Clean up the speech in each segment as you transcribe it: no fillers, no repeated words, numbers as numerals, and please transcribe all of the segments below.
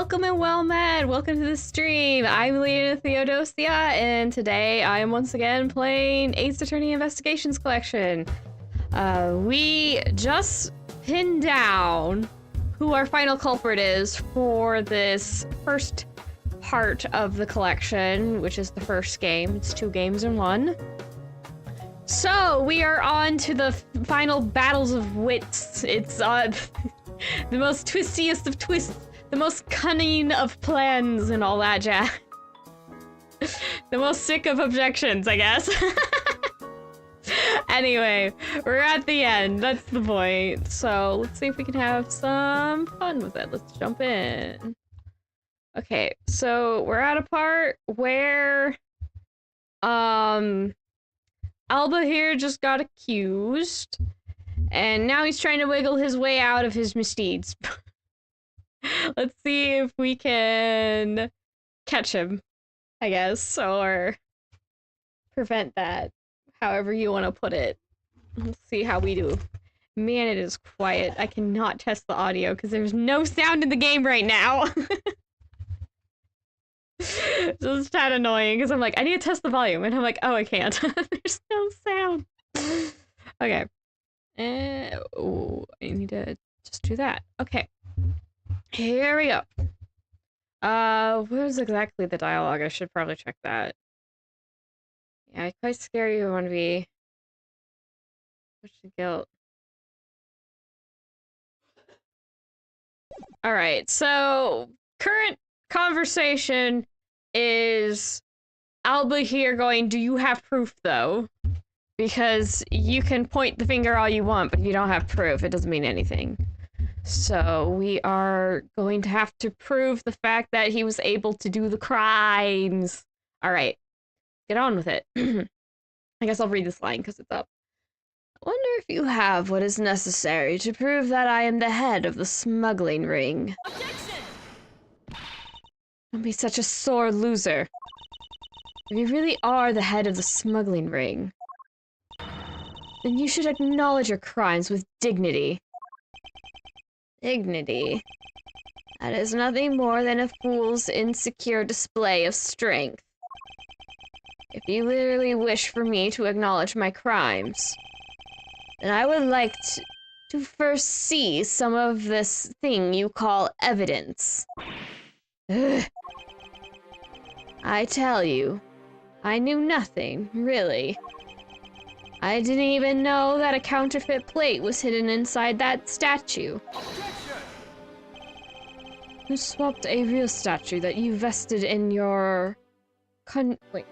welcome and well met. Welcome to the stream. I'm Lena Theodosia, and today I am once again playing Ace Attorney Investigations Collection. We just pinned down who our final culprit is for this first part of the collection, which is the first game. It's 2 games in 1. So we are on to the final battles of wits. It's the most twistiest of twists. The most cunning of plans and all that jazz. The most sick of objections, I guess. Anyway, we're at the end. That's the point. So let's see if we can have some fun with it. Let's jump in. Okay, so we're at a part where Alba here just got accused, and now he's trying to wiggle his way out of his misdeeds. Let's see if we can catch him, I guess, or prevent that, however you want to put it. Let's see how we do. Man, it is quiet. I cannot test the audio because there's no sound in the game right now. So it's kind of annoying because I'm like, I need to test the volume, and I'm like, oh, I can't. There's no sound. Okay. Oh, I need to just do that. Okay. Here we go. Where's exactly the dialogue? I should probably check that. Yeah, quite scary you want to be. Push the guilt. Alright, so current conversation is Alba here going, do you have proof though? Because you can point the finger all you want, but if you don't have proof, it doesn't mean anything. So we are going to have to prove the fact that he was able to do the crimes. All right, get on with it. I guess I'll read this line because it's up. I wonder if you have what is necessary to prove that I am the head of the smuggling ring. Objection! Don't be such a sore loser. If you really are the head of the smuggling ring, then you should acknowledge your crimes with dignity. Dignity. That is nothing more than a fool's insecure display of strength. If you literally wish for me to acknowledge my crimes, then I would like to first see some of this thing you call evidence. Ugh. I tell you, I knew nothing, really. I didn't even know that a counterfeit plate was hidden inside that statue. You swapped a real statue that you vested in your... Wait.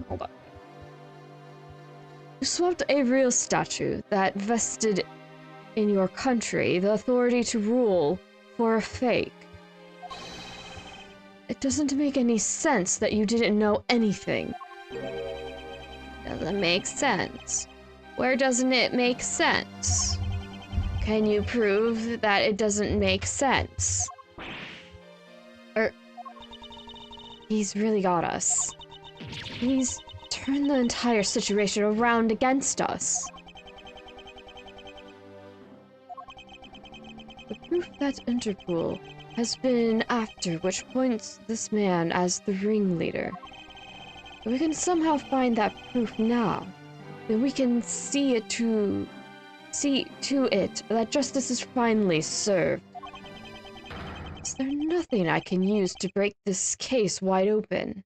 Hold on. You swapped a real statue that vested in your country the authority to rule for a fake. It doesn't make any sense that you didn't know anything. Doesn't make sense. Where doesn't it make sense? Can you prove that it doesn't make sense? He's really got us. He's turned the entire situation around against us. The proof that Interpol has been after which points this man as the ringleader. If we can somehow find that proof now, then we can see to it that justice is finally served. Is there nothing I can use to break this case wide open?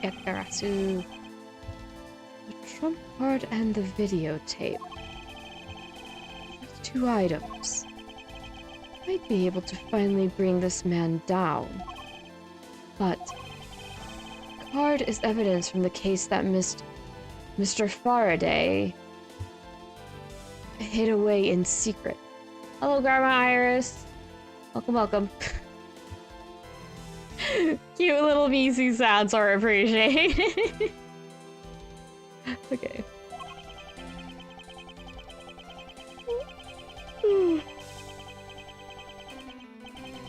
Yakarasu. The trump card and the videotape. These 2 items. Might be able to finally bring this man down. But the card is evidence from the case that Mr. Faraday hid away in secret. Hello, Grandma Iris. Welcome, welcome. Cute little measy sounds are appreciated. Okay.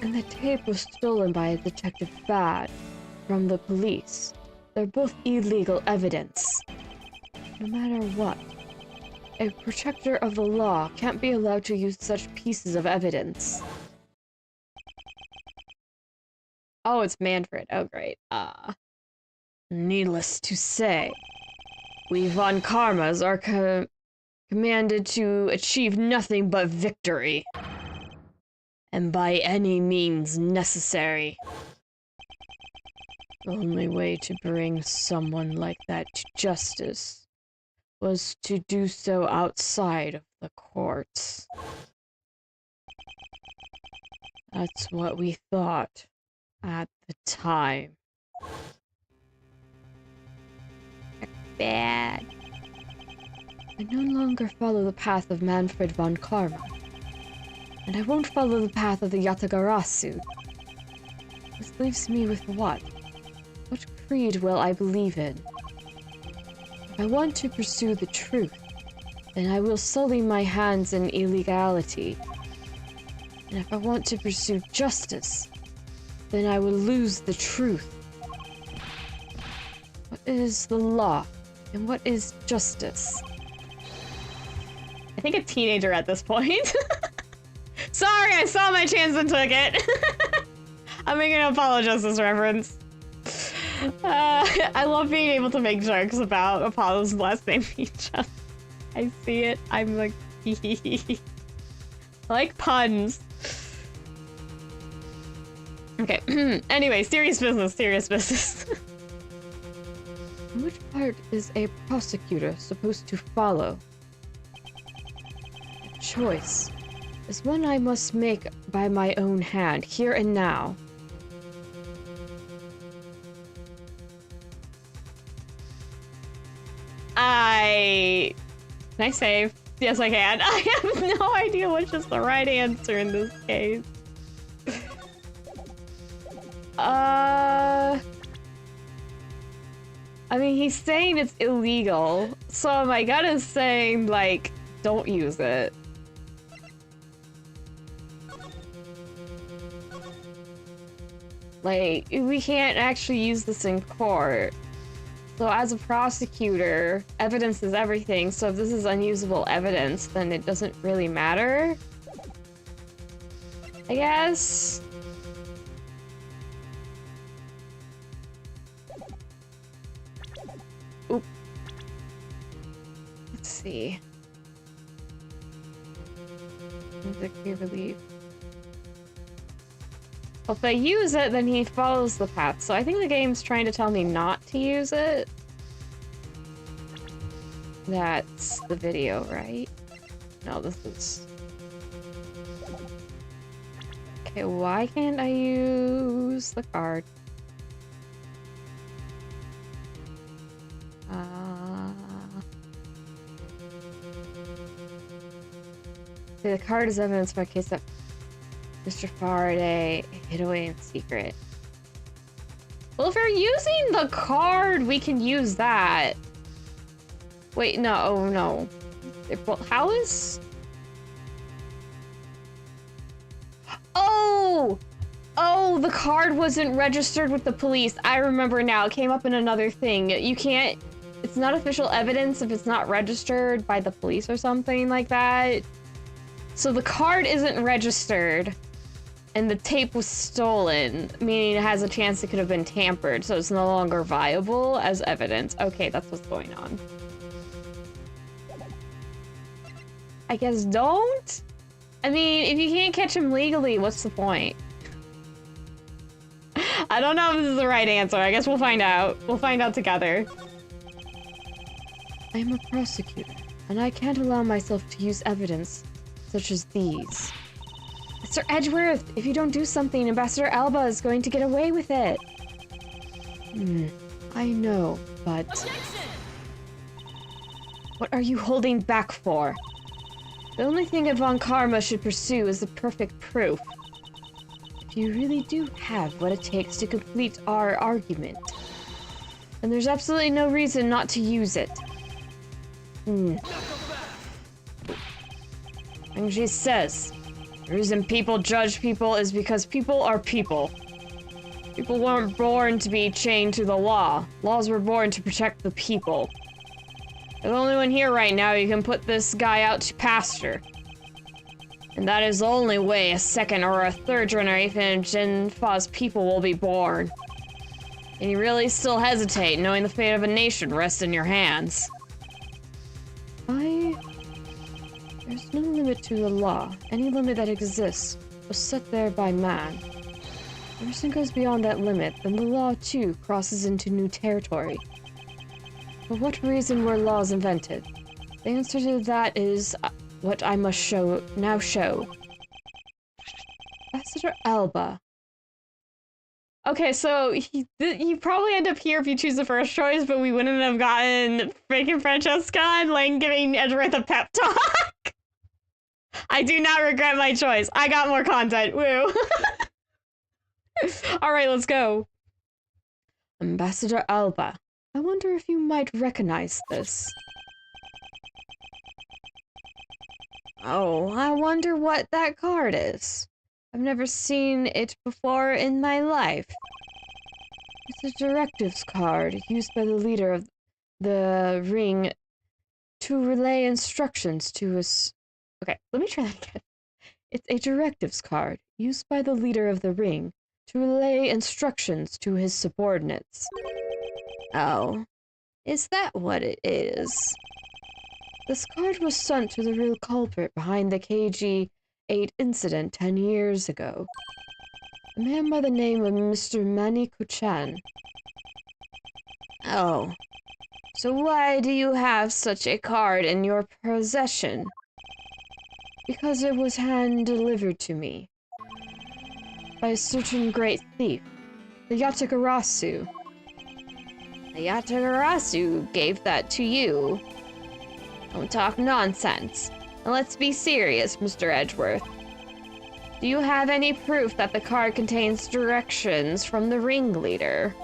And the tape was stolen by a Detective Bad from the police. They're both illegal evidence. No matter what, A protector of the law can't be allowed to use such pieces of evidence. Oh, it's Manfred. Oh, great. Needless to say, we Von Karmas are commanded to achieve nothing but victory. And by any means necessary. The only way to bring someone like that to justice was to do so outside of the courts. That's what we thought at the time. Bad. I no longer follow the path of Manfred von Karma. And I won't follow the path of the Yatagarasu. This leaves me with what? What creed will I believe in? If I want to pursue the truth, then I will sully my hands in illegality. And if I want to pursue justice, then I will lose the truth. What is the law? And what is justice? I think a teenager at this point. Sorry, I saw my chance and took it. I'm making an Apollo Justice reference. I love being able to make jokes about Apollo's last name being just. I see it, I'm like, I like puns. Okay, anyway, serious business, serious business. Which part is a prosecutor supposed to follow? The choice is one I must make by my own hand, here and now. Can I save? Yes, I can. I have no idea which is the right answer in this case. I mean, he's saying it's illegal, so my gut is saying, like, don't use it. Like, we can't actually use this in court. So as a prosecutor, evidence is everything, so if this is unusable evidence, then it doesn't really matter. I guess? Oop. Let's see. Victory relief. Well, if I use it, then he follows the path. So I think the game's trying to tell me not to use it. That's the video, right? No, this is... Okay, why can't I use the card? See, the card is evidence for a case that Mr. Faraday hid away in secret. Well, if we're using the card, we can use that. Wait, no, oh no. Well, how is... Oh! Oh, the card wasn't registered with the police. I remember now. It came up in another thing. You can't... It's not official evidence if it's not registered by the police or something like that. So the card isn't registered. And the tape was stolen, meaning it has a chance it could have been tampered, so it's no longer viable as evidence. Okay, that's what's going on. I guess don't? I mean, if you can't catch him legally, what's the point? I don't know if this is the right answer. I guess we'll find out. We'll find out together. I am a prosecutor, and I can't allow myself to use evidence such as these. Mr. Edgeworth, if you don't do something, Ambassador Alba is going to get away with it. I know, but... Objection! What are you holding back for? The only thing that Von Karma should pursue is the perfect proof. If you really do have what it takes to complete our argument, then there's absolutely no reason not to use it. And she says, the reason people judge people is because people are people. People weren't born to be chained to the law. Laws were born to protect the people. There's only one here right now. You can put this guy out to pasture. And that is the only way a second or a third generation of Jinfa's people will be born. And you really still hesitate, knowing the fate of a nation rests in your hands. There's no limit to the law. Any limit that exists was set there by man. If a person goes beyond that limit, then the law, too, crosses into new territory. For what reason were laws invented? The answer to that is what I must now show. Ambassador Alba. Okay, so you probably end up here if you choose the first choice, but we wouldn't have gotten freaking Francesca and Lang giving Edgeworth a pep talk. I do not regret my choice. I got more content. Woo. Alright, let's go. Ambassador Alba. I wonder if you might recognize this. Oh, I wonder what that card is. I've never seen it before in my life. It's a directives card used by the leader of the ring to relay instructions to his... Okay, let me try that again. It's a directives card used by the leader of the ring to relay instructions to his subordinates. Oh, is that what it is? This card was sent to the real culprit behind the KG-8 incident 10 years ago. A man by the name of Mr. Maniko-chan. Oh, so why do you have such a card in your possession? Because it was hand-delivered to me by a certain great thief, the Yatagarasu. The Yatagarasu gave that to you. Don't talk nonsense. Now let's be serious, Mr. Edgeworth. Do you have any proof that the card contains directions from the ringleader?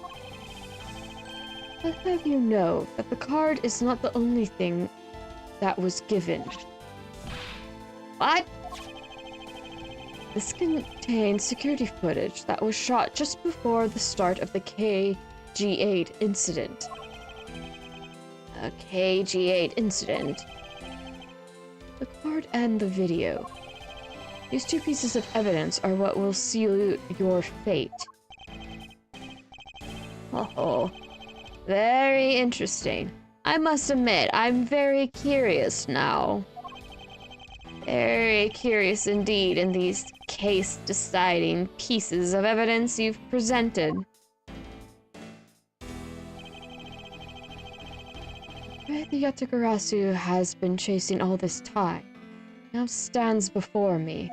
I'll have you know that the card is not the only thing that was given. What? This contains security footage that was shot just before the start of the KG-8 incident. A KG-8 incident? The card and the video. These two pieces of evidence are what will seal your fate. Oh, very interesting. I must admit, I'm very curious now. Very curious indeed in these case-deciding pieces of evidence you've presented. The Yatagarasu has been chasing all this time. Now stands before me.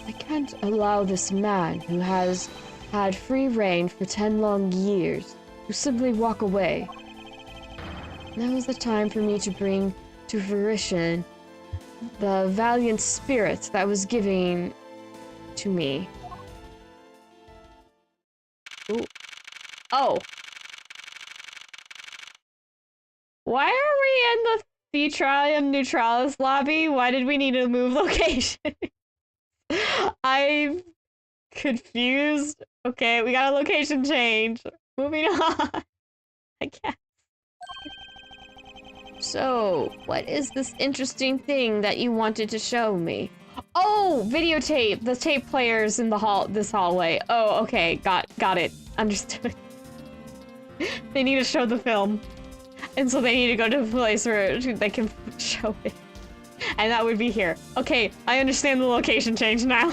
I can't allow this man who has had free reign for 10 long years to simply walk away. Now is the time for me to bring to fruition the valiant spirit that was given to me. Ooh. Oh. Why are we in the Theatralium Neutralis lobby? Why did we need to move location? I'm confused. Okay, we got a location change. Moving on. I guess. So, what is this interesting thing that you wanted to show me? Oh, videotape! The tape players in the this hallway. Oh, okay, got it. Understood. They need to show the film. And so they need to go to a place where they can show it. And that would be here. Okay, I understand the location change now.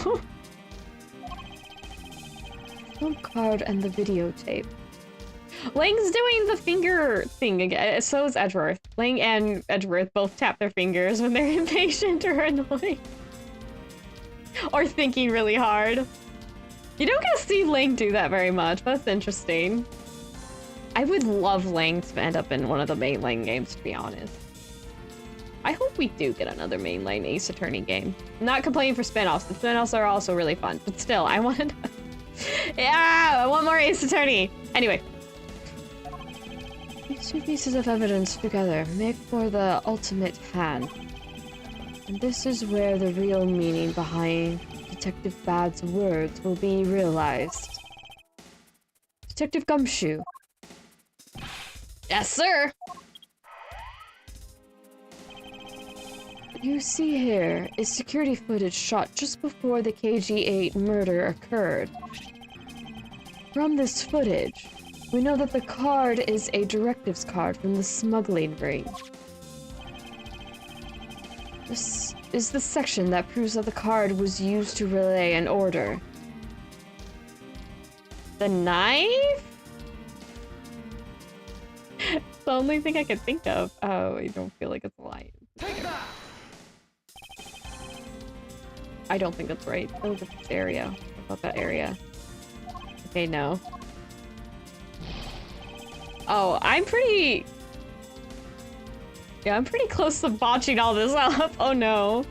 Film card and the videotape. Lang's doing the finger thing again. So is Edgeworth. Lang and Edgeworth both tap their fingers when they're impatient or annoyed. Or thinking really hard. You don't get to see Lang do that very much. That's interesting. I would love Lang to end up in one of the mainline games, to be honest. I hope we do get another mainline Ace Attorney game. I'm not complaining for spin-offs. The spin-offs are also really fun. But still, I want... Yeah, I want more Ace Attorney. Anyway. These two pieces of evidence together make for the ultimate hand. And this is where the real meaning behind Detective Bad's words will be realized. Detective Gumshoe. Yes, sir! What you see here is security footage shot just before the KG-8 murder occurred. From this footage, we know that the card is a directives card from the smuggling ring. This is the section that proves that the card was used to relay an order. The knife? It's the only thing I can think of. Oh, I don't feel like it's a lie. I don't think that's right. Oh, look at this area. What about that area? Okay, no. Oh, I'm pretty close to botching all this up. Oh no.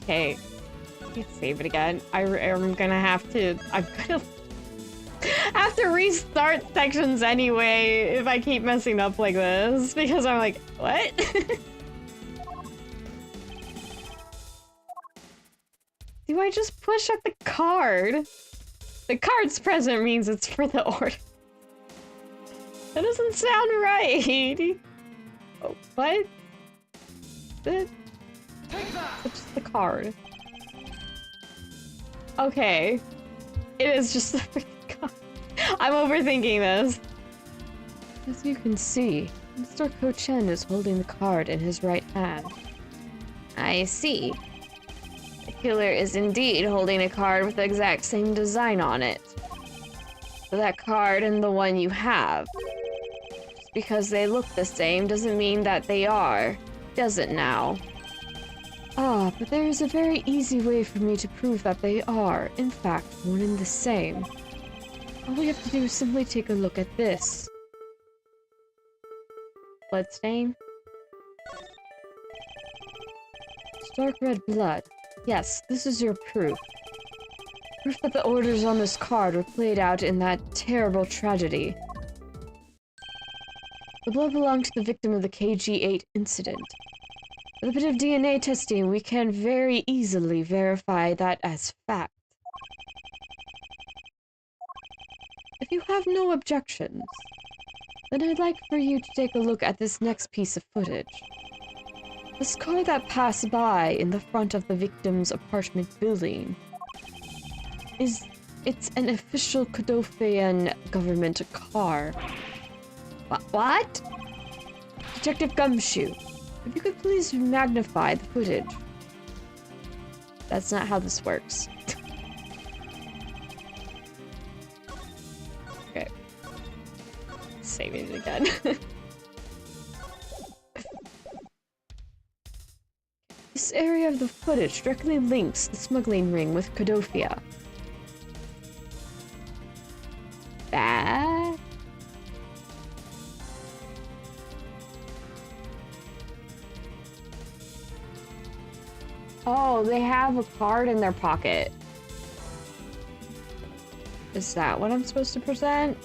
Okay. Let's save it again. I'm gonna have to have to restart sections anyway if I keep messing up like this, because I'm like, what? Do I just push at the card? The card's present means it's for the order. That doesn't sound right. Oh, what? It's just the card. Okay. It is just the freaking card. I'm overthinking this. As you can see, Mr. Ko-Chen is holding the card in his right hand. I see. The killer is indeed holding a card with the exact same design on it. So that card and the one you have. Just because they look the same doesn't mean that they are, does it now? Ah, but there is a very easy way for me to prove that they are, in fact, one and the same. All we have to do is simply take a look at this. Bloodstain? Stark red blood. Yes, this is your proof. Proof that the orders on this card were played out in that terrible tragedy. The blood belonged to the victim of the KG-8 incident. With a bit of DNA testing, we can very easily verify that as fact. If you have no objections, then I'd like for you to take a look at this next piece of footage. This car that passed by in the front of the victim's apartment building it's an official Kodofian government car. What? Detective Gumshoe, if you could please magnify the footage. That's not how this works. Okay. Saving it again. This area of the footage directly links the smuggling ring with Kodofia. Bad? Oh, they have a card in their pocket. Is that what I'm supposed to present?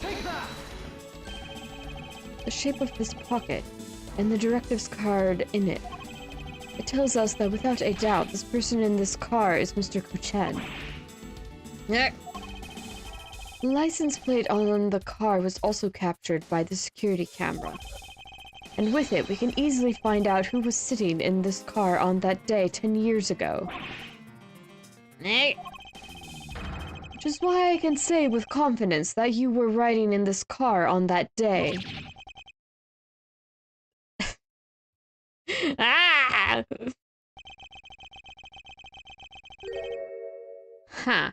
Take that! The shape of this pocket and the directives card in it. It tells us that without a doubt, this person in this car is Mr. Ko-Chen. Yeah. The license plate on the car was also captured by the security camera. And with it, we can easily find out who was sitting in this car on that day 10 years ago. Which is why I can say with confidence that you were riding in this car on that day. Ah! Huh.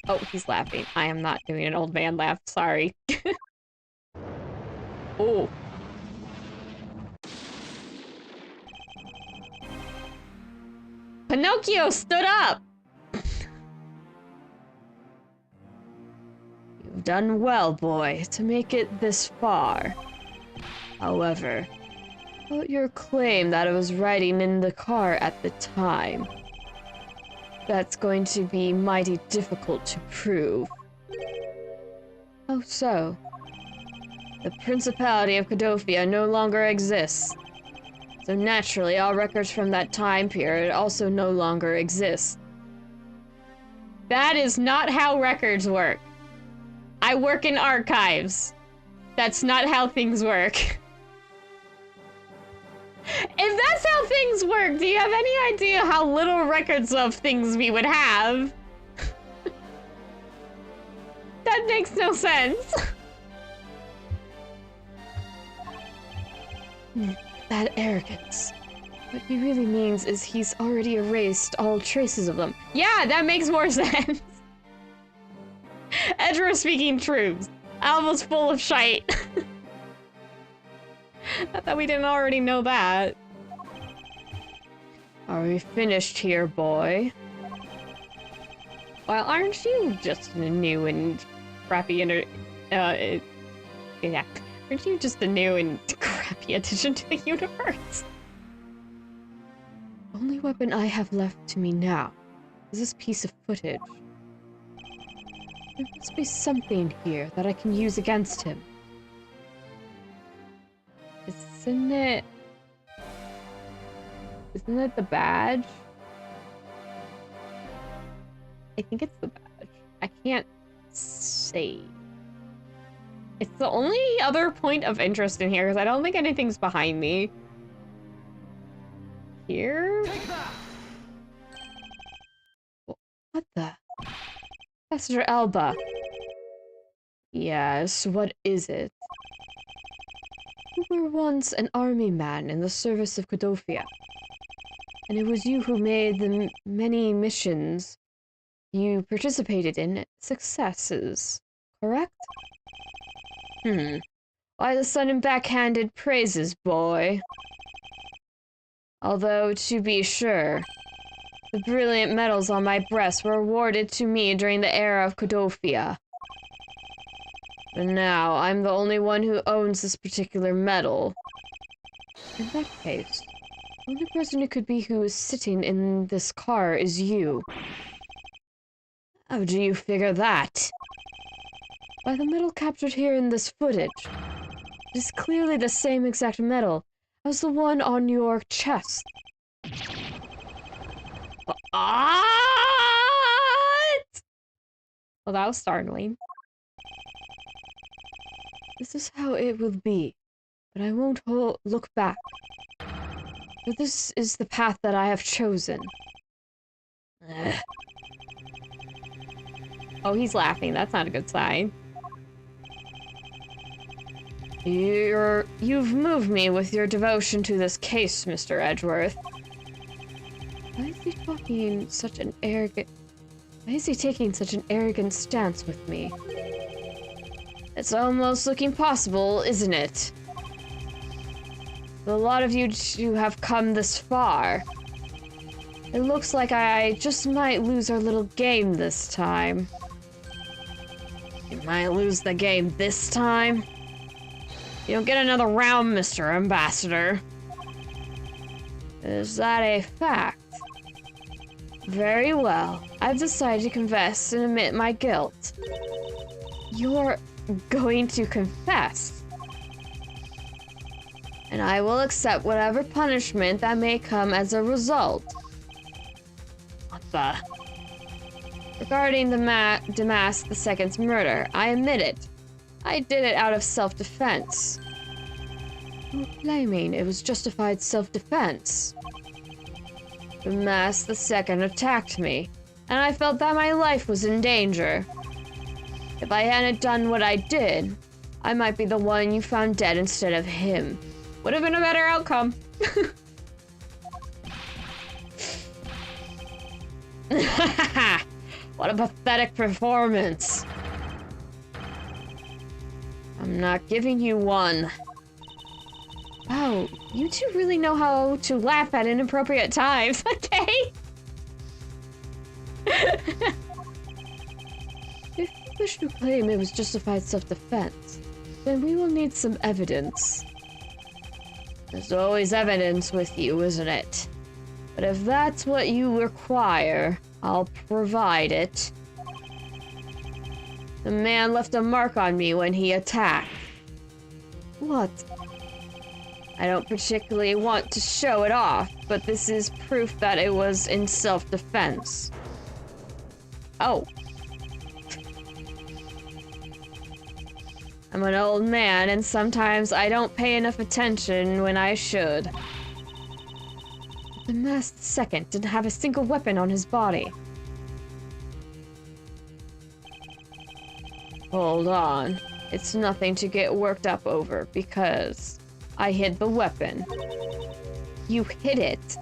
Oh, he's laughing. I am not doing an old man laugh. Sorry. Oh. Pinocchio stood up! You've done well, boy, to make it this far. However, about your claim that I was riding in the car at the time, that's going to be mighty difficult to prove. How so? The Principality of Kodofia no longer exists. So naturally, all records from that time period also no longer exist. That is not how records work. I work in archives. That's not how things work. If that's how things work, do you have any idea how little records of things we would have? That makes no sense. That arrogance. What he really means is he's already erased all traces of them. Yeah, that makes more sense. Edward speaking truths. Alva's full of shite. I thought we didn't already know that. Are we finished here, boy? Well, aren't you just a new and crappy yeah. Aren't you just a new and crappy addition to the universe? The only weapon I have left to me now is this piece of footage. There must be something here that I can use against him. Isn't it the badge? I think it's the badge. I can't say. It's the only other point of interest in here, because I don't think anything's behind me. Here? What the? Professor Elba. Yes, what is it? You were once an army man in the service of Codofia. And it was you who made the many missions you participated in successes, correct? Why the sudden backhanded praises, boy? Although, to be sure, the brilliant medals on my breast were awarded to me during the era of Codofia. But now, I'm the only one who owns this particular medal. In that case, the only person it could be who is sitting in this car is you. How do you figure that? By the medal captured here in this footage. It is clearly the same exact medal as the one on your chest. What? Well, that was startling. This is how it will be, but I won't look back. For this is the path that I have chosen. Ugh. Oh, he's laughing. That's not a good sign. You've moved me with your devotion to this case, Mr. Edgeworth. Why is he taking such an arrogant stance with me? It's almost looking possible, isn't it? A lot of you to have come this far. It looks like I just might lose our little game this time. You might lose the game this time? You don't get another round, Mr. Ambassador. Is that a fact? Very well. I've decided to confess and admit my guilt. You're going to confess? And I will accept whatever punishment that may come as a result. What the? Regarding the Damask II's murder, I admit it. I did it out of self-defense. You're claiming it was justified self-defense. Damask II attacked me, and I felt that my life was in danger. If I hadn't done what I did, I might be the one you found dead instead of him. Would have been a better outcome. What a pathetic performance. I'm not giving you one. Wow, you two really know how to laugh at inappropriate times, okay? If you wish to claim it was justified self-defense, then we will need some evidence. There's always evidence with you, isn't it? But if that's what you require, I'll provide it. The man left a mark on me when he attacked. What? I don't particularly want to show it off, but this is proof that it was in self-defense. Oh. I'm an old man, and sometimes I don't pay enough attention when I should. The masked second didn't have a single weapon on his body. Hold on. It's nothing to get worked up over, because I hid the weapon. You hid it?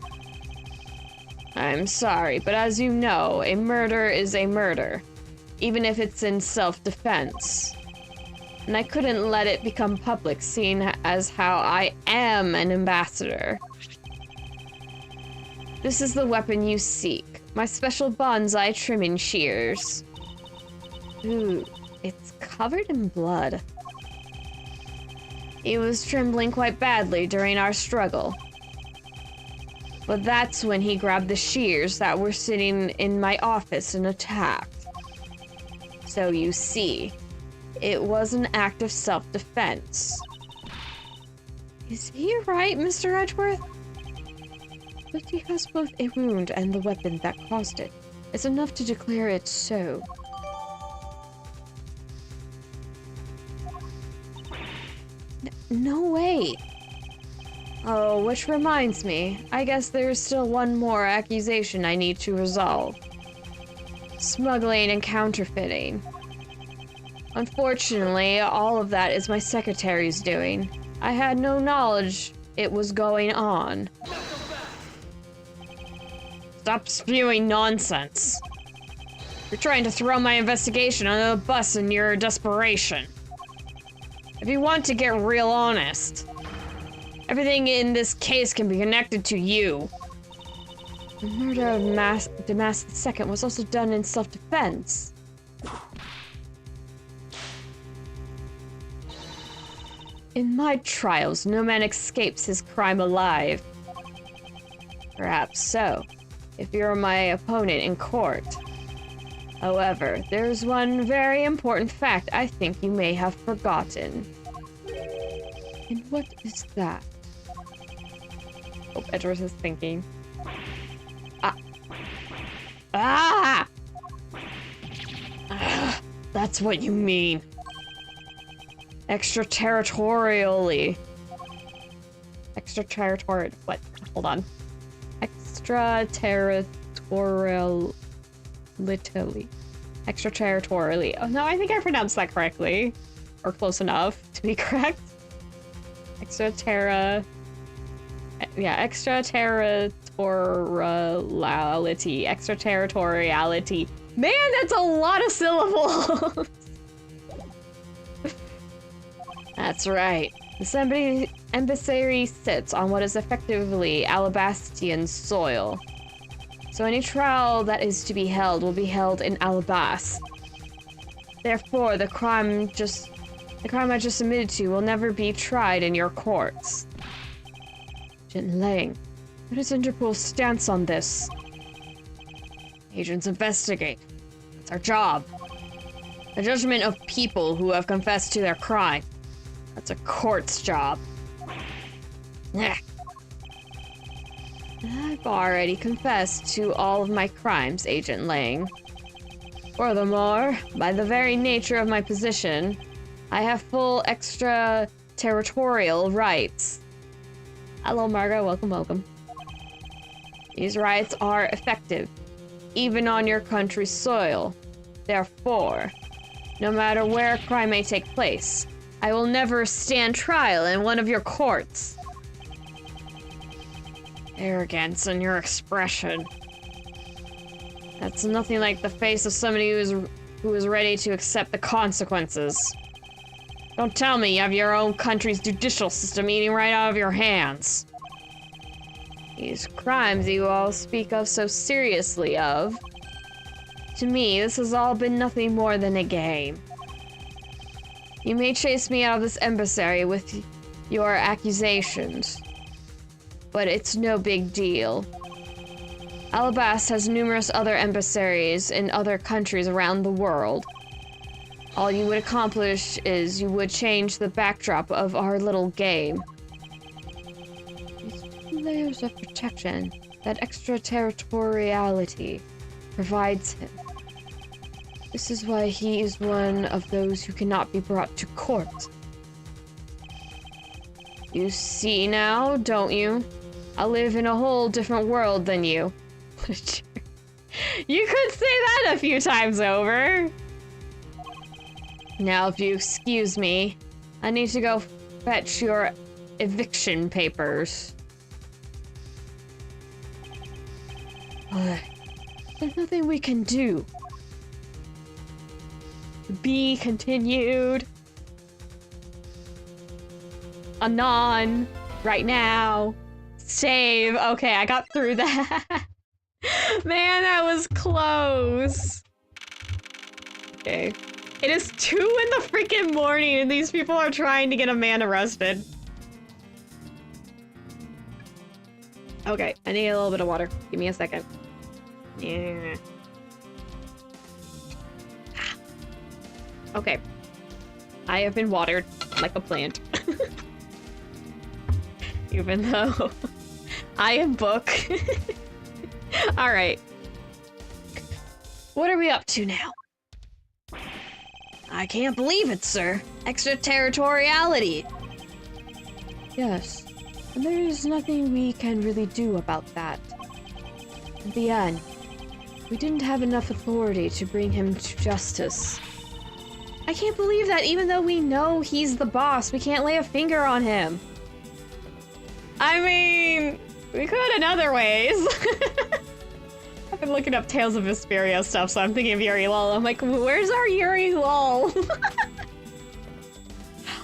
I'm sorry, but as you know, a murder is a murder, even if it's in self-defense. And I couldn't let it become public, seeing as how I am an ambassador. This is the weapon you seek. My special bonsai trimming shears. Ooh, it's covered in blood. He was trembling quite badly during our struggle. But that's when he grabbed the shears that were sitting in my office and attacked. So you see, it was an act of self-defense. Is he right, Mr. Edgeworth? But he has both a wound and the weapon that caused it. It's enough to declare it so. No way. Oh, which reminds me, I guess there's still one more accusation I need to resolve. Smuggling and counterfeiting. Unfortunately, all of that is my secretary's doing. I had no knowledge it was going on. Stop spewing nonsense. You're trying to throw my investigation under the bus in your desperation. If you want to get real honest, everything in this case can be connected to you. The murder of Damas II was also done in self-defense. In my trials, no man escapes his crime alive. Perhaps so, if you're my opponent in court. However, there's one very important fact I think you may have forgotten. And what is that? Oh, Edgeworth is thinking. Ah! That's what you mean. Extraterritorially. Extraterritorial. What? Hold on. Extraterritorially. Extraterritorially. Oh no, I think I pronounced that correctly. Or close enough to be correct. Yeah, extraterritoriality. Extraterritoriality. Man, that's a lot of syllables! That's right. This embassy sits on what is effectively Alabastian soil. So any trial that is to be held will be held in Ablaze. Therefore, the crime I just admitted to will never be tried in your courts. Agent Lang, what is Interpol's stance on this? Agents investigate. It's our job. The judgment of people who have confessed to their crime. That's a court's job. I've already confessed to all of my crimes, Agent Lang. Furthermore, by the very nature of my position, I have full extraterritorial rights. Hello, Margo. Welcome, welcome. These rights are effective, even on your country's soil. Therefore, no matter where a crime may take place, I will never stand trial in one of your courts. Arrogance in your expression. That's nothing like the face of somebody who is ready to accept the consequences. Don't tell me you have your own country's judicial system eating right out of your hands. These crimes you all speak of so seriously of. To me, this has all been nothing more than a game. You may chase me out of this embassy with your accusations, but it's no big deal. Ablaze has numerous other embassies in other countries around the world. All you would accomplish is you would change the backdrop of our little game. These layers of protection that extraterritoriality provides him. This is why he is one of those who cannot be brought to court. You see now, don't you? I live in a whole different world than you. You could say that a few times over. Now, if you excuse me, I need to go fetch your eviction papers. There's nothing we can do. Be continued. Anon. Right now. Save. Okay, I got through that. Man, that was close. Okay. It is 2 in the freaking morning and these people are trying to get a man arrested. Okay, I need a little bit of water. Give me a second. Yeah. Okay. I have been watered like a plant. Even though I am book. Alright. What are we up to now? I can't believe it, sir. Extraterritoriality. Yes. And there is nothing we can really do about that. In the end, we didn't have enough authority to bring him to justice. I can't believe that even though we know he's the boss, we can't lay a finger on him. I mean, we could in other ways. I've been looking up Tales of Vesperia stuff, so I'm thinking of Yuri Lol. I'm like, where's our Yuri Lol?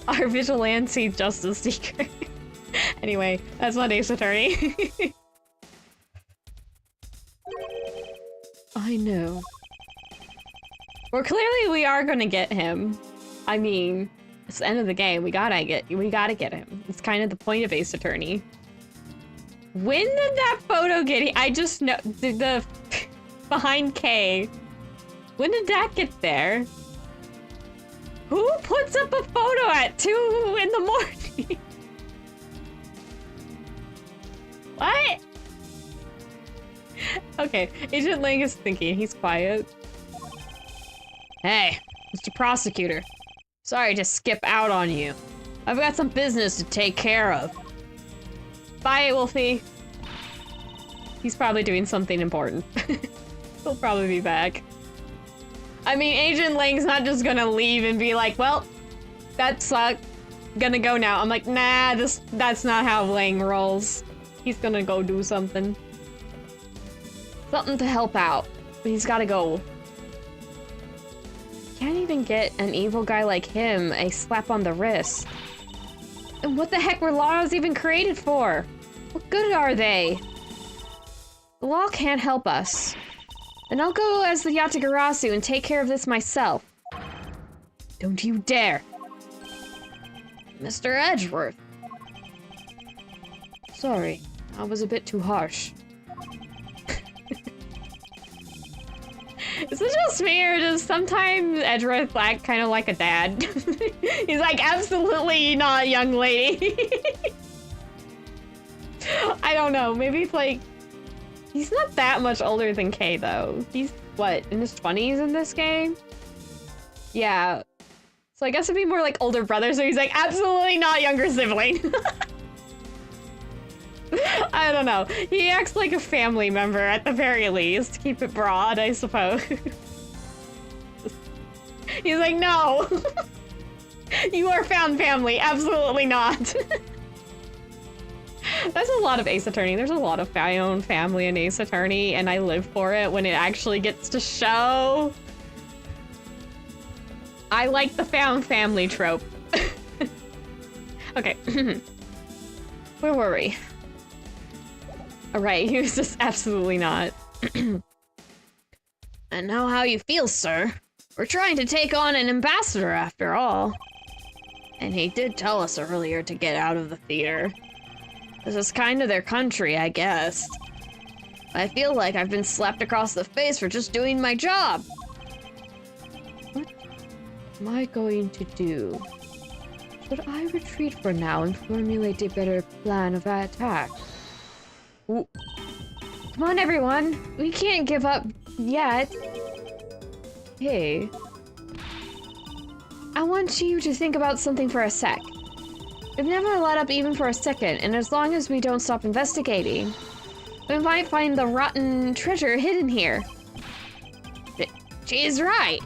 Our vigilante justice seeker. Anyway, that's not Ace Attorney. I know. Well, clearly we are gonna get him. I mean, it's the end of the game. We gotta get him. It's kind of the point of Ace Attorney. When did that photo get? I just know the behind K. When did that get there? Who puts up a photo at 2 in the morning? What? Okay, Agent Lang is thinking. He's quiet. Hey, Mr. Prosecutor. Sorry to skip out on you. I've got some business to take care of. Bye, Wolfie. He's probably doing something important. He'll probably be back. I mean, Agent Lang's not just gonna leave and be like, well, that's gonna go now. I'm like, nah, that's not how Lang rolls. He's gonna go do something. Something to help out. But he's gotta go. Can't even get an evil guy like him a slap on the wrist. And what the heck were laws even created for? What good are they? The law can't help us. Then I'll go as the Yatagarasu and take care of this myself. Don't you dare. Mr. Edgeworth. Sorry, I was a bit too harsh. Is this just me, or does sometimes Edgeworth act kind of like a dad? He's like, absolutely not, young lady. I don't know, maybe it's like... He's not that much older than Kay, though. He's, what, in his 20s in this game? Yeah. So I guess it'd be more like older brother, so he's like, absolutely not younger sibling. I don't know. He acts like a family member at the very least. Keep it broad, I suppose. He's like, no. You are found family. Absolutely not. That's a lot of Ace Attorney. There's a lot of my own family in Ace Attorney, and I live for it when it actually gets to show. I like the found family trope. Okay. Where were we? Alright, he was just absolutely not. And know how you feel, sir. We're trying to take on an ambassador after all. And he did tell us earlier to get out of the theater. This is kind of their country, I guess. I feel like I've been slapped across the face for just doing my job. What am I going to do? Should I retreat for now and formulate a better plan of attack? Ooh. Come on, everyone. We can't give up yet. Okay. I want you to think about something for a sec. We've never let up even for a second, and as long as we don't stop investigating, we might find the rotten treasure hidden here. She's right.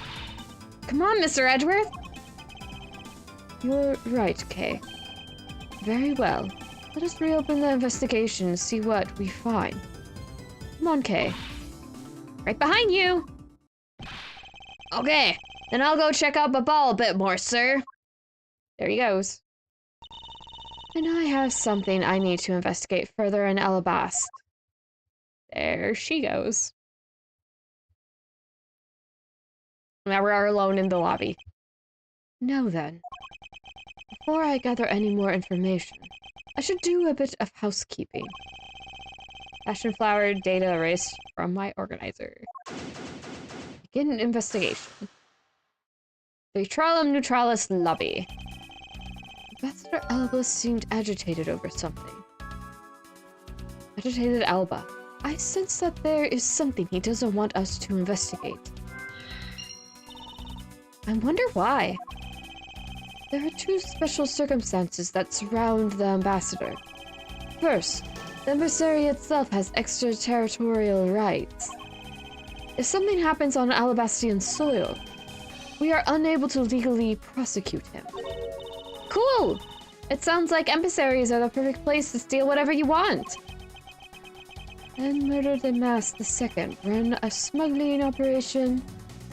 Come on, Mr. Edgeworth. You're right, Kay. Very well. Let us reopen the investigation and see what we find. Come on, Kay. Right behind you. Okay, then I'll go check out Babal a bit more, sir. There he goes. And I have something I need to investigate further in Alabast. There she goes. Now we're alone in the lobby. Now then, before I gather any more information, I should do a bit of housekeeping. Passion flower data erased from my organizer. Begin investigation. The Trallum Neutralis lobby. Ambassador Alba seemed agitated over something. Agitated Alba. I sense that there is something he doesn't want us to investigate. I wonder why. There are two special circumstances that surround the ambassador. First, the emissary itself has extraterritorial rights. If something happens on Alabastian soil, we are unable to legally prosecute him. Cool! It sounds like emissaries are the perfect place to steal whatever you want. And Murdered en Masse II run a smuggling operation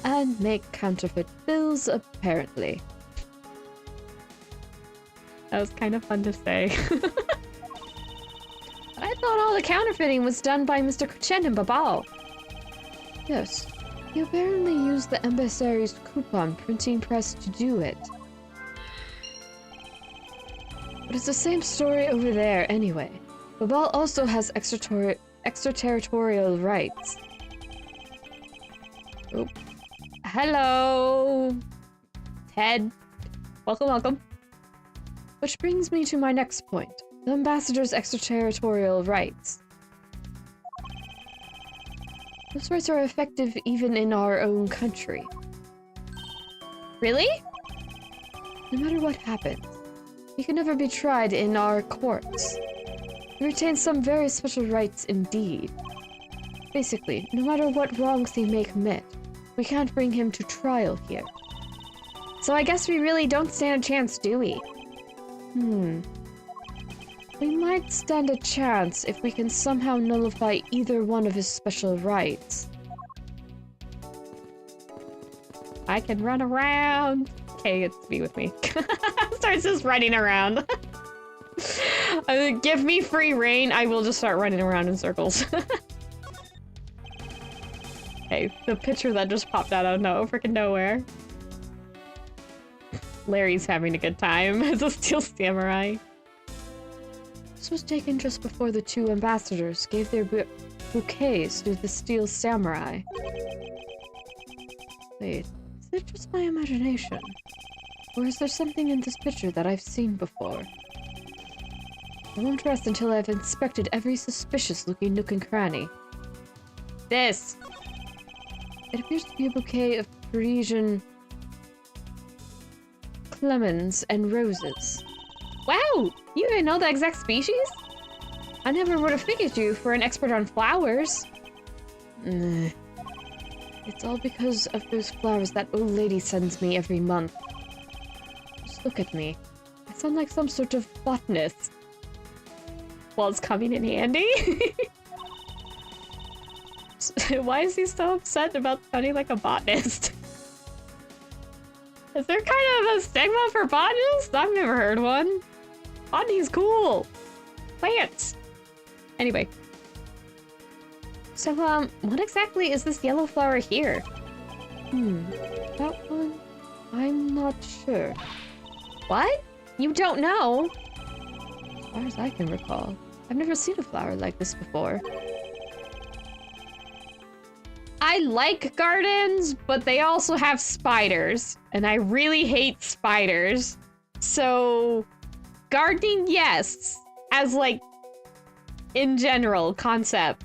and make counterfeit bills, apparently. That was kind of fun to say. I thought all the counterfeiting was done by Mr. Kuchen and Babal. Yes, he apparently used the emissary's coupon printing press to do it. But it's the same story over there anyway. Babal also has extraterritorial rights. Oh. Hello, Ted. Welcome, welcome. Which brings me to my next point. The ambassador's extraterritorial rights. Those rights are effective even in our own country. Really? No matter what happens, he can never be tried in our courts. He retains some very special rights indeed. Basically, no matter what wrongs he may commit, we can't bring him to trial here. So I guess we really don't stand a chance, do we? We might stand a chance if we can somehow nullify either one of his special rights. I can run around. Okay, it's me with me. Starts just running around. Give me free reign, I will just start running around in circles. Hey, the picture that just popped out of freaking nowhere. Larry's having a good time as a steel samurai. This was taken just before the two ambassadors gave their bouquets to the steel samurai. Wait, is it just my imagination? Or is there something in this picture that I've seen before? I won't rest until I've inspected every suspicious-looking nook and cranny. This! It appears to be a bouquet of Parisian clemens and roses. Wow! You even know the exact species? I never would have figured you for an expert on flowers. Nah. It's all because of those flowers that old lady sends me every month. Just look at me. I sound like some sort of botanist. Well, it's coming in handy. Why is he so upset about sounding like a botanist? Is there kind of a stigma for botanists? I've never heard one. Botany's cool. Plants. Anyway. So, what exactly is this yellow flower here? That one? I'm not sure. What? You don't know? As far as I can recall, I've never seen a flower like this before. I like gardens, but they also have spiders, and I really hate spiders. So, gardening, yes, as like, in general, concept.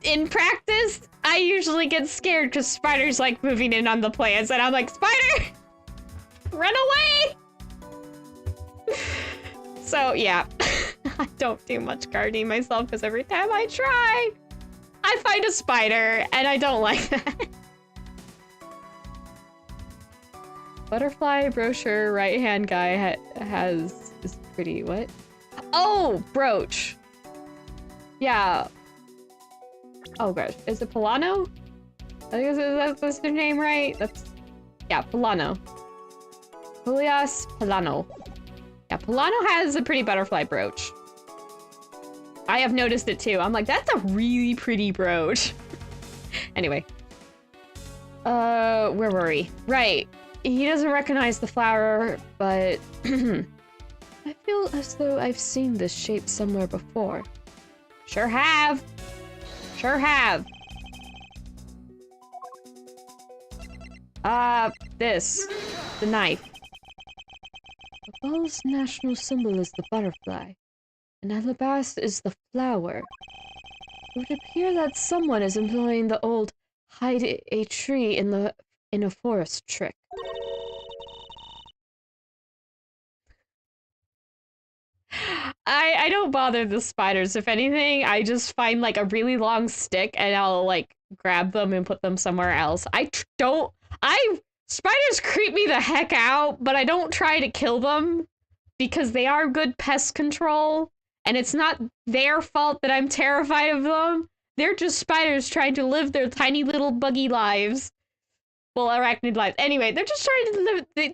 in practice, I usually get scared because spiders like moving in on the plants, and I'm like, spider, run away! So yeah, I don't do much gardening myself because every time I try, I find a spider, and I don't like that. Butterfly brochure right-hand guy has is pretty, what? Oh, brooch. Yeah. Oh gosh, is it Polano? I think that's their name, right? That's, yeah, Polano. Julius Polano. Yeah, Polano has a pretty butterfly brooch. I have noticed it too. I'm like, that's a really pretty brooch. Anyway. Where were we? Right. He doesn't recognize the flower, but I feel as though I've seen this shape somewhere before. Sure have. Sure have. This. The knife. The ball's national symbol is the butterfly, and Alabast is the flower. It would appear that someone is employing the old hide a tree in a forest trick. I don't bother the spiders. If anything, I just find like a really long stick and I'll like grab them and put them somewhere else. Spiders creep me the heck out, but I don't try to kill them because they are good pest control, and it's not their fault that I'm terrified of them. They're just spiders trying to live their tiny little buggy lives. Well, arachnid lives. Anyway, they're just trying to live, they're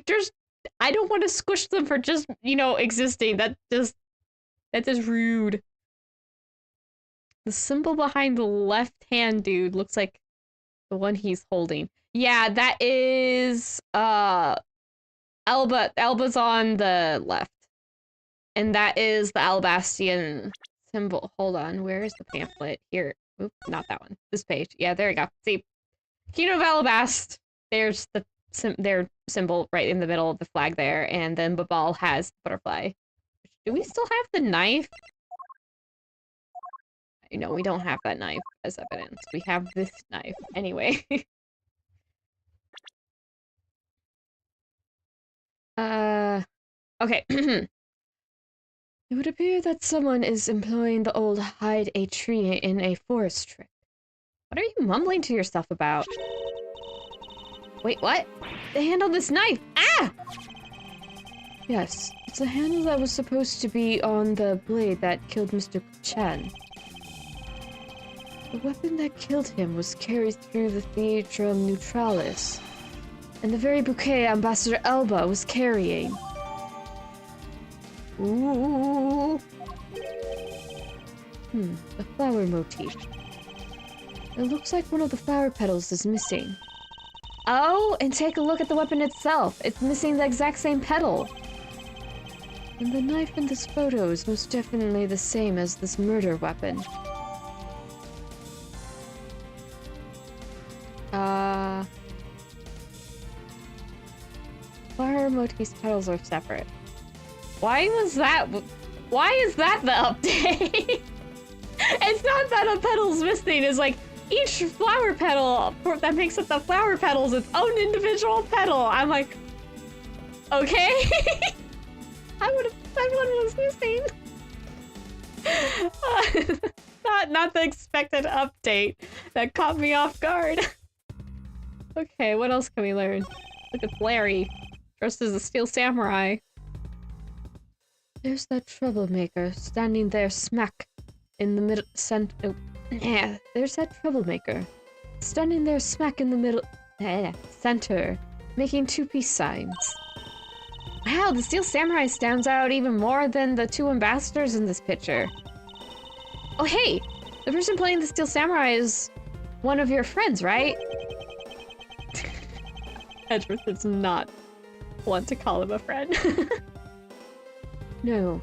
just, I don't want to squish them for just, you know, existing. That's just rude. The symbol behind the left-hand dude looks like the one he's holding. Yeah, that is, Elba's on the left. And that is the Alabastian symbol. Hold on, where is the pamphlet? Here. Oop, not that one. This page. Yeah, there you go. See, Kingdom of Alabast. There's their symbol right in the middle of the flag there, and then Babal has the butterfly. Do we still have the knife? No, we don't have that knife as evidence. We have this knife. Anyway. Okay. It would appear that someone is employing the old hide a tree in a forest trick. What are you mumbling to yourself about? Wait, what? The handle of this knife! Ah! Yes, it's the handle that was supposed to be on the blade that killed Mr. Chen. The weapon that killed him was carried through the Theatrum Neutralis, and the very bouquet Ambassador Elba was carrying. Ooh. The flower motif. It looks like one of the flower petals is missing. Oh, and take a look at the weapon itself. It's missing the exact same petal. And the knife in this photo is most definitely the same as this murder weapon. Flower motif's petals are separate. Why is that the update? It's not that a petal's missing, it's like each flower petal that makes up the flower petals its own individual petal. I'm like, okay. I would have said one was missing. Not the expected update that caught me off guard. Okay, what else can we learn? Look at Larry, dressed as a steel samurai. There's that troublemaker standing there smack in the middle center. Yeah, there's that troublemaker standing there smack in the middle center, making two peace signs. Wow, the steel samurai stands out even more than the two ambassadors in this picture. Oh hey, the person playing the steel samurai is one of your friends, right? Edgeworth does not want to call him a friend. No,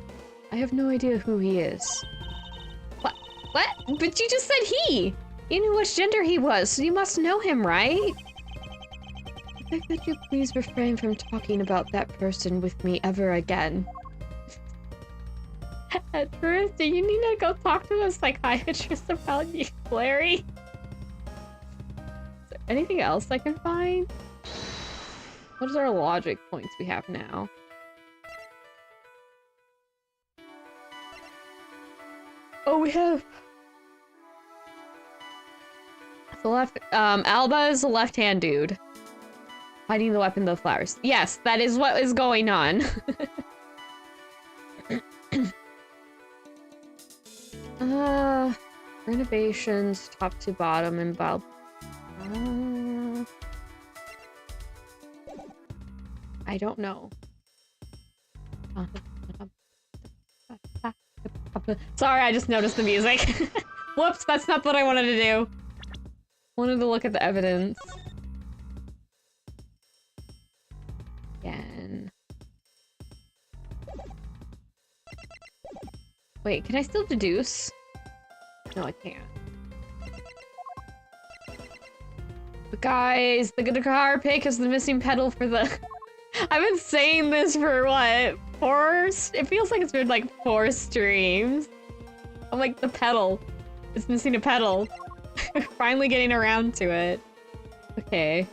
I have no idea who he is. What? But you just said he! You knew which gender he was, so you must know him, right? I beg that you please refrain from talking about that person with me ever again. Truth, do you need to go talk to a psychiatrist about you, Larry? Is there anything else I can find? What is our logic points we have now? Oh, we have... The left... Alba is the left-hand dude. Hiding the weapon in the flowers. Yes, that is what is going on. Renovations, top to bottom, and Bob. I don't know. Sorry, I just noticed the music. Whoops, that's not what I wanted to do. Wanted to look at the evidence. Again. Wait, can I still deduce? No, I can't. But guys, the guitar pick is the missing pedal for the... I've been saying this for what? It feels like it's been like 4 streams. I'm like, the pedal. It's missing a pedal. Finally getting around to it. Okay.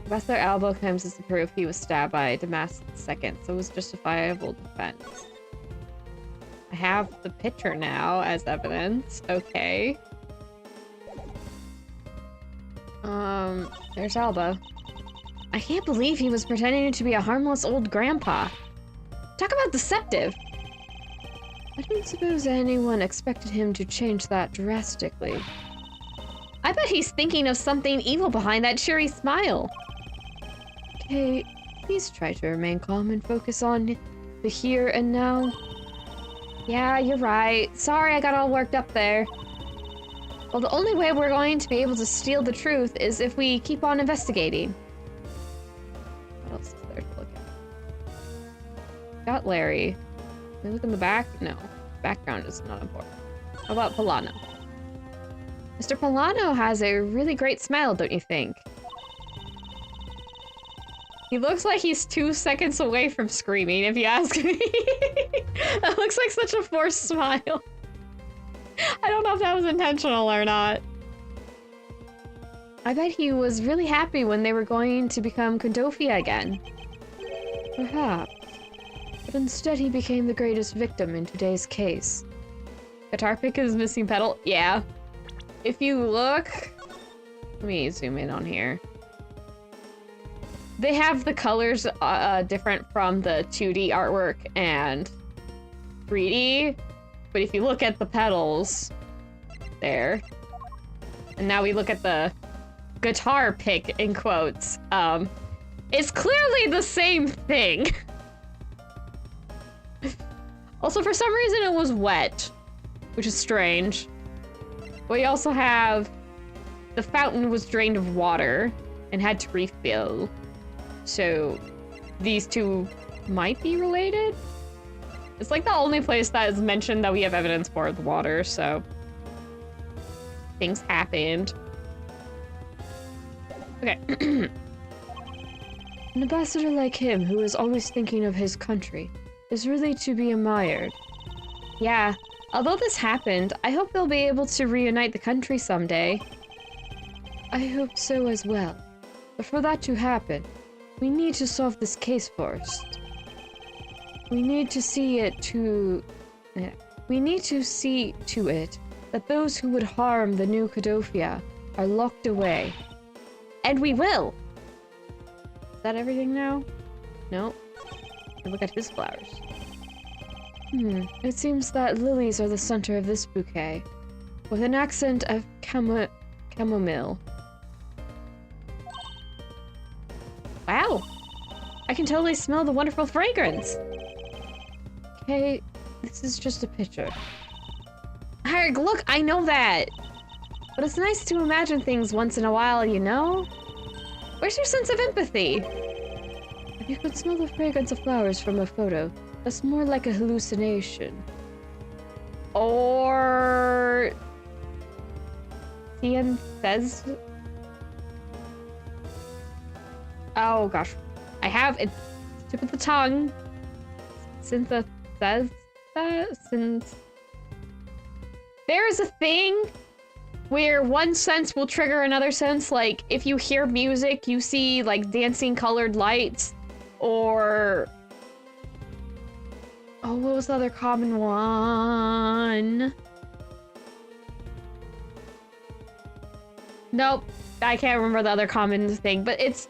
Ambassador Alba claims as the proof he was stabbed by Damascus II, so it was justifiable defense. I have the picture now as evidence. Okay. There's Alba. I can't believe he was pretending to be a harmless old grandpa. Talk about deceptive! I don't suppose anyone expected him to change that drastically. I bet he's thinking of something evil behind that cheery smile. Okay, please try to remain calm and focus on the here and now. Yeah, you're right. Sorry I got all worked up there. Well, the only way we're going to be able to steal the truth is if we keep on investigating. What else is there to look at? Got Larry. Can we look in the back? No. Background is not important. How about Polano? Mr. Polano has a really great smile, don't you think? He looks like he's 2 seconds away from screaming, if you ask me. That looks like such a forced smile. I don't know if that was intentional or not. I bet he was really happy when they were going to become Condofia again. Perhaps. But instead he became the greatest victim in today's case. Guitar pick is missing pedal? Yeah. If you look... Let me zoom in on here. They have the colors different from the 2D artwork and 3D. But if you look at the pedals... There. And now we look at the guitar pick, in quotes. It's clearly the same thing. Also, for some reason, it was wet, which is strange. We also have the fountain was drained of water and had to refill. So these two might be related? It's like the only place that is mentioned that we have evidence for the water, so things happened. Okay. An ambassador like him, who is always thinking of his country, is really to be admired. Yeah, although this happened, I hope they'll be able to reunite the country someday. I hope so as well. But for that to happen, we need to solve this case first. We need to see to it that those who would harm the new Cadofia are locked away. And we will! Is that everything now? No. Look at his flowers. It seems that lilies are the center of this bouquet, with an accent of chamomile. Wow! I can totally smell the wonderful fragrance! Okay, this is just a picture. Harg, look, I know that! But it's nice to imagine things once in a while, you know? Where's your sense of empathy? If you could smell the fragrance of flowers from a photo, that's more like a hallucination. Or... Ian says... Oh gosh. I have it. Tip of the tongue. Syntha says that, since there's a thing where one sense will trigger another sense. Like, if you hear music, you see, like, dancing colored lights, or... Oh, what was the other common one? Nope, I can't remember the other common thing, but it's...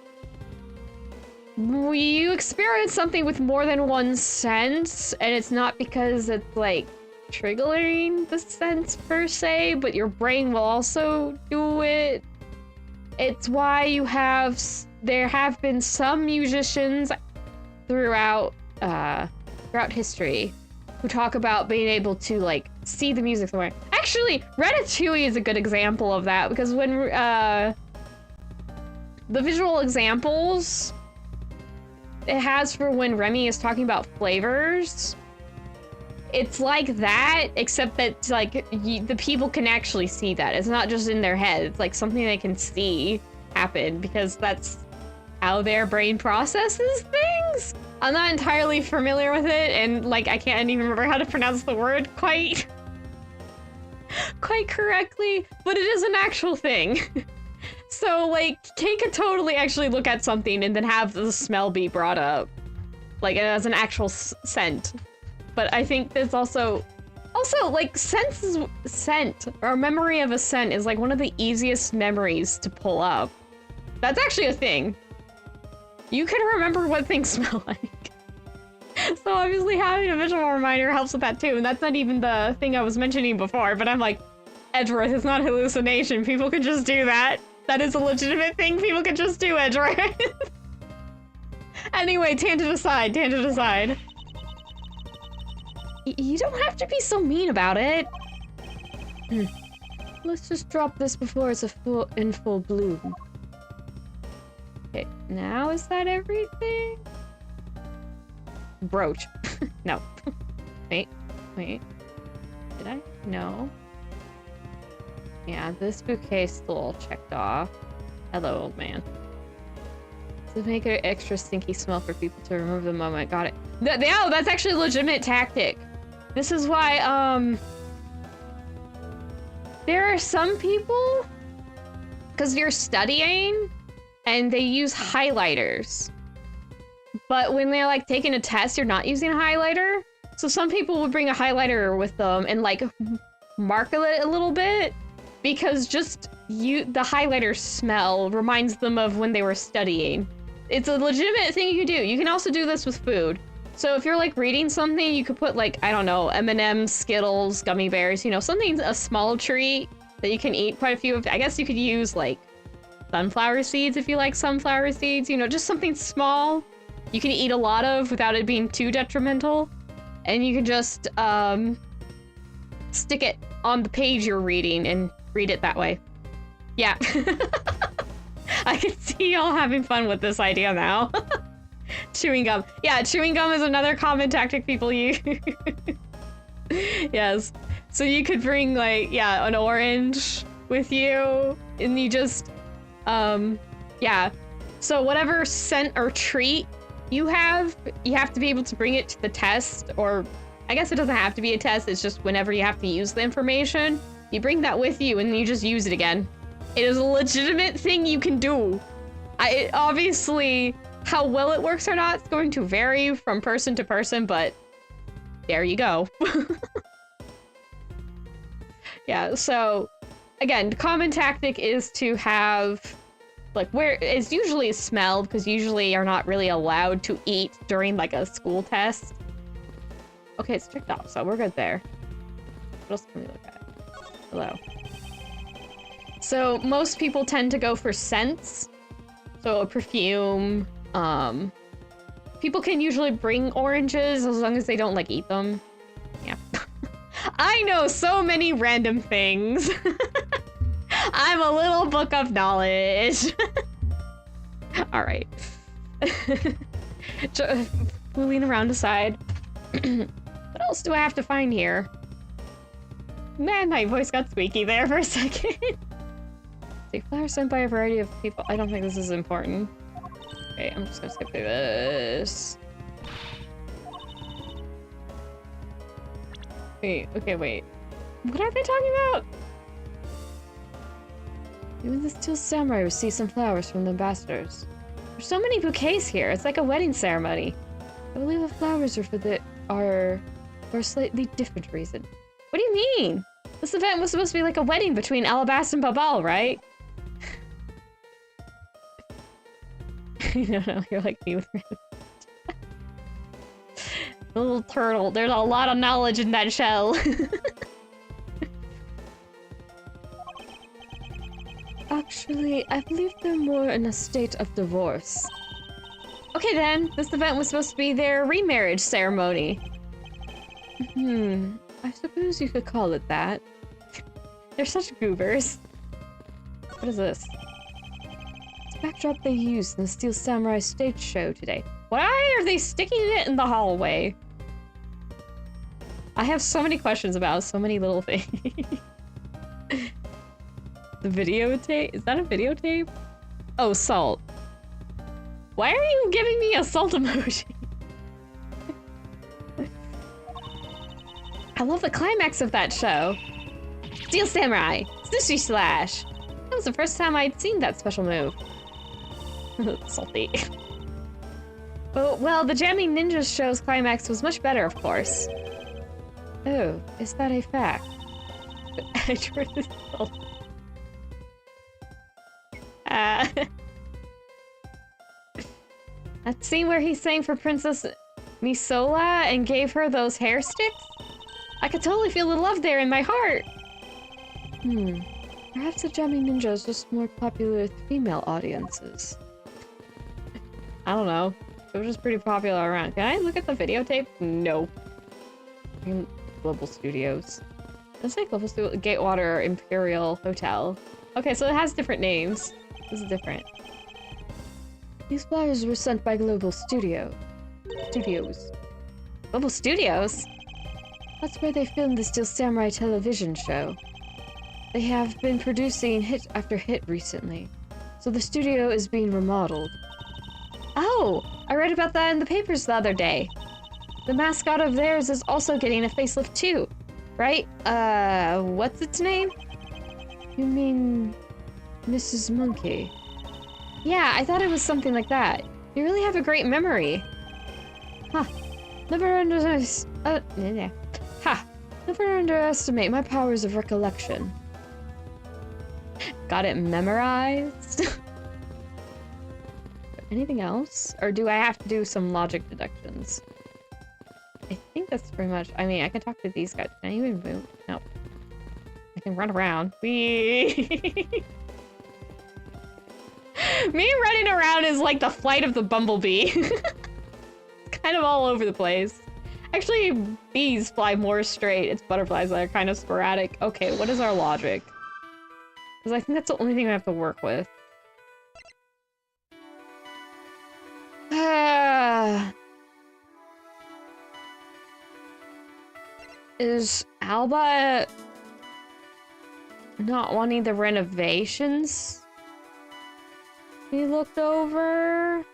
You experience something with more than one sense, and it's not because it's, like, triggering the sense per se, but your brain will also do it. It's why you have... There have been some musicians throughout history who talk about being able to, like, see the music somewhere. Actually, Ratatouille is a good example of that, because when the visual examples it has for when Remy is talking about flavors, it's like that, except that, like, the people can actually see that. It's not just in their head. It's like something they can see happen, because that's how their brain processes things. I'm not entirely familiar with it, and, like, I can't even remember how to pronounce the word quite correctly, but it is an actual thing. So, like, Kay could totally actually look at something and then have the smell be brought up, like, as an actual scent. But I think there's also, like, scent, or memory of a scent is, like, one of the easiest memories to pull up. That's actually a thing. You can remember what things smell like. So obviously having a visual reminder helps with that too, and that's not even the thing I was mentioning before, but I'm like, Edgeworth, it's not hallucination. People can just do that. That is a legitimate thing people can just do, Edgeworth. Anyway, tangent aside, tangent aside. You don't have to be so mean about it. Let's just drop this before it's in full bloom. Okay, now is that everything? Brooch. No. Wait. Did I? No. Yeah, this bouquet's still all checked off. Hello, old man. To make an extra stinky smell for people to remove the moment. Got it. No, that's actually a legitimate tactic. This is why, there are some people, because you're studying, and they use highlighters. But when they're, like, taking a test, you're not using a highlighter. So some people would bring a highlighter with them and, like, mark it a little bit, because just the highlighter smell reminds them of when they were studying. It's a legitimate thing you can do. You can also do this with food. So if you're, like, reading something, you could put, like, I don't know, M&M's, Skittles, gummy bears, you know, something, a small treat that you can eat quite a few of. I guess you could use, like, sunflower seeds if you like sunflower seeds, you know, just something small you can eat a lot of without it being too detrimental. And you can just, stick it on the page you're reading and read it that way. Yeah. I can see y'all having fun with this idea now. Chewing gum. Yeah, chewing gum is another common tactic people use. Yes. So you could bring, like, yeah, an orange with you, and you just, yeah. So whatever scent or treat you have to be able to bring it to the test, or I guess it doesn't have to be a test, it's just whenever you have to use the information, you bring that with you and you just use it again. It is a legitimate thing you can do. Obviously, how well it works or not, it's going to vary from person to person, but there you go. Yeah, so again, the common tactic is to have, like, where it's usually smelled, because usually you're not really allowed to eat during, like, a school test. Okay, it's checked off, so we're good there. What else can we look at? Hello. So most people tend to go for scents. So a perfume. People can usually bring oranges as long as they don't, like, eat them. Yeah. I know so many random things. I'm a little book of knowledge. All right. Fooling around aside. What else do I have to find here? Man, my voice got squeaky there for a second. See, flowers sent by a variety of people. I don't think this is important. Okay, I'm just gonna skip through this. Wait, okay, wait. What are they talking about? Even the Steel Samurai received some flowers from the ambassadors. There's so many bouquets here, it's like a wedding ceremony. I believe the flowers are for a slightly different reason. What do you mean? This event was supposed to be like a wedding between Alabasta and Babal, right? No, you're like me with little turtle. There's a lot of knowledge in that shell. Actually, I believe they're more in a state of divorce. Okay then, this event was supposed to be their remarriage ceremony. I suppose you could call it that. They're such goobers. What is this? It's the backdrop they used in the Steel Samurai stage show today. Why are they sticking it in the hallway? I have so many questions about so many little things. The videotape? Is that a videotape? Oh, salt. Why are you giving me a salt emoji? I love the climax of that show. Steel Samurai! Sushi Slash! That was the first time I'd seen that special move. Salty. Oh, well, the Jamming Ninja show's climax was much better, of course. Oh, is that a fact? I tried to salt. That scene where he sang for Princess Misola and gave her those hair sticks? I could totally feel the love there in my heart. Perhaps the Jamming Ninja is just more popular with female audiences. I don't know. It was just pretty popular around. Can I look at the videotape? No. Global Studios. Let's say Global Studios. Gatewater Imperial Hotel. Okay, so it has different names. This is different. These flyers were sent by Global Studios. Global Studios? That's where they filmed the Steel Samurai television show. They have been producing hit after hit recently, so the studio is being remodeled. Oh, I read about that in the papers the other day. The mascot of theirs is also getting a facelift too, right? What's its name? You mean Mrs. Monkey? Yeah, I thought it was something like that. You really have a great memory. Huh. Never underestimate my powers of recollection. Got it memorized? Anything else? Or do I have to do some logic deductions? I think that's pretty much... I mean, I can talk to these guys. Can I even move? No. I can run around. Whee! Me running around is like the flight of the bumblebee. It's kind of all over the place. Actually, bees fly more straight. It's butterflies that are kind of sporadic. Okay, what is our logic? Because I think that's the only thing I have to work with. Is Alba not wanting the renovations we looked over?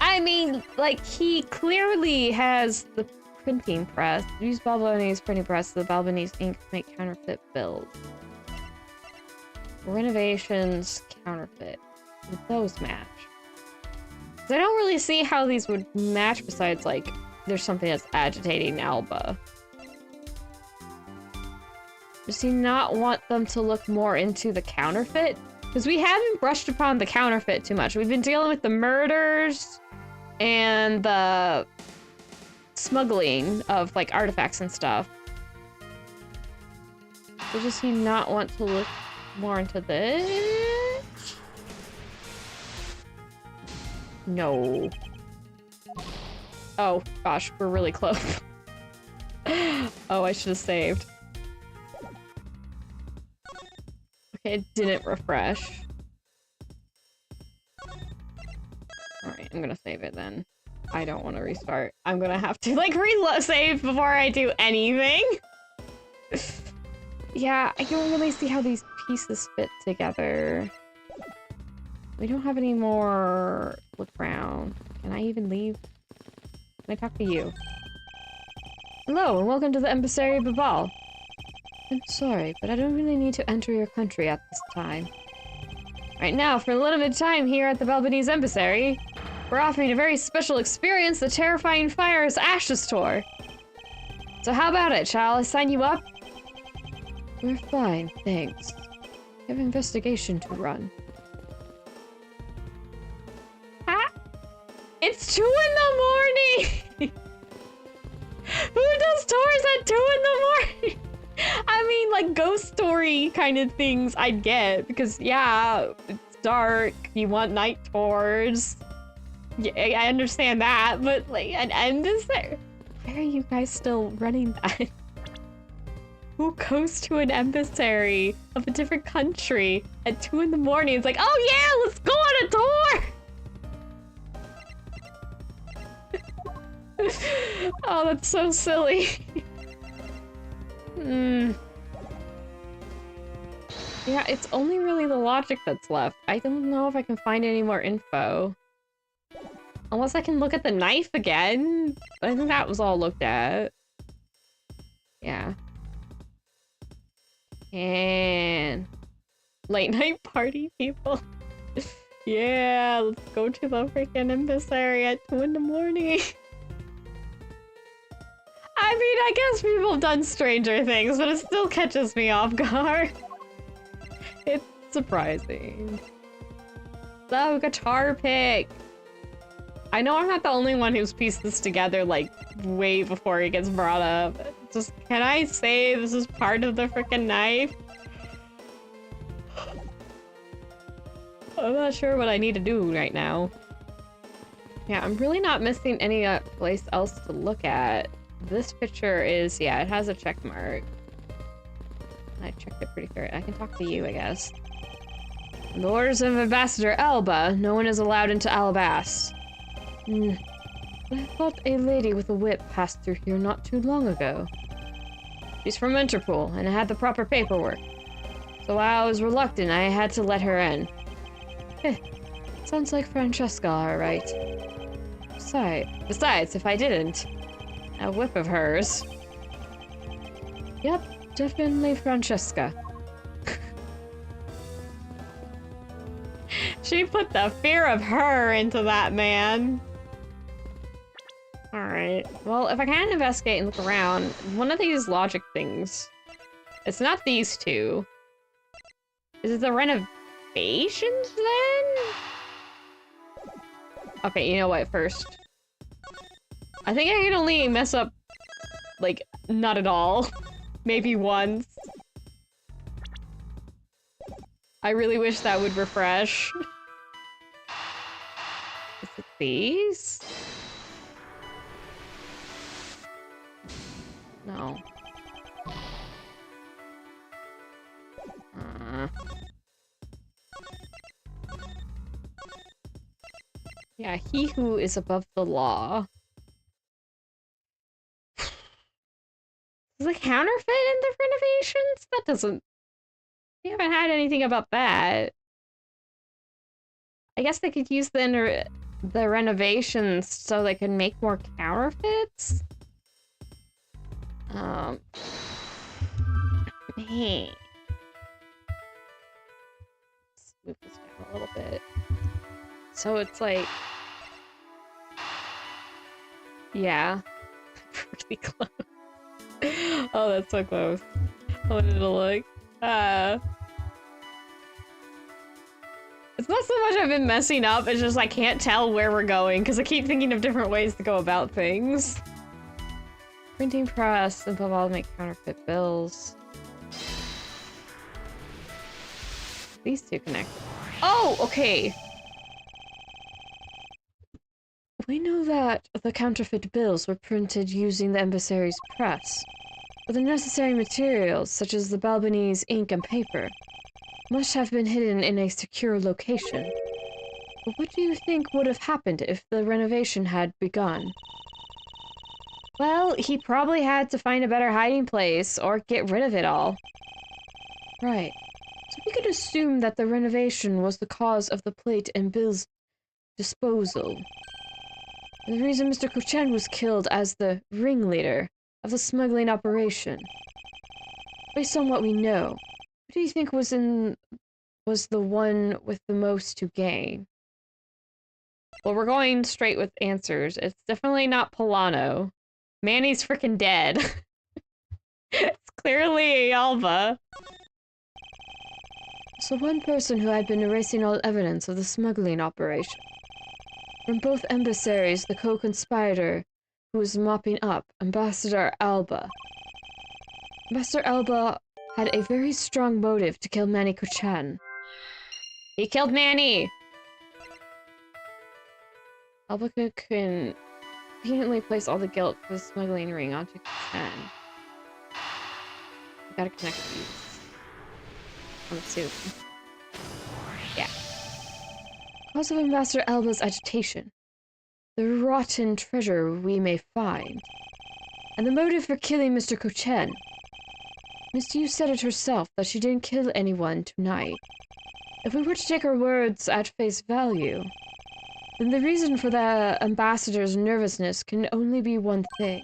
I mean, like, he clearly has the printing press. Use Balbonese printing press, the Balbonese ink to make counterfeit bills. Renovations, counterfeit. Would those match? 'Cause I don't really see how these would match besides, like, there's something that's agitating Alba. Does he not want them to look more into the counterfeit? Because we haven't brushed upon the counterfeit too much. We've been dealing with the murders and the smuggling of, like, artifacts and stuff. So does he not want to look more into this? No. Oh, gosh, we're really close. Oh, I should have saved. Okay, it didn't refresh. Alright, I'm gonna save it then. I don't want to restart. I'm gonna have to, like, save before I do anything. Yeah, I don't really see how these pieces fit together. We don't have any more look around. Can I even leave? Can I talk to you? Hello, and welcome to the Embassy of Babal. I'm sorry, but I don't really need to enter your country at this time. Right now, for a limited time here at the Balbanese Embassy, we're offering a very special experience, the Terrifying Fire's Ashes Tour. So how about it? Shall I sign you up? We're fine, thanks. We have an investigation to run. Ah! It's 2 in the morning! Who does tours at 2 in the morning? I mean, like, ghost story kind of things I'd get, because, yeah, it's dark, you want night tours. Yeah, I understand that, but, like, and is there... Why are you guys still running that? Who goes to an emissary of a different country at 2 in the morning? It's like, oh yeah, let's go on a tour! Oh, that's so silly. Yeah, it's only really the logic that's left. I don't know if I can find any more info. Unless I can look at the knife again. I think that was all looked at. Yeah. And... late night party people. Yeah, let's go to the freaking embassy at 2 in the morning. I mean, I guess people have done stranger things, but it still catches me off guard. It's surprising. So, guitar pick. I know I'm not the only one who's pieced this together, like, way before it gets brought up. Just, can I say this is part of the frickin' knife? I'm not sure what I need to do right now. Yeah, I'm really not missing any place else to look at. This picture is, yeah, it has a check mark. I checked it pretty fair. I can talk to you, I guess. In the orders of Ambassador Alba, no one is allowed into Albas. I thought a lady with a whip passed through here not too long ago. She's from Interpol, and I had the proper paperwork. So while I was reluctant, I had to let her in. Sounds like Francesca, alright. Besides, if I didn't, a whip of hers. Yep, definitely Francesca. She put the fear of her into that man. Alright, well, if I can investigate and look around, one of these logic things, it's not these two. Is it the renovations then? Okay, you know what, first. I think I can only mess up, like, not at all. Maybe once. I really wish that would refresh. Is it these? No. Yeah, he who is above the law. Is the counterfeit in the renovations? That doesn't... We haven't had anything about that. I guess they could use the renovations so they can make more counterfeits? Man. Let's move this down a little bit. So it's like... Yeah. Pretty close. Oh, that's so close. I wanted to look. It's not so much I've been messing up, it's just I can't tell where we're going, because I keep thinking of different ways to go about things. Printing press, and above all, make counterfeit bills. These two connect. Oh, okay! We know that the counterfeit bills were printed using the embassy's press, but the necessary materials, such as the Balbanese ink and paper, must have been hidden in a secure location. But what do you think would have happened if the renovation had begun? Well, he probably had to find a better hiding place, or get rid of it all. Right. So we could assume that the renovation was the cause of the plate and bills disposal. The reason Mr. Cochen was killed as the ringleader of the smuggling operation. Based on what we know, who do you think was the one with the most to gain? Well, we're going straight with answers. It's definitely not Polano. Manny's freaking dead. It's clearly Alba. So one person who had been erasing all evidence of the smuggling operation. From both embassies, the co-conspirator who was mopping up, Ambassador Alba. Ambassador Alba had a very strong motive to kill Manny Kuchan. He killed Manny! Alba can conveniently place all the guilt for the smuggling ring onto Kuchan. I gotta connect these. I'm assuming. Yeah. Cause of Ambassador Alba's agitation. The rotten treasure we may find. And the motive for killing Mr. Kuchen. Miss Yu said it herself that she didn't kill anyone tonight. If we were to take her words at face value, then the reason for the ambassador's nervousness can only be one thing.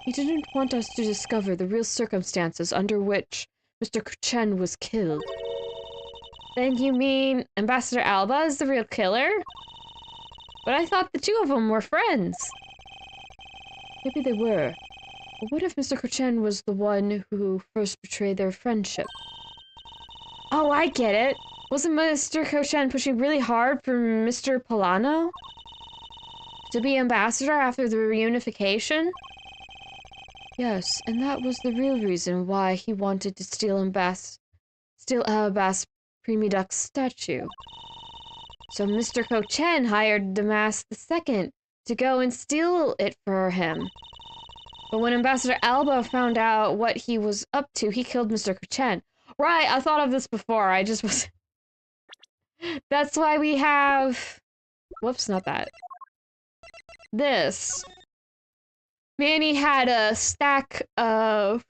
He didn't want us to discover the real circumstances under which Mr. Kuchen was killed. Then you mean Ambassador Alba is the real killer? But I thought the two of them were friends. Maybe they were. But what if Mr. Kuchen was the one who first betrayed their friendship? Oh, I get it. Wasn't Mr. Kuchen pushing really hard for Mr. Polano to be ambassador after the reunification? Yes, and that was the real reason why he wanted to steal Alabas Primiduck's statue. So Mr. Kuchen hired Damas II to go and steal it for him. But when Ambassador Alba found out what he was up to, he killed Mr. Kuchen. Right, I thought of this before, I just was... That's why we have... Whoops, not that. This. Manny had a stack of...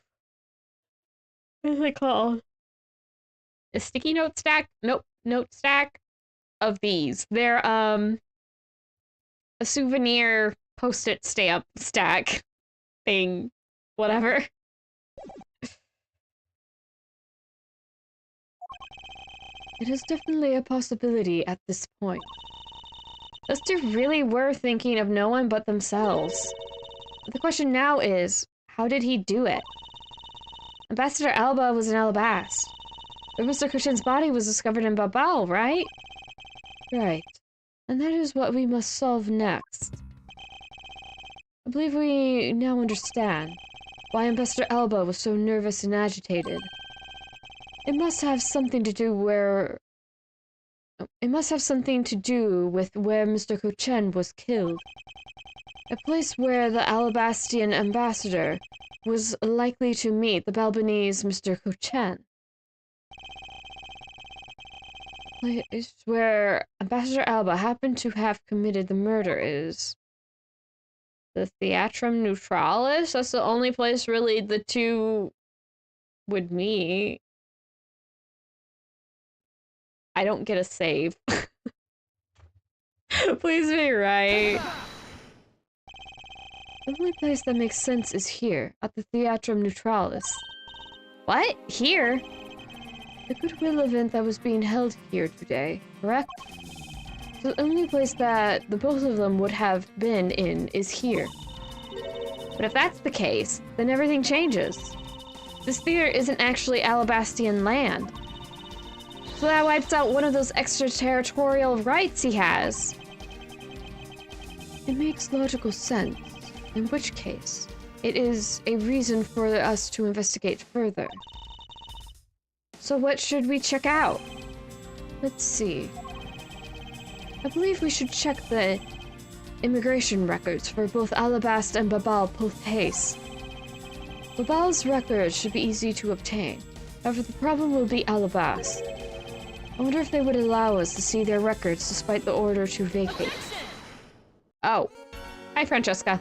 What is it called? A sticky note stack? Nope, note stack of these. They're, a souvenir post-it stamp stack thing. Whatever. It is definitely a possibility at this point. Those two really were thinking of no one but themselves. The question now is, how did he do it? Ambassador Alba was in Alabast. But Mr. Kuchen's body was discovered in Babao, right? Right. And that is what we must solve next. I believe we now understand why Ambassador Alba was so nervous and agitated. It must have something to do with where Mr. Kuchen was killed. A place where the Alabastian ambassador was likely to meet the Balbanese Mr. Kuchen. The place where Ambassador Alba happened to have committed the murder is the Theatrum Neutralis. That's the only place really the two would meet. I don't get a save. Please be right. The only place that makes sense is here, at the Theatrum Neutralis. What? Here? The goodwill event that was being held here today, correct? So the only place that the both of them would have been in is here. But if that's the case, then everything changes. This theater isn't actually Alabastian land. So that wipes out one of those extraterritorial rights he has. It makes logical sense, in which case, it is a reason for us to investigate further. So what should we check out? Let's see. I believe we should check the immigration records for both Alabast and Babal post haste. Babal's records should be easy to obtain. However, the problem will be Alabast. I wonder if they would allow us to see their records despite the order to vacate. Oh. Hi, Francesca.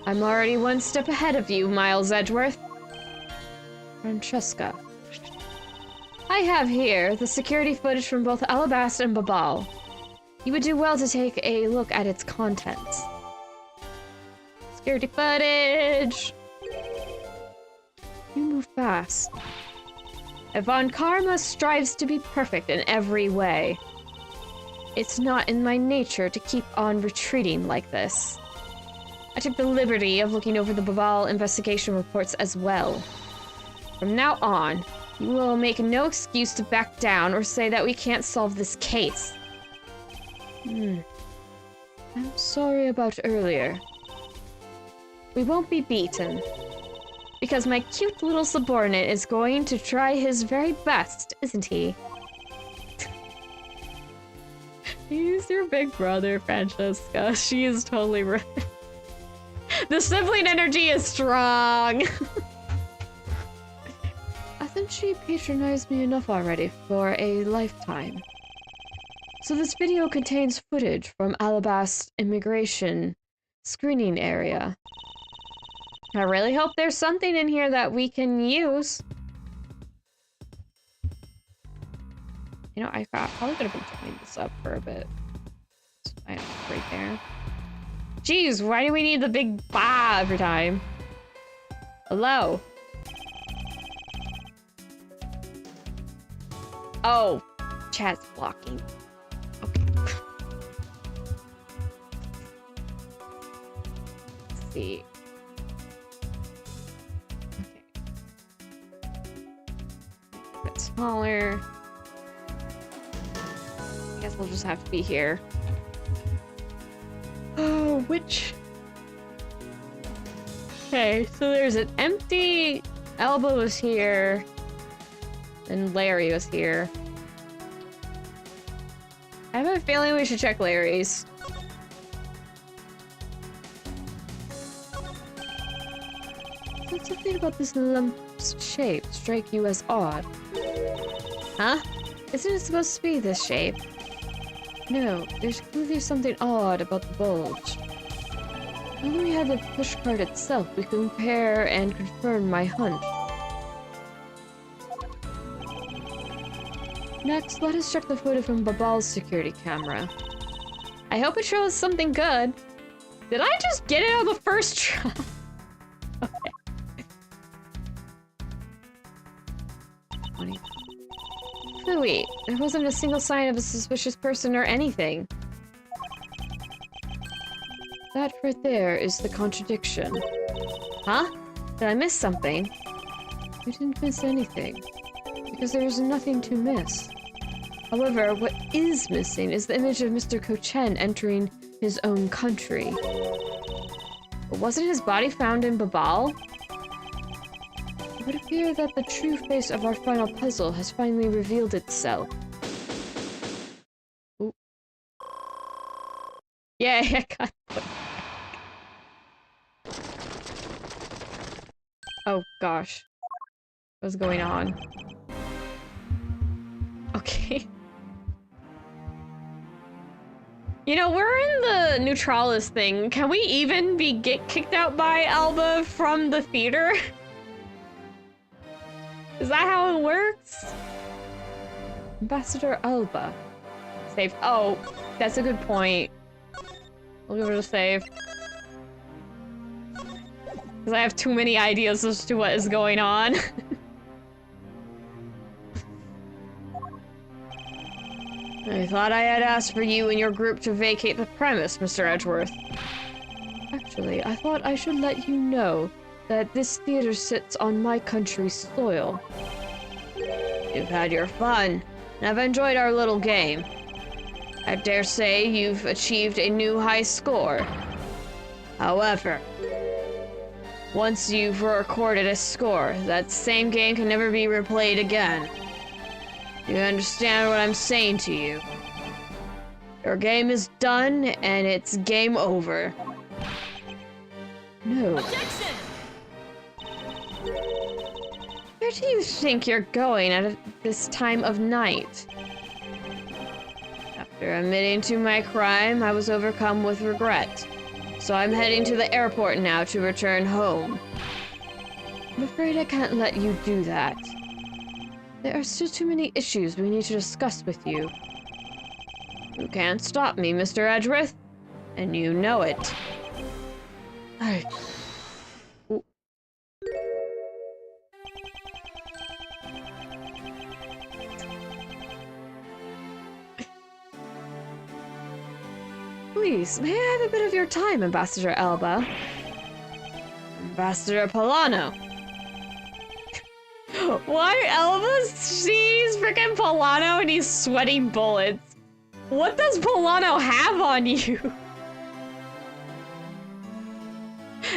I'm already one step ahead of you, Miles Edgeworth. Francesca. I have here the security footage from both Alabast and Babal. You would do well to take a look at its contents. Its Security footage! You move fast. Von Karma strives to be perfect in every way. It's not in my nature to keep on retreating like this. I took the liberty of looking over the Babal investigation reports as well. From now on, you will make no excuse to back down or say that we can't solve this case. I'm sorry about earlier. We won't be beaten. Because my cute little subordinate is going to try his very best, isn't he? He's your big brother, Francesca. She is totally right. The sibling energy is strong. I think she patronized me enough already for a lifetime. So this video contains footage from Alabast's immigration screening area. I really hope there's something in here that we can use. You know, I probably could have been cleaning this up for a bit. I right there. Jeez, why do we need the big bah every time? Hello? Oh, chat's blocking. Okay. Let's see. A bit smaller. I guess we'll just have to be here. Oh, which? Okay, so there's an empty elbow was here, and Larry was here. I have a feeling we should check Larry's. Did something about this lump's shape strike you as odd? Huh? Isn't it supposed to be this shape? No, there's clearly something odd about the bulge. When we had the pushcart itself, we could compare and confirm my hunch. Next, let us check the footage from Babal's security camera. I hope it shows something good. Did I just get it on the first try? Okay. 20. Wait, there wasn't a single sign of a suspicious person or anything. That right there is the contradiction. Huh? Did I miss something? You didn't miss anything, because there is nothing to miss. However, what is missing is the image of Mr. Kochen entering his own country. But wasn't his body found in Babal? It would appear that the true face of our final puzzle has finally revealed itself. Ooh. Yeah, I got it. Oh gosh. What's going on? Okay. You know, we're in the Neutralis thing. Can we even get kicked out by Alba from the theater? Is that how it works? Ambassador Alba. Save. Oh, that's a good point. We'll give it a save. Because I have too many ideas as to what is going on. I thought I had asked for you and your group to vacate the premise, Mr. Edgeworth. Actually, I thought I should let you know that this theater sits on my country's soil. You've had your fun, and I've enjoyed our little game. I dare say you've achieved a new high score. However, once you've recorded a score, that same game can never be replayed again. Do you understand what I'm saying to you? Your game is done, and it's game over. No. Objection! Where do you think you're going at this time of night? After admitting to my crime, I was overcome with regret. So I'm heading to the airport now to return home. I'm afraid I can't let you do that. There are still too many issues we need to discuss with you. You can't stop me, Mr. Edgeworth, and you know it. Alright. Please, may I have a bit of your time, Ambassador Alba? Ambassador Polano. Why Elba sees freaking Polano and he's sweating bullets? What does Polano have on you?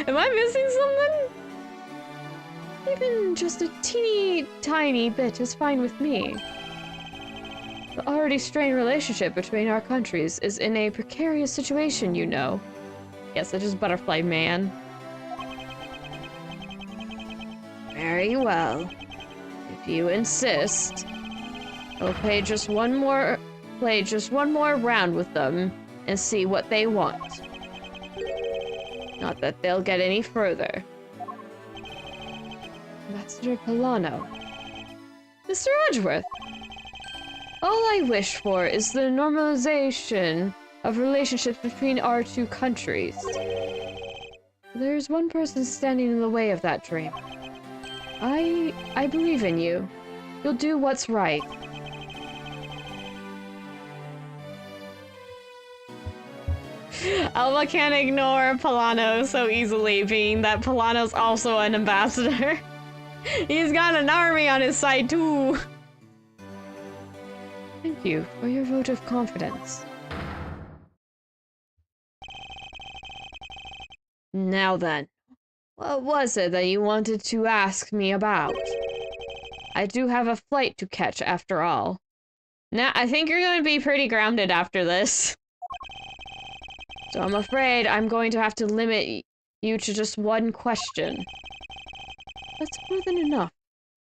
Am I missing something? Even just a teeny tiny bit is fine with me. The already strained relationship between our countries is in a precarious situation, you know. Yes, it is Butterfly Man. Very well. If you insist, I'll play just one more round with them and see what they want. Not that they'll get any further. Ambassador Polano. Mr. Edgeworth! All I wish for is the normalization of relationships between our two countries. There's one person standing in the way of that dream. I believe in you. You'll do what's right. Alba can't ignore Polano so easily, being that Polano's also an ambassador. He's got an army on his side too. Thank you for your vote of confidence. Now then, what was it that you wanted to ask me about? I do have a flight to catch after all. Now, I think you're going to be pretty grounded after this. So I'm afraid I'm going to have to limit you to just one question. That's more than enough,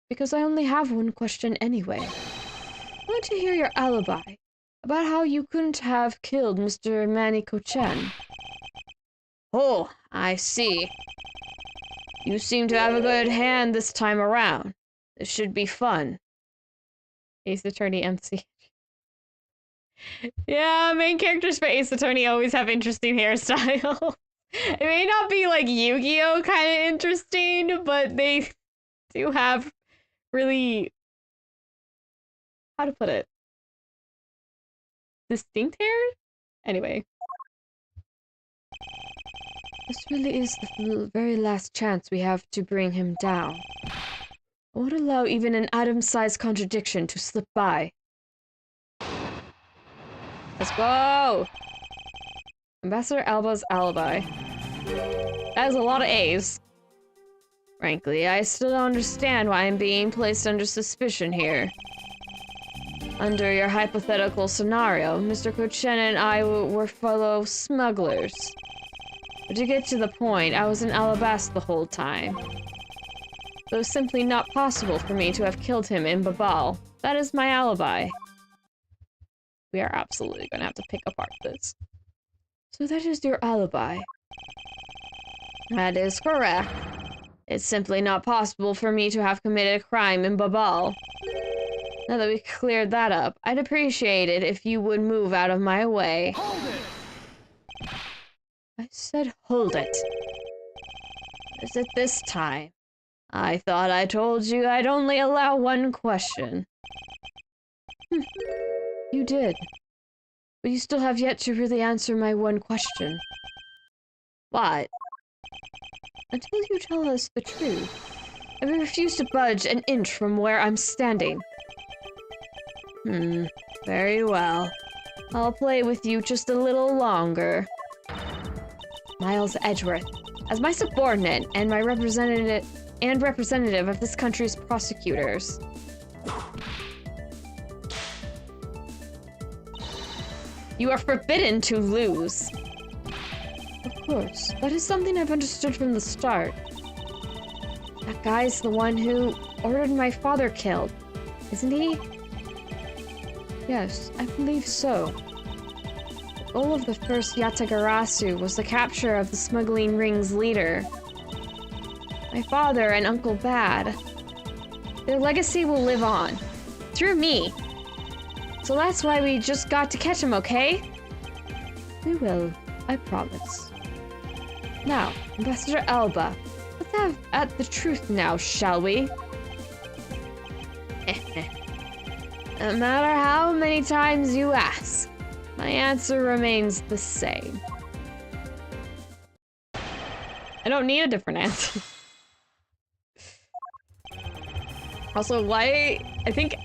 because I only have one question anyway. I want to hear your alibi about how you couldn't have killed Mr. Maniko-chan. Oh, I see. You seem to have a good hand this time around. This should be fun. Ace Attorney MC. Yeah, main characters for Ace Attorney always have interesting hairstyles. It may not be like Yu-Gi-Oh! Kind of interesting, but they do have really... how to put it? Distinct hair? Anyway. This really is the very last chance we have to bring him down. I won't allow even an atom-sized contradiction to slip by. Let's go! Ambassador Alba's alibi. That is a lot of A's. Frankly, I still don't understand why I'm being placed under suspicion here. Under your hypothetical scenario, Mr. Kochen and I were fellow smugglers. But to get to the point, I was in Alabasta the whole time. It was simply not possible for me to have killed him in Babal. That is my alibi. We are absolutely going to have to pick apart this. So that is your alibi? That is correct. It's simply not possible for me to have committed a crime in Babal. Now that we cleared that up, I'd appreciate it if you would move out of my way. Hold it! I said hold it. Is it this time? I thought I told you I'd only allow one question. You did. But you still have yet to really answer my one question. What? Until you tell us the truth, I will refuse to budge an inch from where I'm standing. Very well. I'll play with you just a little longer. Miles Edgeworth, as my subordinate and my representative of this country's prosecutors. You are forbidden to lose. Of course, that is something I've understood from the start. That guy's the one who ordered my father killed, isn't he? Yes, I believe so. The goal of the first Yatagarasu was the capture of the smuggling ring's leader. My father and Uncle Bad. Their legacy will live on. Through me. So that's why we just got to catch him, okay? We will. I promise. Now, Ambassador Alba, let's have at the truth now, shall we? No matter how many times you ask, my answer remains the same. I don't need a different answer. Also, why? I think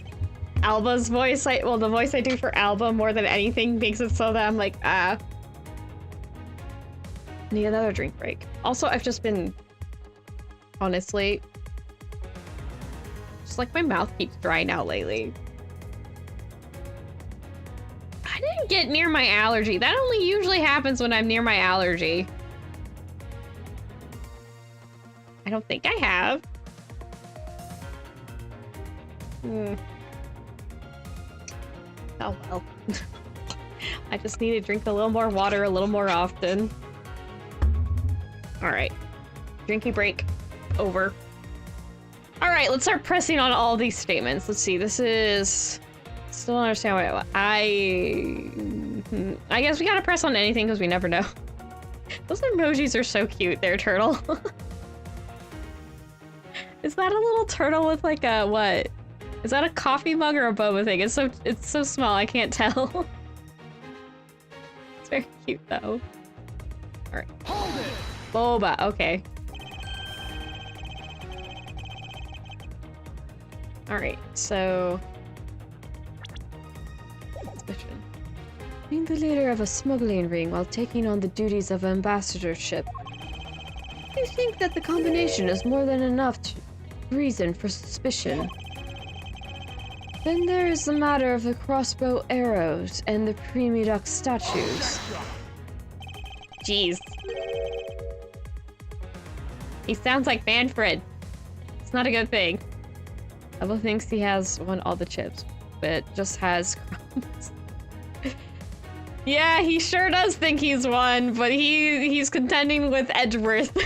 Alba's voice, well, the voice I do for Alba more than anything makes it so that I'm like, need another drink break. Also, I've just been, honestly, just like my mouth keeps drying out lately. I didn't get near my allergy. That only usually happens when I'm near my allergy. I don't think I have. Oh well. I just need to drink a little more water a little more often. Alright. Drinky break. Over. Alright, let's start pressing on all these statements. Let's see, this is... Still don't understand what I guess we gotta press on anything because we never know. Those emojis are so cute there, turtle. Is that a little turtle with like a what? Is that a coffee mug or a boba thing? It's so small, I can't tell. It's very cute though. Alright. Boba, okay. Alright, so... Suspicion. Being the leader of a smuggling ring while taking on the duties of ambassadorship. I think that the combination is more than enough reason for suspicion. Then there is the matter of the crossbow arrows and the Primi-Duck statues. Jeez. He sounds like Manfred. It's not a good thing. Ella thinks he has won all the chips, but just has crumbs. Yeah, he sure does think he's won, but he's contending with Edgeworth.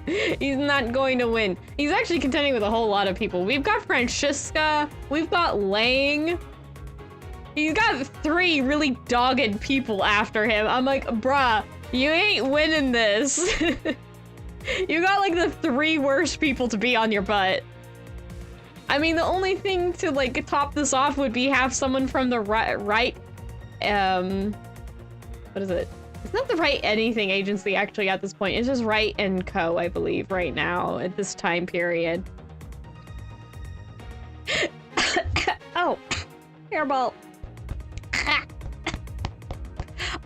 He's not going to win. He's actually contending with a whole lot of people. We've got Francisca, we've got Lang. He's got 3 really dogged people after him. I'm like, bruh, you ain't winning this. You got like the 3 worst people to be on your butt. I mean, the only thing to like top this off would be have someone from the right, what is it? It's not the Right Anything agency actually at this point. It's just Right and Co, I believe, right now at this time period. Oh, hairball.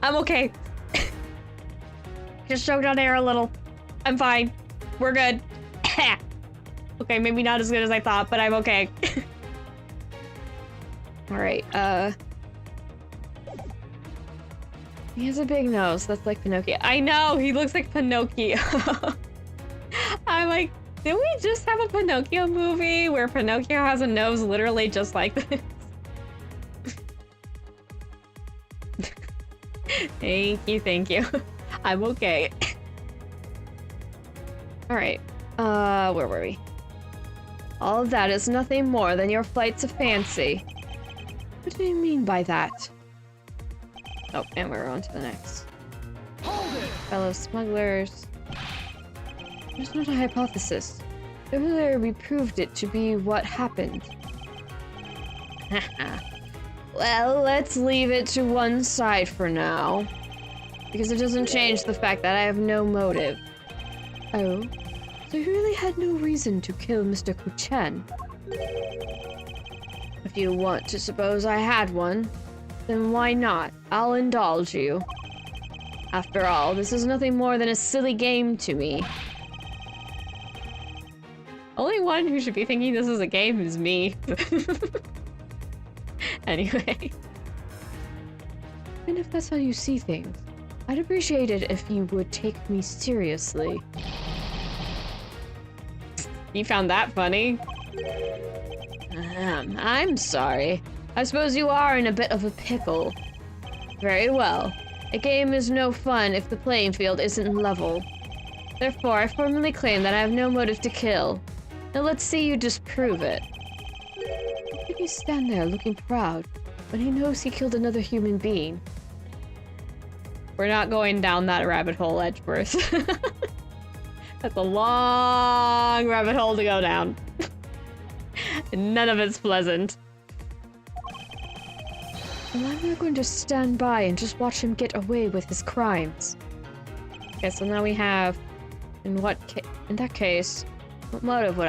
I'm okay. Just choked on air a little. I'm fine. We're good. Okay, maybe not as good as I thought, but I'm okay. Alright, he has a big nose. That's like Pinocchio. I know! He looks like Pinocchio. I'm like, didn't we just have a Pinocchio movie where Pinocchio has a nose literally just like this? Thank you. I'm okay. Alright, where were we? All of that is nothing more than your flights of fancy. What do you mean by that? Oh, and we're on to the next. Fellow smugglers. There's not a hypothesis. Earlier we proved it to be what happened. Well, let's leave it to one side for now. Because it doesn't change the fact that I have no motive. Oh? So you really had no reason to kill Mr. Kuchen? If you want to suppose I had one, then why not? I'll indulge you. After all, this is nothing more than a silly game to me. Only one who should be thinking this is a game is me. Anyway. And if that's how you see things, I'd appreciate it if you would take me seriously. You found that funny? I'm sorry. I suppose you are in a bit of a pickle. Very well. A game is no fun if the playing field isn't level. Therefore, I formally claim that I have no motive to kill. Now let's see you disprove it. How can you stand there looking proud when he knows he killed another human being? We're not going down that rabbit hole, Edgeworth. That's a long rabbit hole to go down. None of it's pleasant. Well, I'm not going to stand by and just watch him get away with his crimes. Okay, so now we have... In that case, what motive would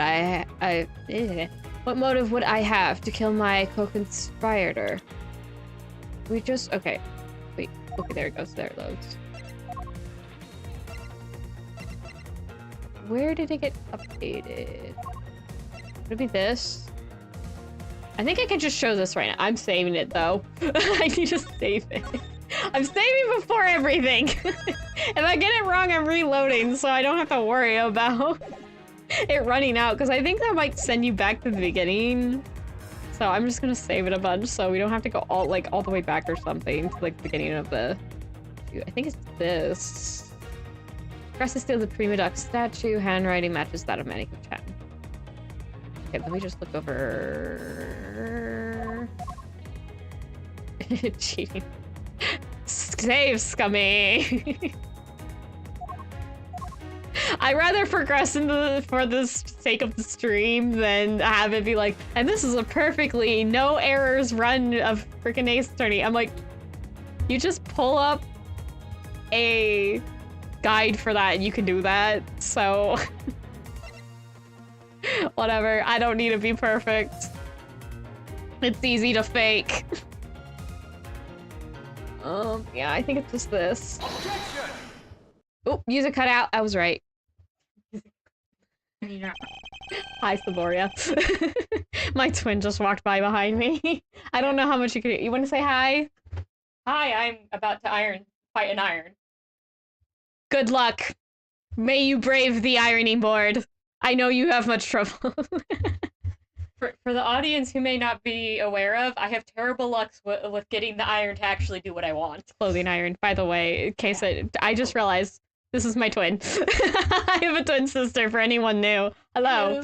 what motive would I have to kill my co-conspirator? We just... Okay. Wait. Okay, there it goes. There it loads. Where did it get updated? Would it be this? I think I can just show this right now. I'm saving it, though. I need to save it. I'm saving before everything. If I get it wrong, I'm reloading, so I don't have to worry about it running out, because I think that might send you back to the beginning. So I'm just gonna save it a bunch, so we don't have to go all the way back or something to like the beginning of the... I think it's this. Press to steal the Prima Duck statue. Handwriting matches that of Manny-chan. Okay, let me just look over... Cheating. Save, scummy! I'd rather progress for the sake of the stream than have it be like, and this is a perfectly no errors run of freaking Ace Attorney. I'm like, you just pull up a guide for that and you can do that, so... Whatever, I don't need to be perfect. It's easy to fake. Yeah, I think it's just this. Oh, music cut out. I was right. Hi, Saboria. My twin just walked by behind me. I don't know how much you can hear. You want to say hi? Hi, I'm about to fight an iron. Good luck. May you brave the ironing board. I know you have much trouble. For the audience who may not be aware of, I have terrible luck with getting the iron to actually do what I want. Clothing iron, by the way, in case I just realized this is my twin. I have a twin sister for anyone new. Hello.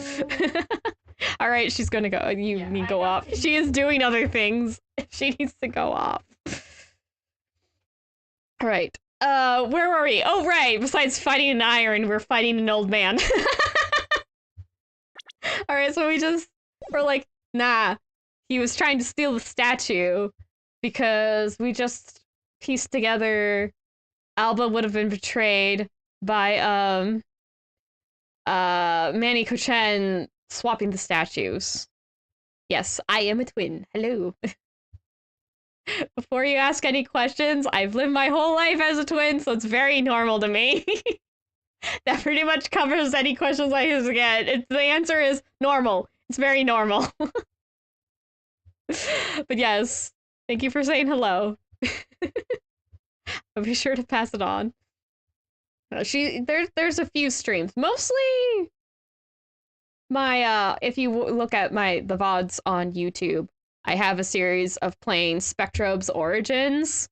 All right, she's gonna go. You need to go off. She is doing other things. She needs to go off. All right. Where were we? Oh, right. Besides fighting an iron, we're fighting an old man. All right, so we're like, nah, he was trying to steal the statue because we just pieced together Alba would have been betrayed by, Manny-chan swapping the statues. Yes, I am a twin. Hello. Before you ask any questions, I've lived my whole life as a twin, so it's very normal to me. That pretty much covers any questions I used to get. The answer is normal. It's very normal. But yes, thank you for saying hello. I'll be sure to pass it on. There's a few streams. Mostly my if you look at the VODs on YouTube, I have a series of playing Spectrob's Origins,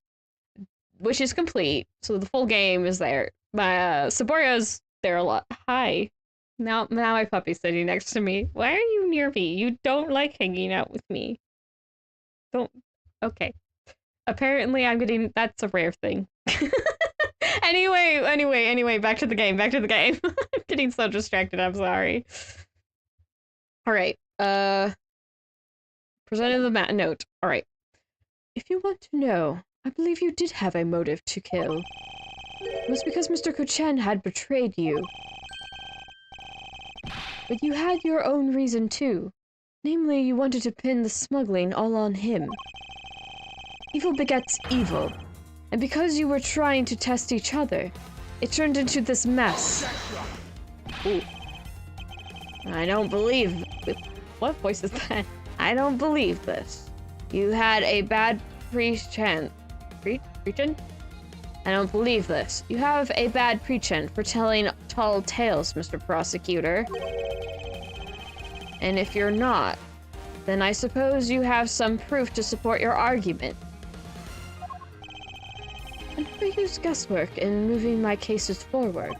which is complete. So the full game is there. My Saboria's there a lot. Hi. Now my puppy's sitting next to me. Why are you near me? You don't like hanging out with me. Don't. Okay. Apparently that's a rare thing. Anyway, back to the game. I'm getting so distracted, I'm sorry. Alright, presented the note. Alright. If you want to know, I believe you did have a motive to kill. It was because Mr. Kuchen had betrayed you. But you had your own reason too. Namely, you wanted to pin the smuggling all on him. Evil begets evil. And because you were trying to test each other, it turned into this mess. Ooh. I don't believe... What voice is that? I don't believe this. You had a bad pre-chant. Pre-chant? I don't believe this. You have a bad pre-chant for telling tall tales, Mr. Prosecutor. And if you're not, then I suppose you have some proof to support your argument. I never use guesswork in moving my cases forward.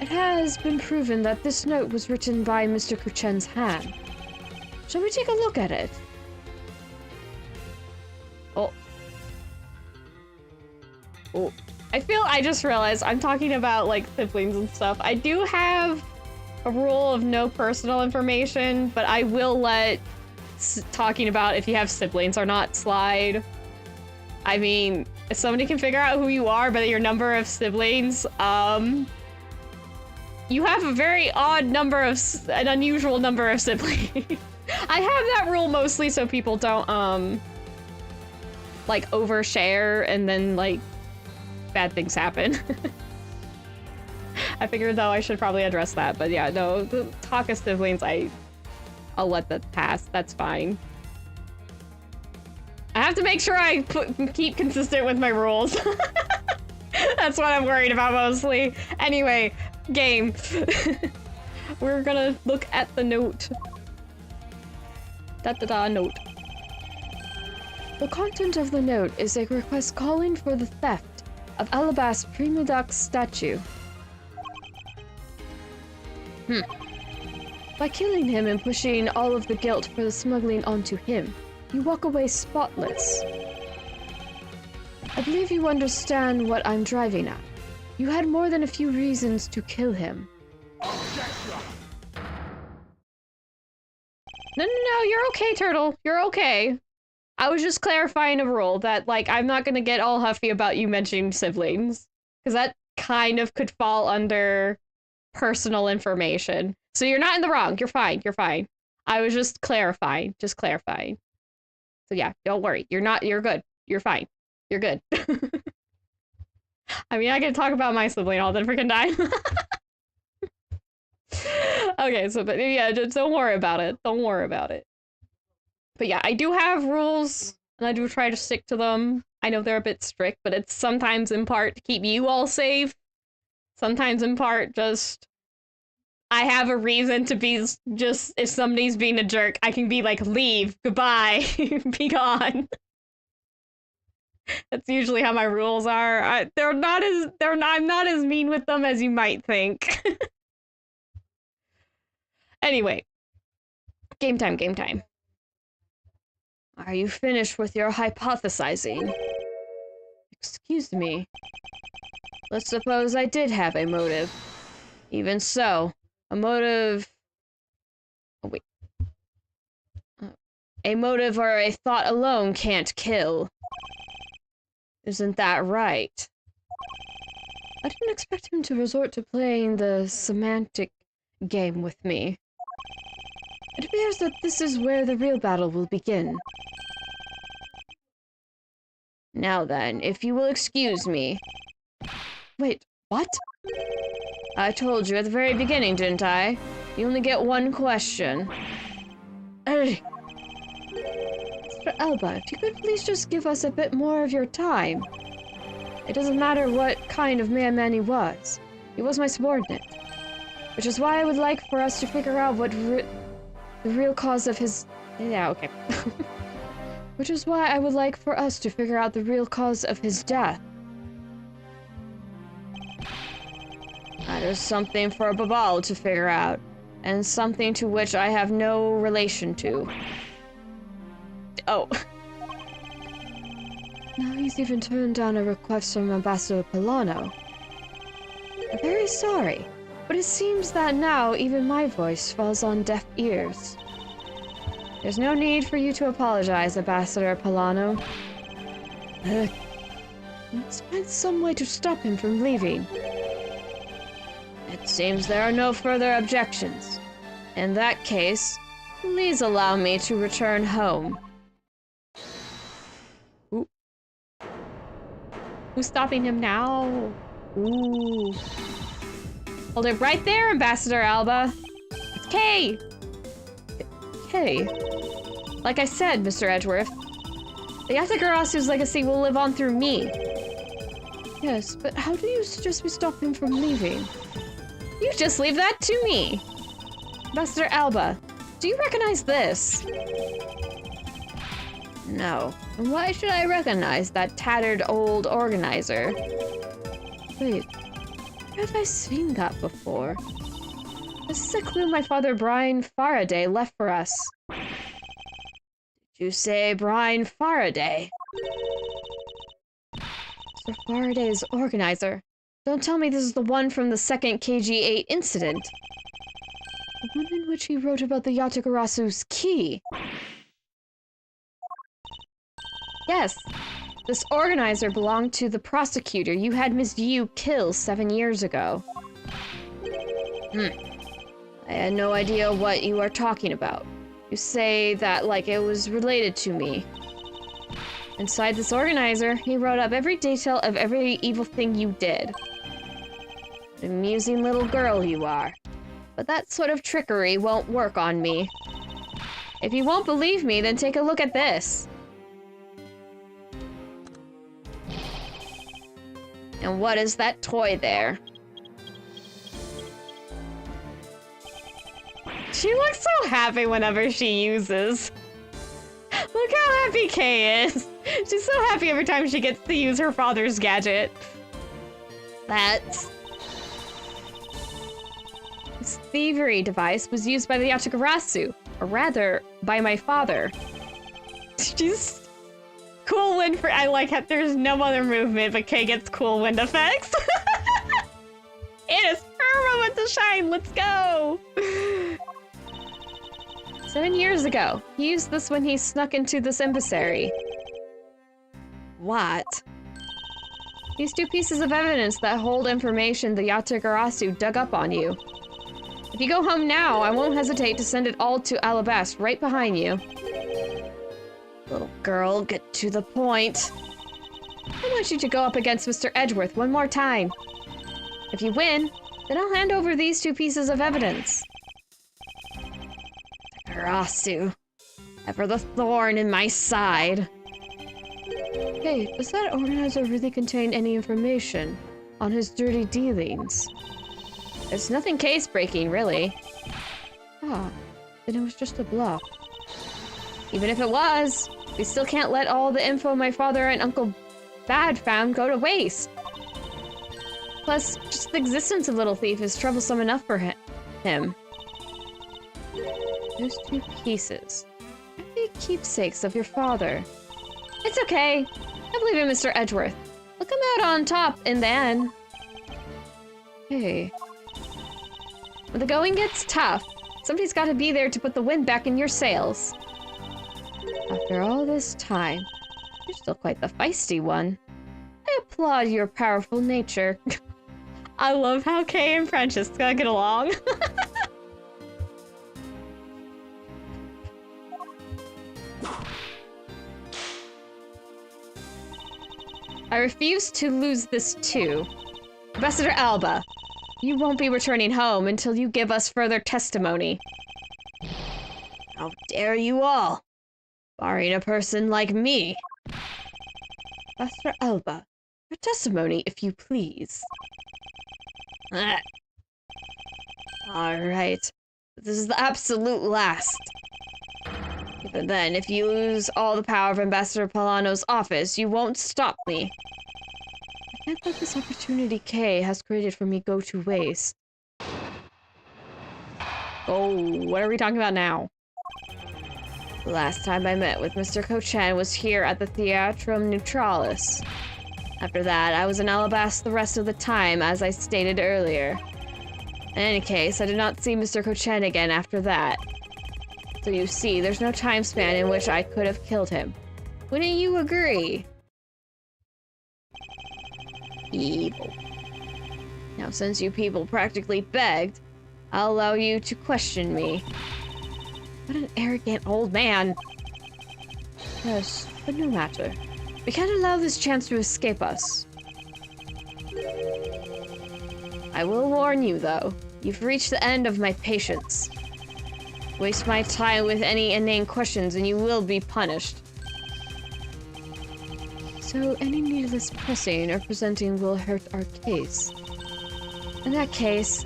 It has been proven that this note was written by Mr. Kuchen's hand. Shall we take a look at it? Oh. Oh, I just realized I'm talking about, like, siblings and stuff. I do have a rule of no personal information, but I will let talking about if you have siblings or not slide. I mean, if somebody can figure out who you are by your number of siblings, you have a very odd number of, an unusual number of siblings. I have that rule mostly so people don't, like, overshare and then, like, bad things happen. I figured, though, I should probably address that, but yeah, no, the talk of siblings, I'll let that pass. That's fine. I have to make sure I keep consistent with my rules. That's what I'm worried about mostly. Anyway, game. We're gonna look at the note. Da-da-da, note. The content of the note is a request calling for the theft of Alabas Primudux statue. By killing him and pushing all of the guilt for the smuggling onto him, you walk away spotless. I believe you understand what I'm driving at. You had more than a few reasons to kill him. No, you're okay, Turtle. You're okay. I was just clarifying a rule that, like, I'm not gonna get all huffy about you mentioning siblings. Because that kind of could fall under personal information. So you're not in the wrong. You're fine. You're fine. I was just clarifying. Just clarifying. So yeah, don't worry. You're good. You're fine. You're good. I mean, I can talk about my sibling all the freaking time. Okay, so, but yeah, just don't worry about it. Don't worry about it. But yeah, I do have rules, and I do try to stick to them. I know they're a bit strict, but it's sometimes in part to keep you all safe. Sometimes in part just, I have a reason to be just, if somebody's being a jerk, I can be like, leave, goodbye, be gone. That's usually how my rules are. I'm not as mean with them as you might think. Anyway, game time, game time. Are you finished with your hypothesizing? Excuse me. Let's suppose I did have a motive. Even so, a motive... Oh, wait. A motive or a thought alone can't kill. Isn't that right? I didn't expect him to resort to playing the semantic game with me. It appears that this is where the real battle will begin. Now then, if you will excuse me. Wait, what? I told you at the very beginning, didn't I? You only get one question. Mr. Alba, if you could please just give us a bit more of your time. It doesn't matter what kind of man he was. He was my subordinate. Which is why I would like for us to figure out what the real cause of his... Yeah, okay. Which is why I would like for us to figure out the real cause of his death. That is something for Babal to figure out, and something to which I have no relation to. Oh. Now he's even turned down a request from Ambassador Polano. I'm very sorry, but it seems that now even my voice falls on deaf ears. There's no need for you to apologize, Ambassador Polano. Let's find some way to stop him from leaving. It seems there are no further objections. In that case, please allow me to return home. Ooh. Who's stopping him now? Ooh. Hold it right there, Ambassador Alba. It's Kay! Kay? Like I said, Mr. Edgeworth, the Yatagarasu's legacy will live on through me. Yes, but how do you suggest we stop him from leaving? You just leave that to me! Ambassador Alba, do you recognize this? No. And why should I recognize that tattered old organizer? Wait, where have I seen that before? This is a clue my father Brian Faraday left for us. Did you say Brian Faraday? Mr. Faraday's organizer. Don't tell me this is the one from the second KG-8 incident. The one in which he wrote about the Yatagarasu's key. Yes, this organizer belonged to the prosecutor you had Miss Yu kill 7 years ago. I had no idea what you are talking about. You say that like it was related to me. Inside this organizer, he wrote up every detail of every evil thing you did. An amusing little girl you are. But that sort of trickery won't work on me. If you won't believe me, then take a look at this. And what is that toy there? She looks so happy whenever she uses. Look how happy Kay is. She's so happy every time she gets to use her father's gadget. This thievery device was used by the Yatagarasu, or rather, by my father. She's cool wind for— I like how there's no other movement, but Kay gets cool wind effects. It is her moment to shine, let's go! 7 years ago, he used this when he snuck into this emissary. What? These two pieces of evidence that hold information the Yatagarasu dug up on you. If you go home now, I won't hesitate to send it all to Ablaze right behind you. Little girl, get to the point. I want you to go up against Mr. Edgeworth one more time. If you win, then I'll hand over these two pieces of evidence. Yatagarasu, ever the thorn in my side. Hey, does that organizer really contain any information on his dirty dealings? It's nothing case-breaking, really. Ah, then it was just a bluff. Even if it was, we still can't let all the info my father and Uncle Bad found go to waste. Plus, just the existence of Little Thief is troublesome enough for him. Those two pieces. Happy keepsakes of your father. It's okay. I believe in Mr. Edgeworth. We'll come out on top in the end. Hey. When the going gets tough, somebody's got to be there to put the wind back in your sails. After all this time, you're still quite the feisty one. I applaud your powerful nature. I love how Kay and Francesca get along. I refuse to lose this too. Ambassador Alba, you won't be returning home until you give us further testimony. How dare you all! Barring a person like me. Ambassador Alba, your testimony, if you please. Alright. This is the absolute last. Even then, if you lose all the power of Ambassador Polano's office, you won't stop me. I can't let this opportunity Kay has created for me go to waste. Oh, what are we talking about now? The last time I met with Mr. Kochen was here at the Theatrum Neutralis. After that, I was in Alabasta the rest of the time, as I stated earlier. In any case, I did not see Mr. Kochen again after that. So you see, there's no time span in which I could have killed him. Wouldn't you agree? Evil. Now, since you people practically begged, I'll allow you to question me. What an arrogant old man. Yes, but no matter. We can't allow this chance to escape us. I will warn you, though. You've reached the end of my patience. Waste my time with any inane questions and you will be punished. So any needless pressing or presenting will hurt our case. In that case,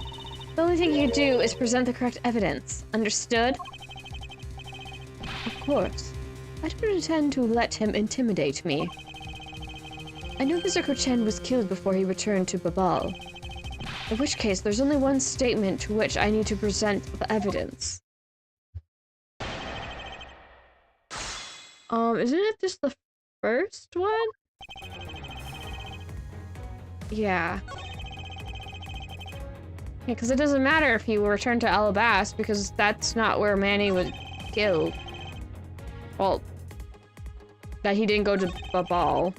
the only thing you can do is present the correct evidence. Understood? Of course. I don't intend to let him intimidate me. I know Mr. Kochen was killed before he returned to Babal. In which case, there's only one statement to which I need to present the evidence. Isn't it just the first one? Yeah. Yeah, because it doesn't matter if you return to Ablaze, because that's not where Manny was killed. Well, that he didn't go to Babal.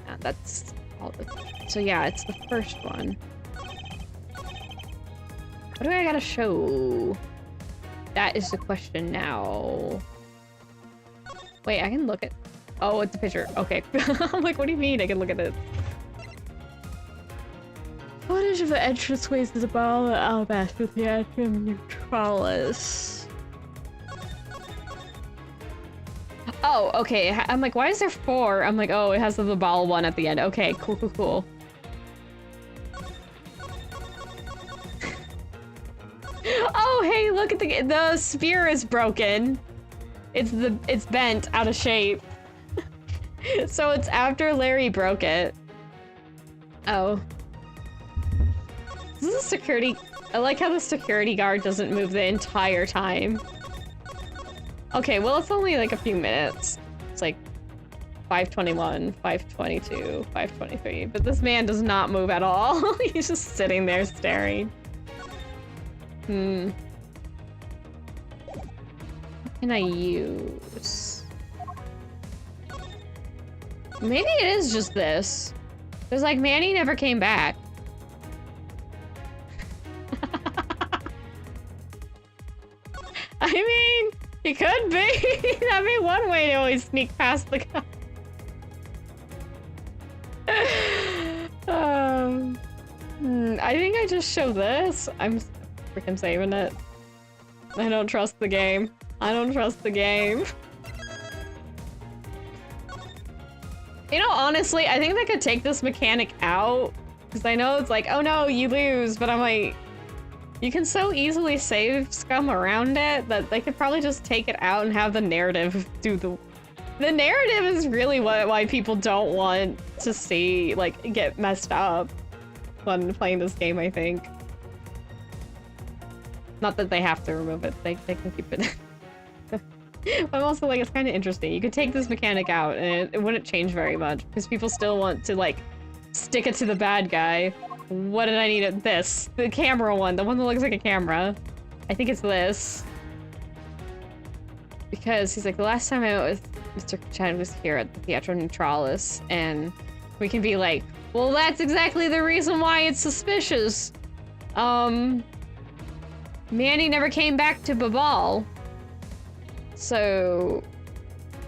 Yeah, that's all the... So yeah, it's the first one. What do I gotta show? That is the question now. Wait, I can look at... Oh, it's a picture. Okay. I'm like, what do you mean I can look at it? Footage of the entranceways to the ball at Ablaze with the atrium neutralis. Oh, okay. I'm like, why is there 4? I'm like, oh, it has the ball one at the end. Okay, cool, cool, cool. Oh, hey, look at the sphere is broken. It's bent out of shape. So it's after Larry broke it. Oh. This is a security... I like how the security guard doesn't move the entire time. Okay, well, it's only like a few minutes. It's like 5:21, 5:22, 5:23. But this man does not move at all. He's just sitting there staring. What can I use? Maybe it is just this. Because, like, Manny never came back. I mean, he could be. That'd be one way to always sneak past the guy. I think I just show this. I'm freaking saving it. I don't trust the game. I don't trust the game. You know, honestly, I think they could take this mechanic out. Because I know it's like, oh no, you lose. But I'm like, you can so easily save scum around it that they could probably just take it out and have the narrative do the... The narrative is really why people don't want to see, like, get messed up when playing this game, I think. Not that they have to remove it, they can keep it. I'm also like, it's kind of interesting. You could take this mechanic out and it wouldn't change very much because people still want to, like, stick it to the bad guy. What did I need? This. The camera one. The one that looks like a camera. I think it's this. Because he's like, the last time I was with Mr. Chen was here at the Theatro Neutralis, and we can be like, well, that's exactly the reason why it's suspicious. Manny never came back to Babal. So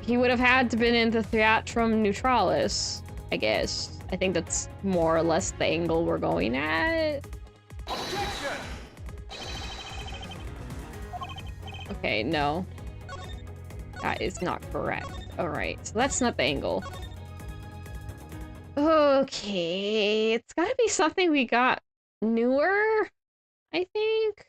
he would have had to been in the Theatrum Neutralis, I guess. I think that's more or less the angle we're going at. Objection! Okay, no. That is not correct. Alright, so that's not the angle. Okay, it's gotta be something we got newer, I think.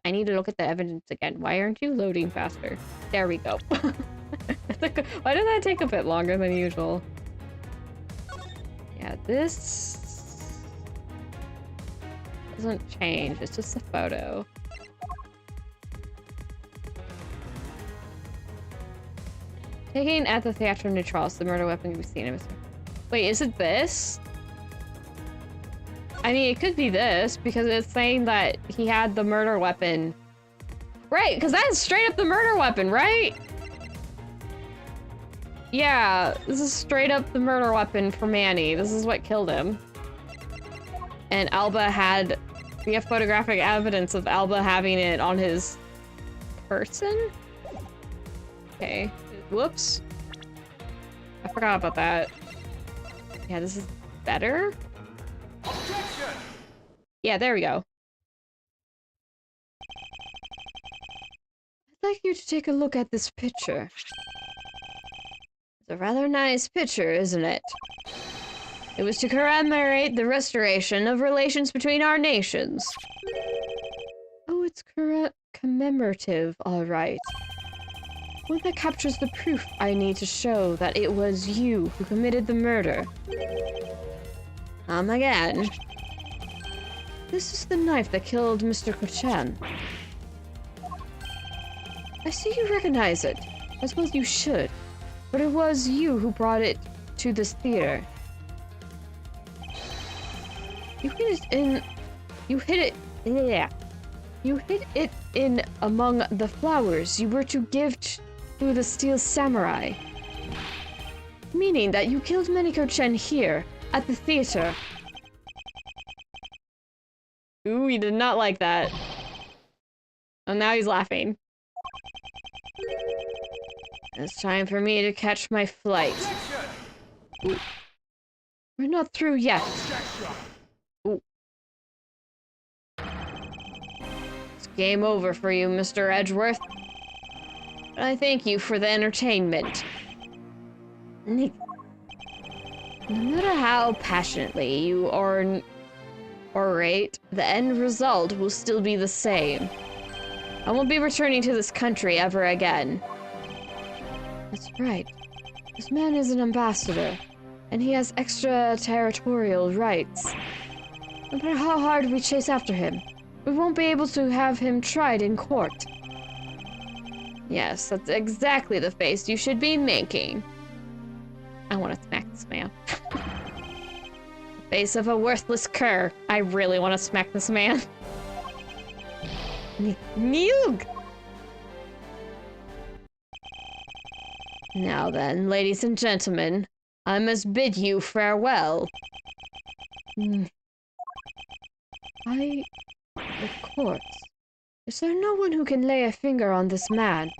I need to look at the evidence again. Why aren't you loading faster? There we go. Why did that take a bit longer than usual? Yeah, this doesn't change. It's just a photo. Taking at the Theatrum Neutralis, the murder weapon can be seen in. Wait, is it this? I mean, it could be this, because it's saying that he had the murder weapon. Right, because that's straight up the murder weapon, right? Yeah, this is straight up the murder weapon for Manny. This is what killed him. And we have photographic evidence of Alba having it on his person? Okay, whoops. I forgot about that. Yeah, this is better? Objection! Yeah, there we go. I'd like you to take a look at this picture. It's a rather nice picture, isn't it? It was to commemorate the restoration of relations between our nations. Oh, it's commemorative, all right. One that captures the proof I need to show that it was you who committed the murder. Again. This is the knife that killed Mr. Kochan. I see you recognize it. I suppose you should. But it was you who brought it to this theater. You hid it in... You hid it... Yeah. You hid it in among the flowers you were to give to the Steel Samurai. Meaning that you killed Meniko-chen here, at the theater. Ooh, he did not like that. Oh, now he's laughing. It's time for me to catch my flight. Ooh. We're not through yet. Ooh. It's game over for you, Mr. Edgeworth. But I thank you for the entertainment. No matter how passionately you orate, the end result will still be the same. I won't be returning to this country ever again. That's right. This man is an ambassador, and he has extraterritorial rights. No matter how hard we chase after him, we won't be able to have him tried in court. Yes, that's exactly the face you should be making. I want to smack this man. The face of a worthless cur. I really want to smack this man. Noog! Now then, ladies and gentlemen, I must bid you farewell. Of course. Is there no one who can lay a finger on this man?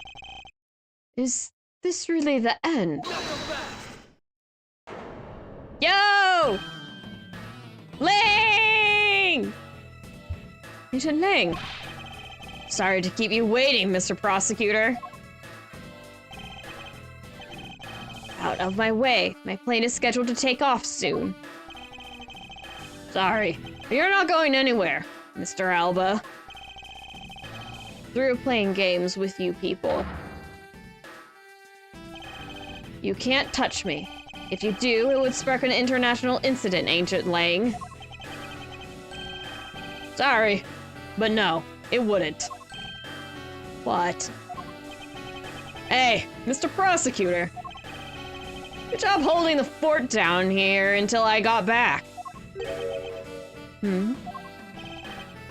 Is this really the end? Yo! Ling! Agent Ling! Sorry to keep you waiting, Mr. Prosecutor. Out of my way. My plane is scheduled to take off soon. Sorry. You're not going anywhere, Mr. Alba. Through playing games with you people. You can't touch me. If you do, it would spark an international incident, Agent Lang. Sorry, but no, it wouldn't. What? Hey, Mr. Prosecutor. Good job holding the fort down here until I got back.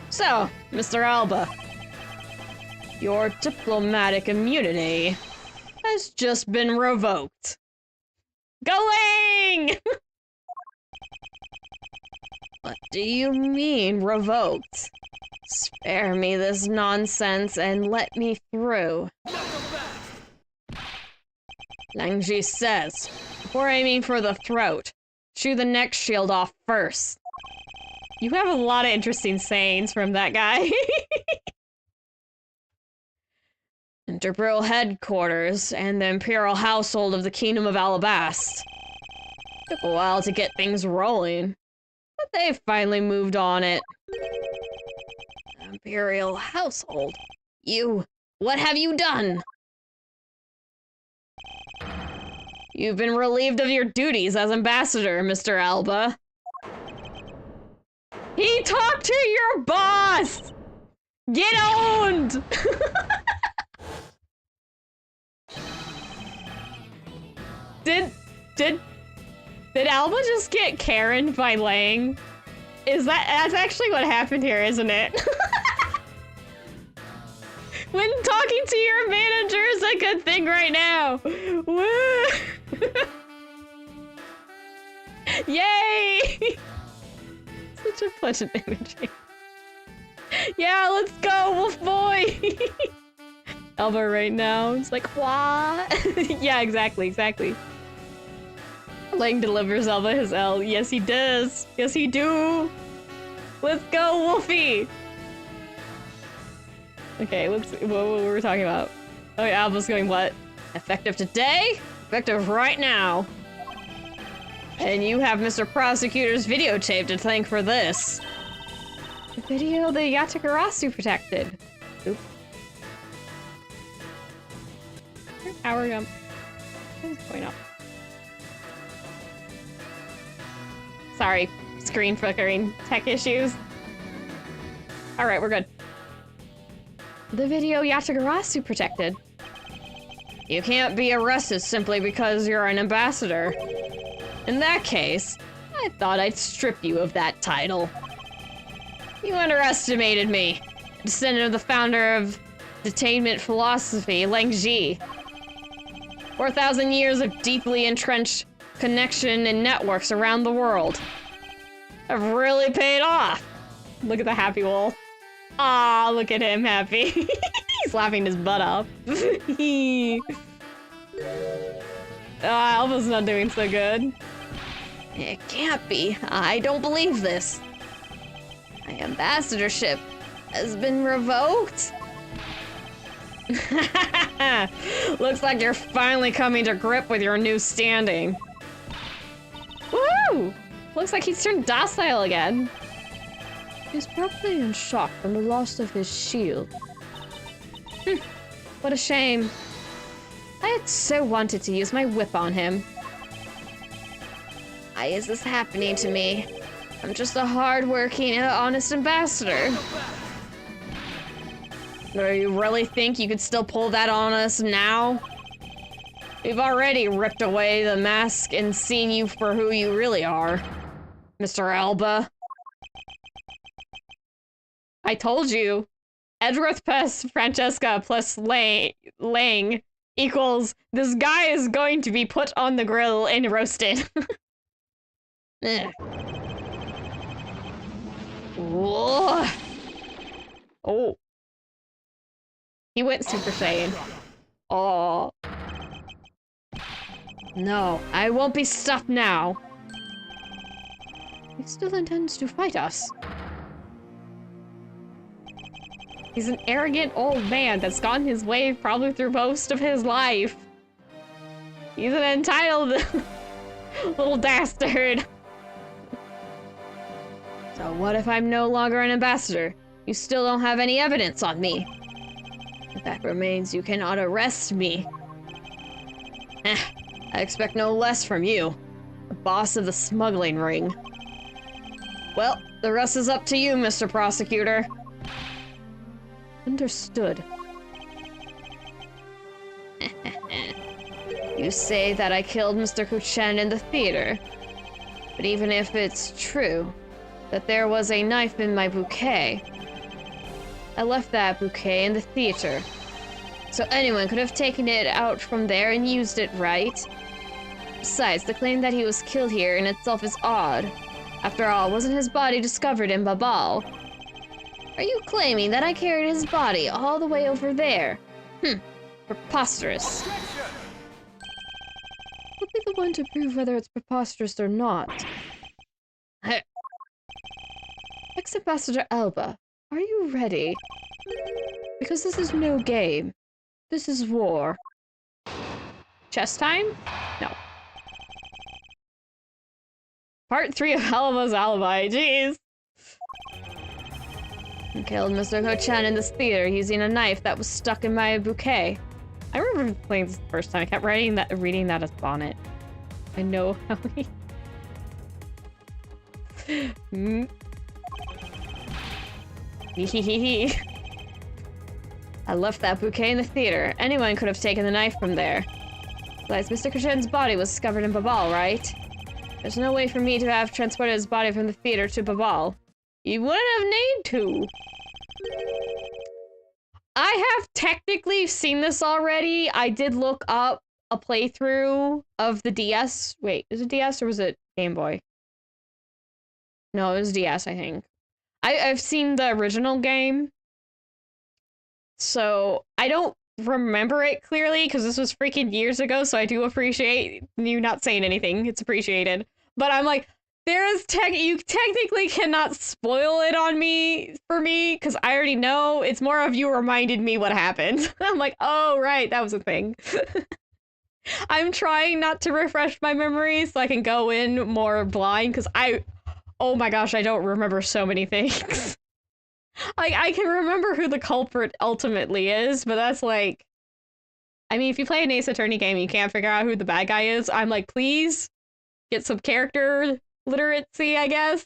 So, Mr. Alba, your diplomatic immunity has just been revoked. Going! What do you mean, revoked? Spare me this nonsense and let me through. Langji says, before aiming for the throat, chew the neck shield off first. You have a lot of interesting sayings from that guy. Interborough headquarters and the imperial household of the Kingdom of Alabast. Took a while to get things rolling, but they finally moved on it. Imperial household? What have you done? You've been relieved of your duties as ambassador, Mr. Alba. He talked to your boss! Get owned! Did Alba just get Karen by Lang? That's actually what happened here, isn't it? When talking to your manager is a good thing right now. Woo! Yay! Such a pleasant imagery. Yeah, let's go, Wolf Boy! Alba right now, it's like, what? Yeah, exactly. Lang delivers Alba his L. Yes, he does. Yes, he do. Let's go, Wolfie! Okay, what were we talking about? Oh, yeah, Alba's going what? Effective today? Effective right now. And you have Mr. Prosecutor's videotape to thank for this. The video the Yatagarasu protected. Oop. Hour gum. What is going on? Sorry, screen flickering tech issues. Alright, we're good. The video Yatagarasu protected. You can't be arrested simply because you're an ambassador. In that case, I thought I'd strip you of that title. You underestimated me, descendant of the founder of detainment philosophy, Lang Ji. 4,000 years of deeply entrenched connection and networks around the world have really paid off. Look at the happy wolf. Ah, look at him happy. He's laughing his butt off. Alba's not doing so good. It can't be. I don't believe this. My ambassadorship has been revoked. Looks like you're finally coming to grip with your new standing. Woo! Looks like he's turned docile again. He's probably in shock from the loss of his shield. What a shame. I had so wanted to use my whip on him. Why is this happening to me? I'm just a hard-working, honest ambassador. Do you really think you could still pull that on us now? We've already ripped away the mask and seen you for who you really are, Mr. Alba. I told you. Edgeworth plus Francesca plus Lang equals this guy is going to be put on the grill and roasted. Whoa. Oh. He went Super Saiyan. Oh. No, I won't be stopped now. He still intends to fight us. He's an arrogant old man that's gotten his way probably through most of his life. He's an entitled little dastard. So what if I'm no longer an ambassador? You still don't have any evidence on me. The fact remains you cannot arrest me. I expect no less from you, the boss of the smuggling ring. Well, the rest is up to you, Mr. Prosecutor. Understood. You say that I killed Mr. Kuchen in the theater. But even if it's true that there was a knife in my bouquet, I left that bouquet in the theater. So anyone could have taken it out from there and used it, right? Besides, the claim that he was killed here in itself is odd. After all, wasn't his body discovered in Babal? Are you claiming that I carried his body all the way over there? Preposterous. I'll be the one to prove whether it's preposterous or not. Ex-Ambassador Alba, are you ready? Because this is no game. This is war. Chess time? No. Part 3 of Alba's alibi, jeez. I killed Mr. Ho-chan in this theater using a knife that was stuck in my bouquet. I remember playing this the first time. I kept reading that as Bonnet. I know how he... I left that bouquet in the theater. Anyone could have taken the knife from there. Besides, Mr. Kuchen's body was discovered in Babal, right? There's no way for me to have transported his body from the theater to Babal. You wouldn't have need to. I have technically seen this already. I did look up a playthrough of the DS. Wait, is it DS or was it Game Boy? No, it was DS, I think. I've seen the original game. So, I don't remember it clearly because this was freaking years ago, so I do appreciate you not saying anything. It's appreciated. But I'm like, you technically cannot spoil it on me, for me, because I already know. It's more of you reminded me what happened. I'm like, oh, right, that was a thing. I'm trying not to refresh my memory so I can go in more blind, because oh my gosh, I don't remember so many things. Like, I can remember who the culprit ultimately is, but that's like... I mean, if you play an Ace Attorney game and you can't figure out who the bad guy is, I'm like, please get some character literacy, I guess,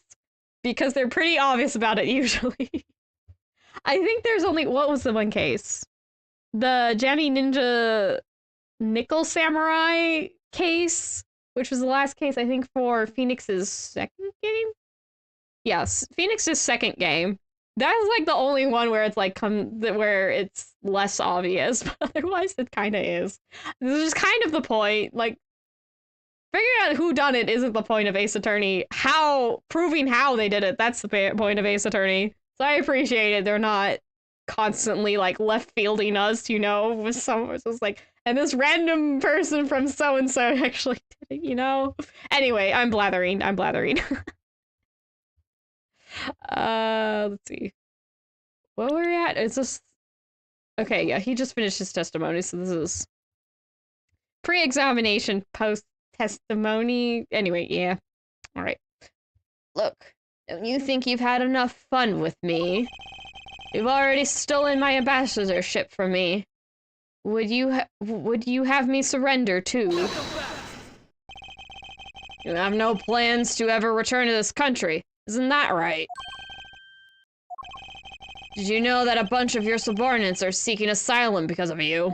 because they're pretty obvious about it usually. I think there's only... What was the one case? The Jammy Ninja Nickel Samurai case, which was the last case, I think, for Phoenix's second game? Yes, Phoenix's second game. That's like the only one where it's like where it's less obvious, but otherwise it kind of is. This is just kind of the point. Like, figuring out who done it isn't the point of Ace Attorney. Proving how they did it, that's the point of Ace Attorney. So I appreciate it. They're not constantly like left fielding us, you know, with someone just like, and this random person from so and so actually did it, you know. Anyway, I'm blathering. Let's see. What were we at? It's just okay. Yeah, he just finished his testimony, so this is pre-examination, post-testimony. Anyway, yeah. All right. Look, don't you think you've had enough fun with me? You've already stolen my ambassadorship from me. Would you have me surrender too? You have no plans to ever return to this country, isn't that right? Did you know that a bunch of your subordinates are seeking asylum because of you?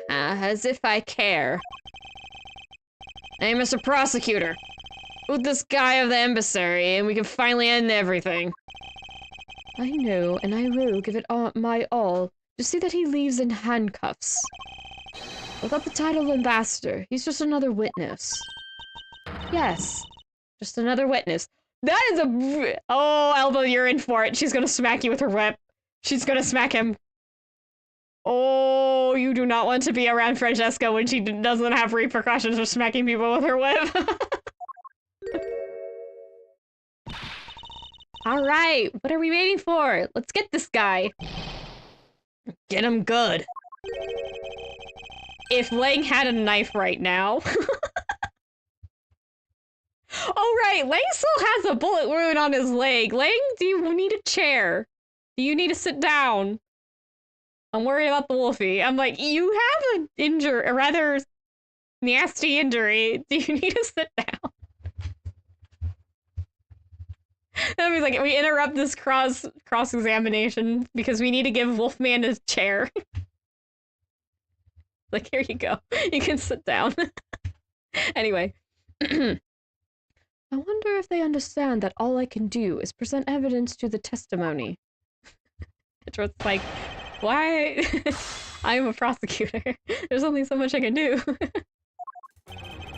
As if I care. Hey, Mr. Prosecutor. With this guy of the embassy, and we can finally end everything. I know, and I will give it all my all to see that he leaves in handcuffs. Without the title of ambassador, he's just another witness. Yes, just another witness. That is a... Oh, Elbow, you're in for it. She's gonna smack you with her whip. She's gonna smack him. Oh, you do not want to be around Francesca when she doesn't have repercussions for smacking people with her whip. All right, what are we waiting for? Let's get this guy. Get him good. If Lang had a knife right now. Oh, right, Lang still has a bullet wound on his leg. Lang, do you need a chair? Do you need to sit down? I'm worried about the Wolfie. I'm like, you have an injury, a rather nasty injury. Do you need to sit down? That means like we interrupt this cross-examination because we need to give Wolfman a chair. Like, here you go. You can sit down. Anyway. I wonder if they understand that all I can do is present evidence to the testimony. It's like, why? I'm a prosecutor. There's only so much I can do.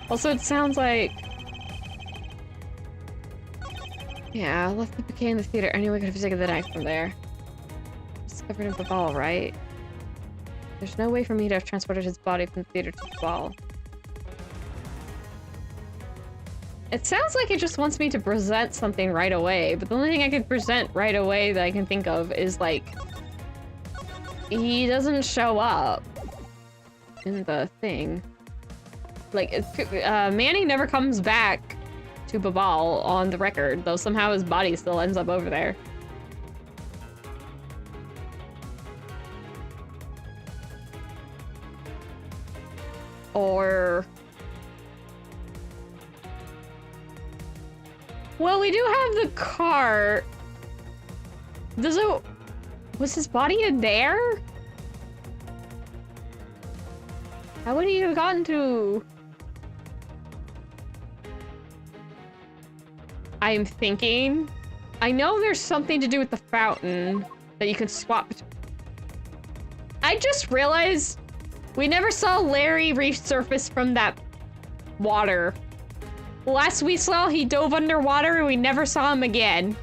Also, it sounds like... Yeah, I left the bouquet in the theater. Anyone could have taken the knife from there. Discovered in the ball, right? There's no way for me to have transported his body from the theater to the ball. It sounds like it just wants me to present something right away, but the only thing I can present right away that I can think of is, like, he doesn't show up in the thing. Like, Manny never comes back to Babal on the record, though somehow his body still ends up over there. Or... Well, we do have the car. Was his body in there? How would he have gotten to... I'm thinking... I know there's something to do with the fountain that you can swap. I just realized we never saw Larry resurface from that water. Last we saw, he dove underwater and we never saw him again.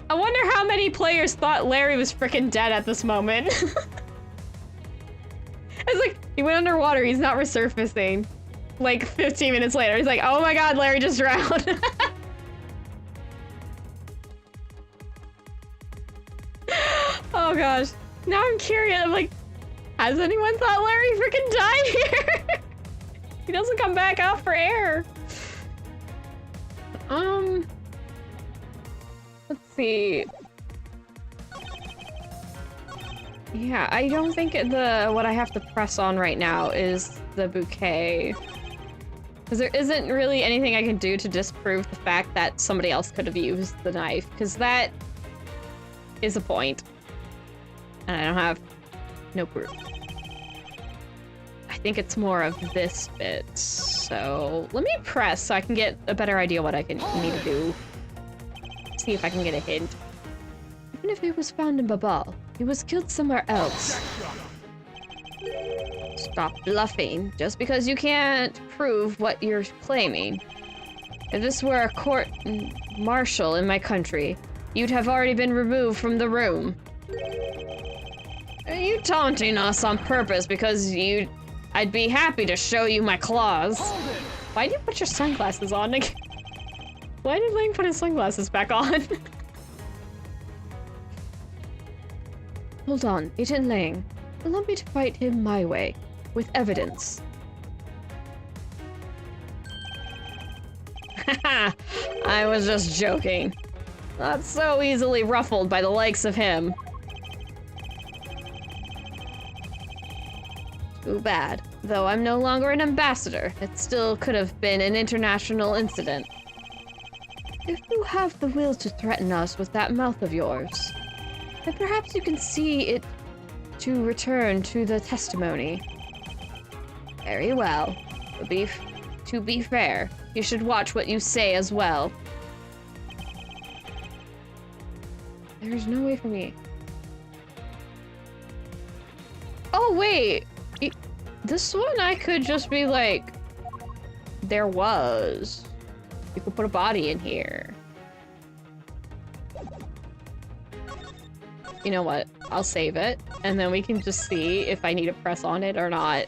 I wonder how many players thought Larry was freaking dead at this moment. It's like, he went underwater, he's not resurfacing. Like 15 minutes later, he's like, oh my god, Larry just drowned. Oh gosh. Now I'm curious, I'm like, has anyone thought Larry freaking died here? He doesn't come back out for air. Let's see. Yeah, I don't think what I have to press on right now is the bouquet. Because there isn't really anything I can do to disprove the fact that somebody else could have used the knife, because that is a point. And I don't have no proof. I think it's more of this bit. So let me press so I can get a better idea what I need to do. See if I can get a hint. Even if he was found in Babal, he was killed somewhere else. Stop bluffing, just because you can't prove what you're claiming. If this were a court martial in my country, you'd have already been removed from the room. Are you taunting us on purpose because I'd be happy to show you my claws. Why did you put your sunglasses on again? Why did Lang put his sunglasses back on? Hold on, Agent Lang. Allow me to fight him my way, with evidence. Haha, I was just joking. Not so easily ruffled by the likes of him. Too bad. Though I'm no longer an ambassador, it still could have been an international incident. If you have the will to threaten us with that mouth of yours, then perhaps you can see it to return to the testimony. Very well. To be fair, you should watch what you say as well. There's no way for me. Oh, wait! This one I could just be like, there was. You could put a body in here. You know what? I'll save it, and then we can just see if I need to press on it or not.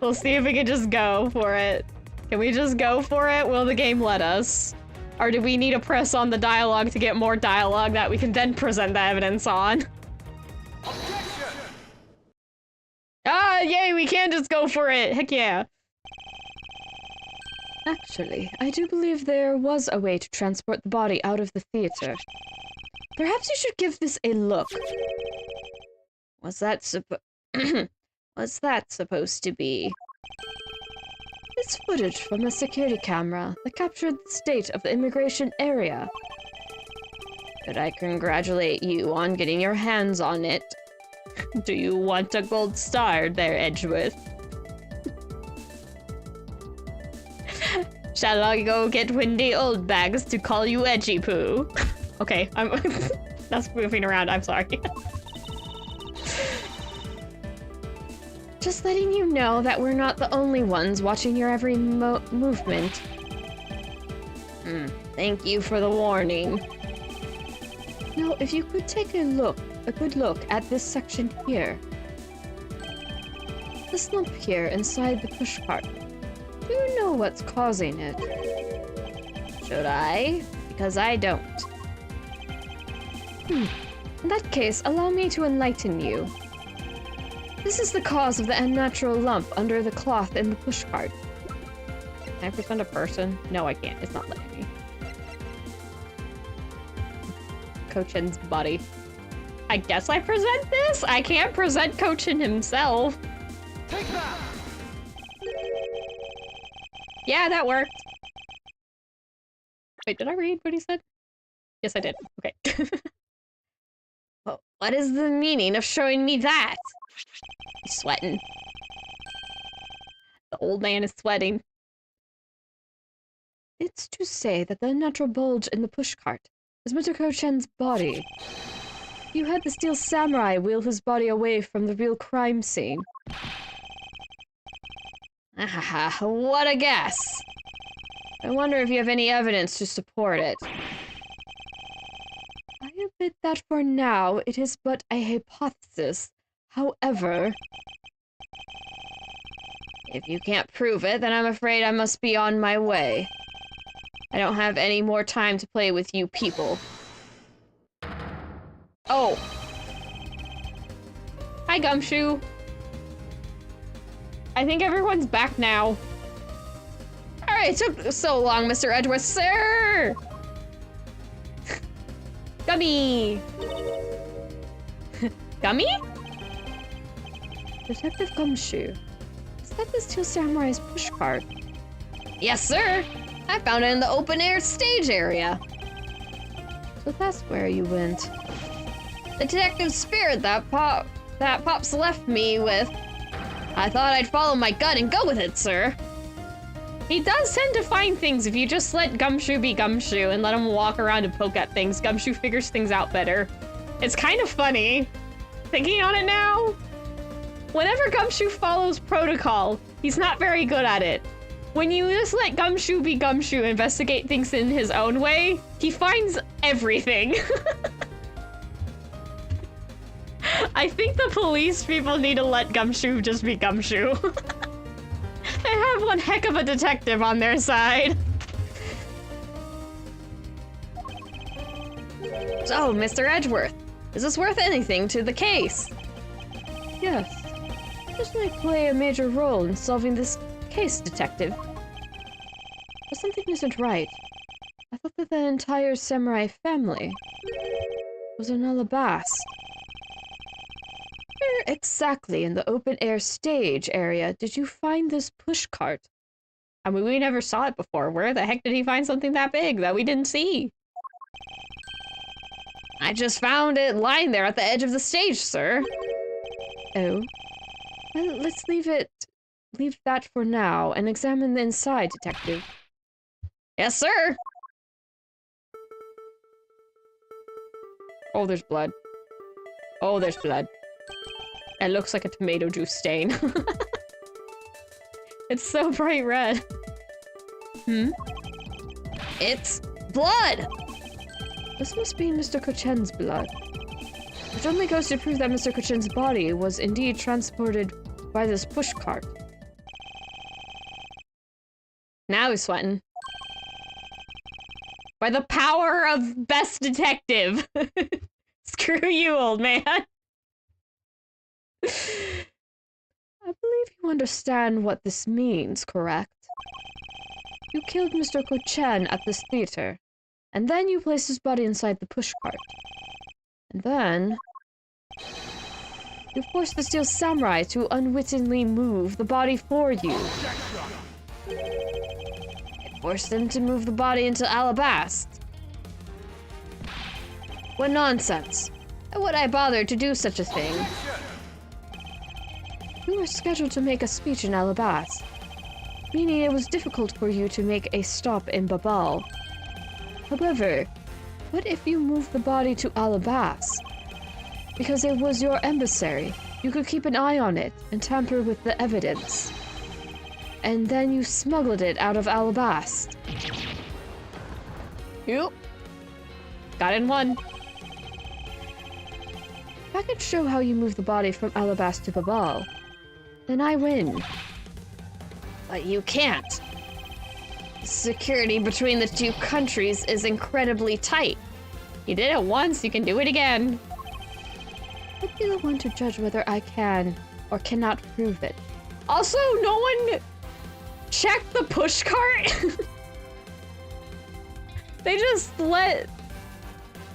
We'll see if we can just go for it. Can we just go for it? Will the game let us? Or do we need to press on the dialogue to get more dialogue that we can then present the evidence on? Ah, yay, we can just go for it! Heck yeah! Actually, I do believe there was a way to transport the body out of the theater. Perhaps you should give this a look. What's that supposed to be? It's footage from a security camera that captured the state of the immigration area. Could I congratulate you on getting your hands on it? Do you want a gold star there, Edgeworth? Shall I go get Windy Oldbags to call you Edgy Poo? Okay, that's moving around, I'm sorry. Just letting you know that we're not the only ones watching your every movement. Thank you for the warning. Now, if you could take a good look at this section here. This lump here inside the pushcart. Do you know what's causing it? Should I? Because I don't. In that case, allow me to enlighten you. This is the cause of the unnatural lump under the cloth in the pushcart. Can I present a person? No, I can't. It's not letting me. Kochen's body. I guess I present this? I can't present Kochen himself. Take that! Yeah, that worked. Wait, did I read what he said? Yes, I did. Okay. Well, what is the meaning of showing me that? He's sweating. The old man is sweating. It's to say that the unnatural bulge in the pushcart is Mr. Kochen's body. You had the steel samurai wheel his body away from the real crime scene. Ah, what a guess! I wonder if you have any evidence to support it. I admit that for now, it is but a hypothesis. However, if you can't prove it, then I'm afraid I must be on my way. I don't have any more time to play with you people. Oh. Hi, Gumshoe. I think everyone's back now. Alright, it took so long, Mr. Edgeworth, sir! Gummy! Gummy? Detective Gumshoe. Is that the Steel Samurai's pushcart? Yes, sir! I found it in the open-air stage area. So that's where you went. The detective spirit that Pops left me with. I thought I'd follow my gut and go with it, sir. He does tend to find things if you just let Gumshoe be Gumshoe and let him walk around and poke at things. Gumshoe figures things out better. It's kind of funny. Thinking on it now, whenever Gumshoe follows protocol, he's not very good at it. When you just let Gumshoe be Gumshoe, investigate things in his own way, he finds everything. I think the police people need to let Gumshoe just be Gumshoe. They have one heck of a detective on their side. So, Mr. Edgeworth, is this worth anything to the case? Yes. This might play a major role in solving this case, detective. But something isn't right. I thought that the entire samurai family was an Alabast. Where exactly in the open-air stage area did you find this pushcart? I mean, we never saw it before. Where the heck did he find something that big that we didn't see? I just found it lying there at the edge of the stage, sir. Oh? Well, let's leave that for now and examine the inside, detective. Yes, sir. Oh, there's blood. Oh, there's blood. It looks like a tomato juice stain. It's so bright red. It's blood! This must be Mr. Kochen's blood. Which only goes to prove that Mr. Kochen's body was indeed transported by this pushcart. Now he's sweating. By the power of best detective. Screw you, old man. I believe you understand what this means, correct? You killed Mr. Kochen at this theater, and then you placed his body inside the pushcart. And then you forced the Steel Samurai to unwittingly move the body for you. It forced him to move the body into Alabast. What nonsense. Why would I bother to do such a thing? You were scheduled to make a speech in Alabast, meaning it was difficult for you to make a stop in Babal. However, what if you moved the body to Alabast? Because it was your emissary, you could keep an eye on it and tamper with the evidence. And then you smuggled it out of Alabast. Yep. Got in one. If I could show how you moved the body from Alabast to Babal, then I win. But you can't. The security between the two countries is incredibly tight. You did it once, you can do it again. I'd be the one to judge whether I can or cannot prove it. Also, no one checked the push cart. They just let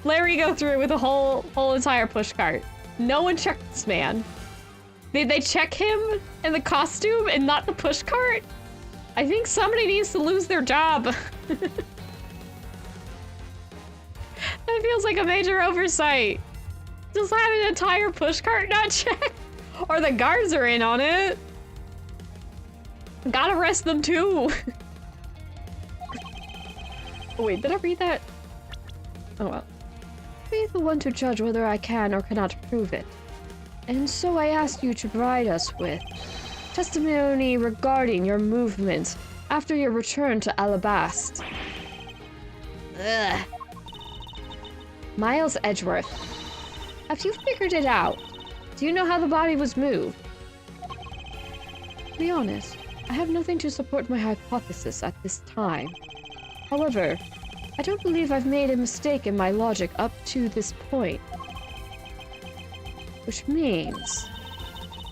Larry go through with the whole entire push cart. No one checked this man. Did they check him in the costume and not the push cart? I think somebody needs to lose their job. That feels like a major oversight. Just have an entire push cart not checked. Or the guards are in on it. Gotta arrest them too. Oh, wait, did I read that? Oh well. Be the one to judge whether I can or cannot prove it. And so I ask you to provide us with testimony regarding your movements after your return to Alabast. Ugh. Miles Edgeworth, have you figured it out? Do you know how the body was moved? To be honest, I have nothing to support my hypothesis at this time. However, I don't believe I've made a mistake in my logic up to this point. Which means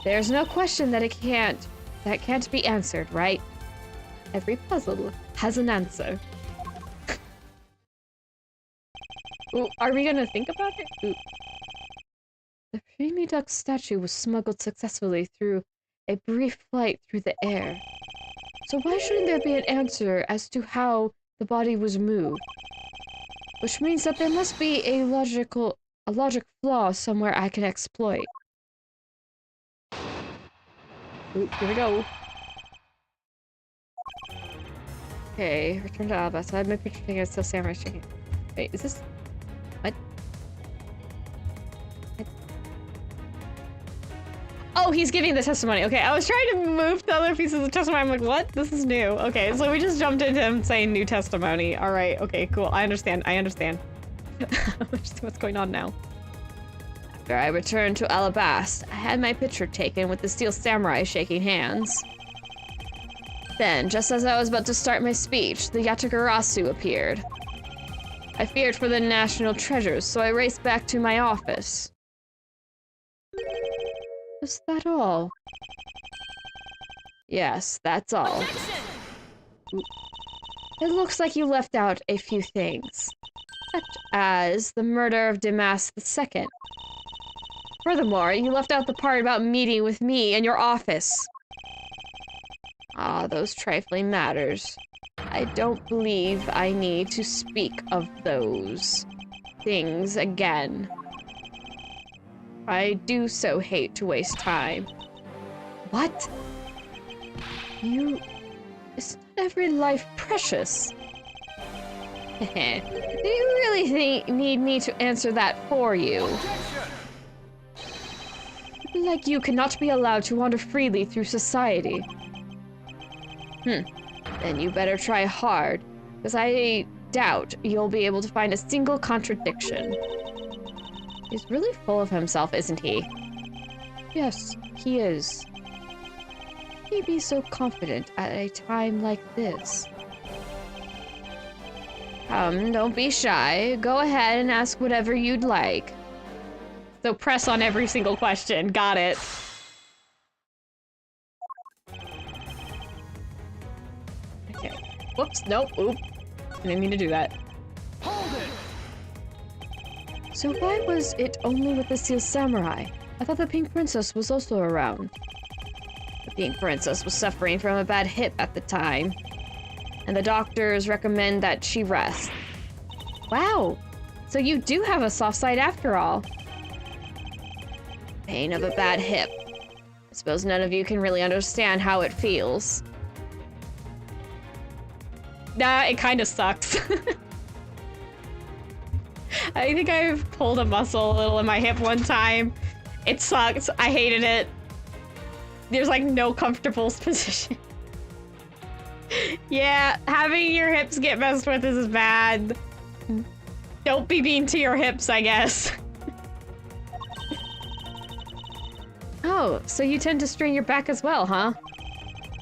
there's no question that can't be answered, right? Every puzzle has an answer. Ooh, are we gonna think about it? Ooh. The Preemie Duck statue was smuggled successfully through a brief flight through the air. So why shouldn't there be an answer as to how the body was moved? Which means that there must be a logical a logic flaw somewhere I can exploit. Oop, here we go. Okay, return to Alba. So I had my picture taken, it's still samurai shaking. Wait, is this... What? Oh, he's giving the testimony. Okay, I was trying to move to other pieces of testimony. I'm like, what? This is new. Okay, so we just jumped into him saying new testimony. All right, okay, cool. I understand. Let's see what's going on now. After I returned to Alabast, I had my picture taken with the steel samurai shaking hands. Then, just as I was about to start my speech, the Yatagarasu appeared. I feared for the national treasures, so I raced back to my office. Is that all? Yes, that's all. It looks like you left out a few things, such as the murder of Damas II. Furthermore, you left out the part about meeting with me in your office. Ah, those trifling matters. I don't believe I need to speak of those things again. I do so hate to waste time. What? Is not every life precious? Do you really need me to answer that for you? People like you cannot be allowed to wander freely through society. Then you better try hard, because I doubt you'll be able to find a single contradiction. He's really full of himself, isn't he? Yes, he is. He be so confident at a time like this. Don't be shy. Go ahead and ask whatever you'd like. So press on every single question. Got it. Okay. Whoops. Nope. Oop. I didn't mean to do that. Hold it! So why was it only with the Steel Samurai? I thought the Pink Princess was also around. The Pink Princess was suffering from a bad hip at the time, and the doctors recommend that she rest. Wow. So you do have a soft side after all. Pain of a bad hip. I suppose none of you can really understand how it feels. Nah, it kind of sucks. I think I've pulled a muscle a little in my hip one time. It sucks. I hated it. There's like no comfortable position. Yeah, having your hips get messed with is bad. Don't be mean to your hips, I guess. Oh, so you tend to strain your back as well, huh?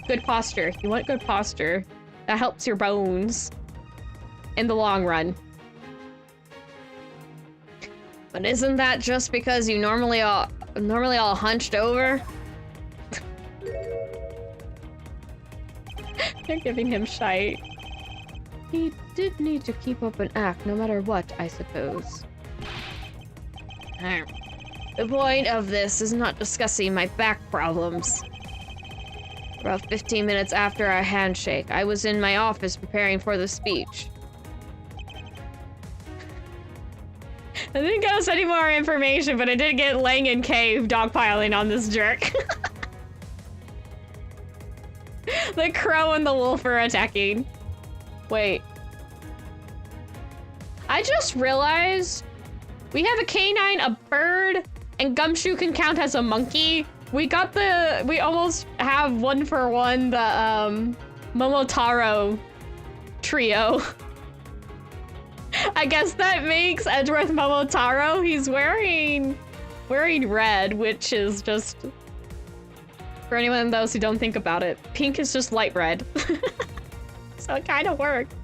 Good posture. You want good posture. That helps your bones in the long run. But isn't that just because you normally all hunched over? They're giving him shite. He did need to keep up an act no matter what, I suppose. The point of this is not discussing my back problems. About 15 minutes after our handshake, I was in my office preparing for the speech. I didn't give us any more information, but I did get Langan Cave dogpiling on this jerk. The crow and the wolf are attacking. Wait. I just realized we have a canine, a bird, and Gumshoe can count as a monkey. We almost have 1-for-1 the Momotaro trio. I guess that makes Edgeworth Momotaro. He's wearing red, which is just, for anyone of those who don't think about it, pink is just light red. So it kind of works.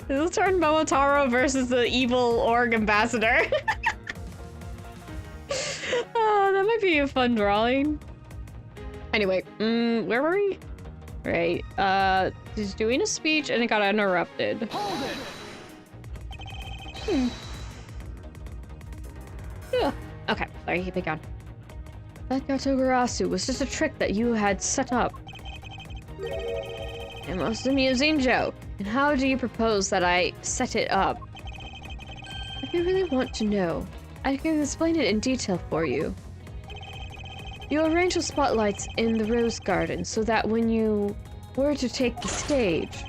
This will turn Momotaro versus the evil org ambassador. Oh, that might be a fun drawing. Anyway, where were we? Right, he's doing a speech and it got interrupted. Hold it! Yeah. Okay, sorry, keep it going. That Yatagarasu was just a trick that you had set up. A most amusing joke. And how do you propose that I set it up? If you really want to know, I can explain it in detail for you. You arrange the spotlights in the rose garden so that when you were to take the stage,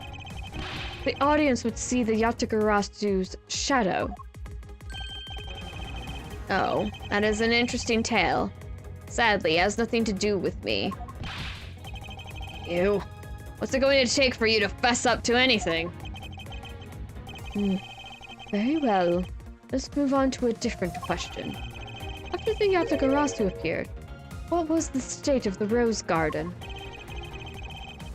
the audience would see the Yatagarastu's shadow. Oh, that is an interesting tale. Sadly, it has nothing to do with me. Ew. What's it going to take for you to fess up to anything? Very well. Let's move on to a different question. After the Yatagarasu appeared, what was the state of the rose garden?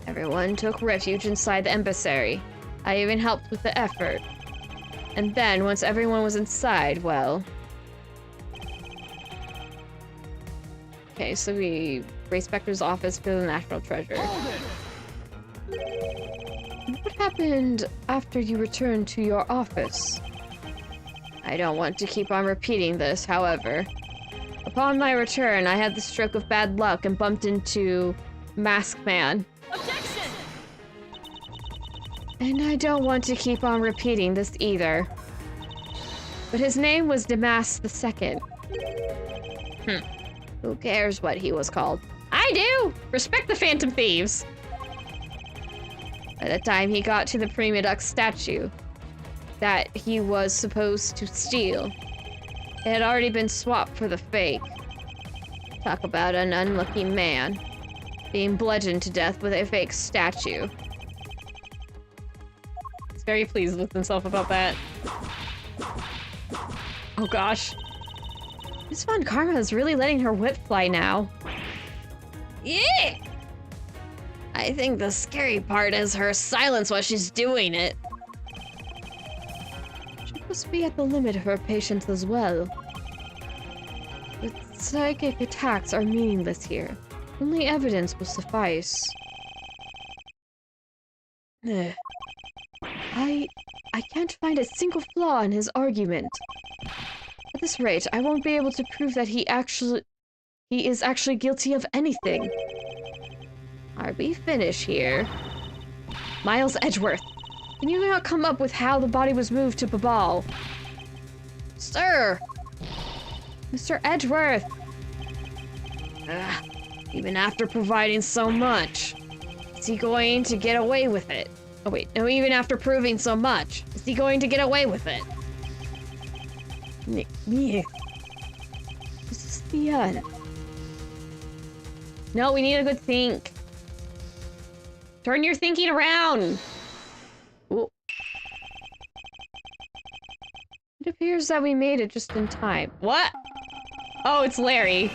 Everyone took refuge inside the embassy. I even helped with the effort. And then, once everyone was inside, well... Okay, so we race Spectre's office for the National Treasure. What happened after you returned to your office? I don't want to keep on repeating this, however. Upon my return, I had the stroke of bad luck and bumped into Mask Man. Objection! And I don't want to keep on repeating this either. But his name was Damask II. Who cares what he was called? I do! Respect the Phantom Thieves! By the time he got to the Prima Duck statue that he was supposed to steal, it had already been swapped for the fake. Talk about an unlucky man. Being bludgeoned to death with a fake statue. He's very pleased with himself about that. Oh gosh. Miss Von Karma is really letting her whip fly now. Yeah! I think the scary part is her silence while she's doing it. She must be at the limit of her patience as well. But psychic attacks are meaningless here. Only evidence will suffice. I can't find a single flaw in his argument. At this rate, I won't be able to prove that he is actually guilty of anything. Are we finished here? Miles Edgeworth, can you not come up with how the body was moved to Babal? Sir! Mr. Edgeworth! Even after providing so much, is he going to get away with it? Oh wait, no, even after proving so much, is he going to get away with it? This is the end. No, we need a good think. Turn your thinking around! Ooh. It appears that we made it just in time. What? Oh, it's Larry.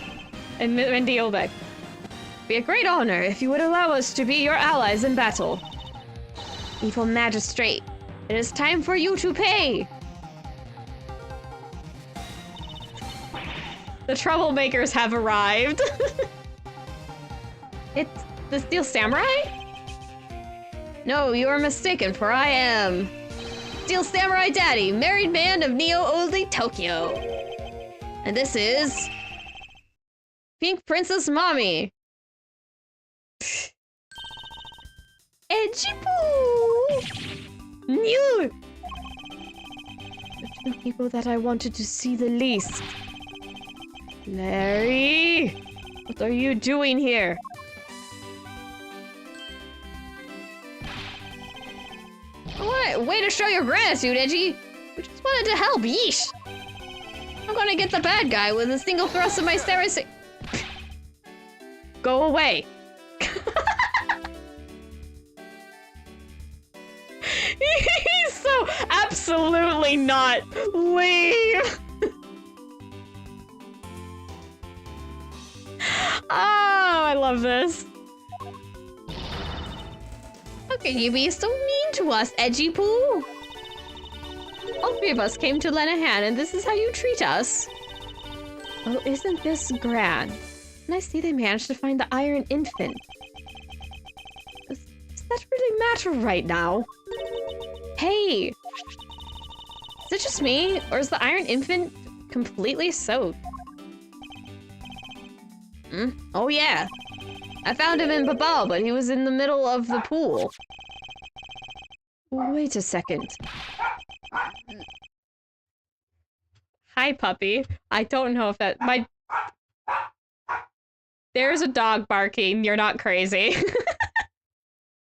And Wendy Olbeck. Be a great honor if you would allow us to be your allies in battle. Evil magistrate, it is time for you to pay! The troublemakers have arrived. It's the Steel Samurai? No, you are mistaken, for I am Steel Samurai Daddy, married man of Neo-Oldie Tokyo. And this is Pink Princess Mommy. Edgy Poo! New! The two people that I wanted to see the least. Larry! What are you doing here? What? Way to show your gratitude, Edgy! We just wanted to help, yeesh! I'm gonna get the bad guy with a single thrust of my Saracen. Go away! He's so absolutely not. Leave! Oh, I love this. How can you be so mean to us, Edgy Poo? All three of us came to lend a hand, and this is how you treat us. Oh, isn't this grand? And I see they managed to find the Iron Infant. Does that really matter right now? Hey! Is it just me, or is the Iron Infant completely soaked? Oh yeah. I found him in Babal, but he was in the middle of the pool. Wait a second. Hi, puppy. I don't know if that... There's a dog barking. You're not crazy.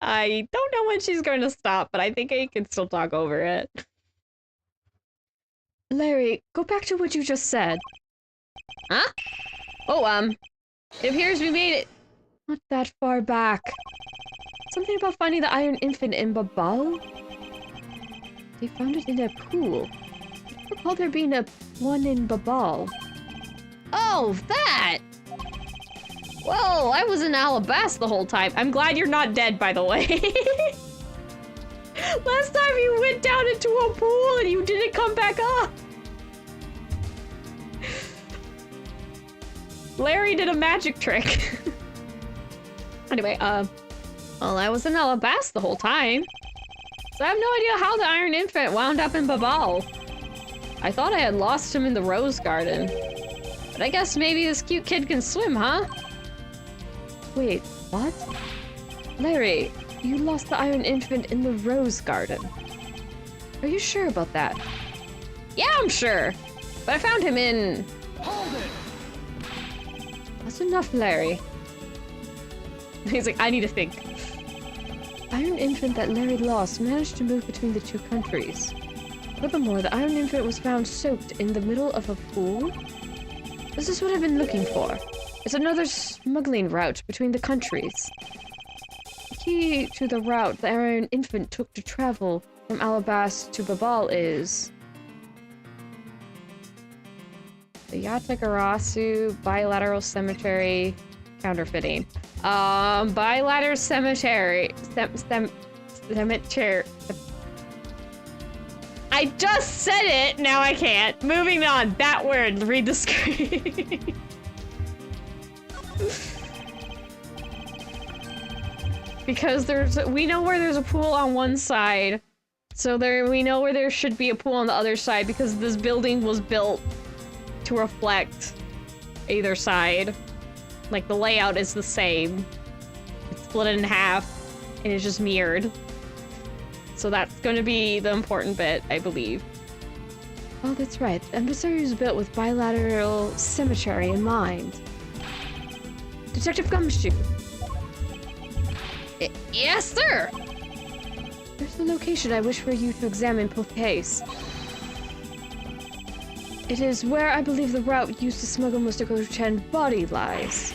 I don't know when she's going to stop, but I think I can still talk over it. Larry, go back to what you just said. Huh? Oh, it appears we made it. Not that far back. Something about finding the Iron Infant in Babal? They found it in a pool. I recall there being one in Babal. Oh, that! Well, I was in Alabas the whole time. I'm glad you're not dead, by the way. Last time you went down into a pool and you didn't come back up. Larry did a magic trick. Anyway, well, I was in Alabas the whole time. So I have no idea how the Iron Infant wound up in Babal. I thought I had lost him in the Rose Garden. But I guess maybe this cute kid can swim, huh? Wait, what? Larry, you lost the Iron Infant in the Rose Garden. Are you sure about that? Yeah, I'm sure. But I found him in... Hold it! That's enough, Larry. He's like, I need to think. Iron Infant that Larry lost managed to move between the two countries. Furthermore, the Iron Infant was found soaked in the middle of a pool. This is what I've been looking for. It's another smuggling route between the countries. The key to the route the Iron Infant took to travel from Alabas to Babal is... the Yatagarasu Bilateral Cemetery counterfeiting. Bilateral Cemetery... Cemetery... I just said it! Now I can't. Moving on. That word. Read the screen. Because we know where there's a pool on one side. So we know where there should be a pool on the other side because this building was built to reflect either side. Like, the layout is the same. It's split in half, and it's just mirrored. So that's going to be the important bit, I believe. Oh, that's right. The emissary was built with bilateral cemetery in mind. Detective Gumshoe. Yes, sir! There's the location I wish for you to examine post haste. It is where I believe the route used to smuggle Mr. Gochen's body lies.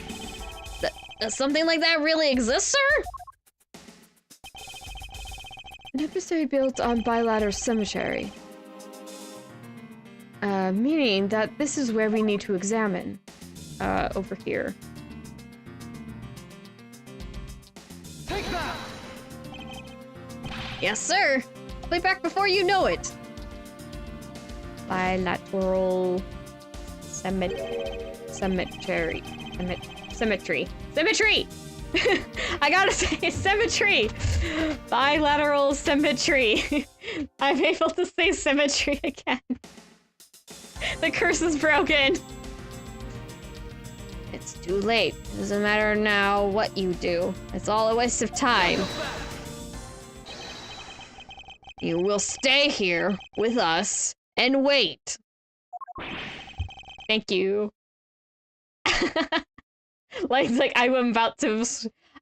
Does something like that really exist, sir? An emissary built on bilateral cemetery. Meaning that this is where we need to examine. Over here. Take that! Yes, sir! I'll be back before you know it! Bilateral... Cemetery. Symmetry! I gotta say, symmetry! Bilateral symmetry. I'm able to say symmetry again. The curse is broken. It's too late. It doesn't matter now what you do. It's all a waste of time. You will stay here with us and wait. Thank you. like I'm about to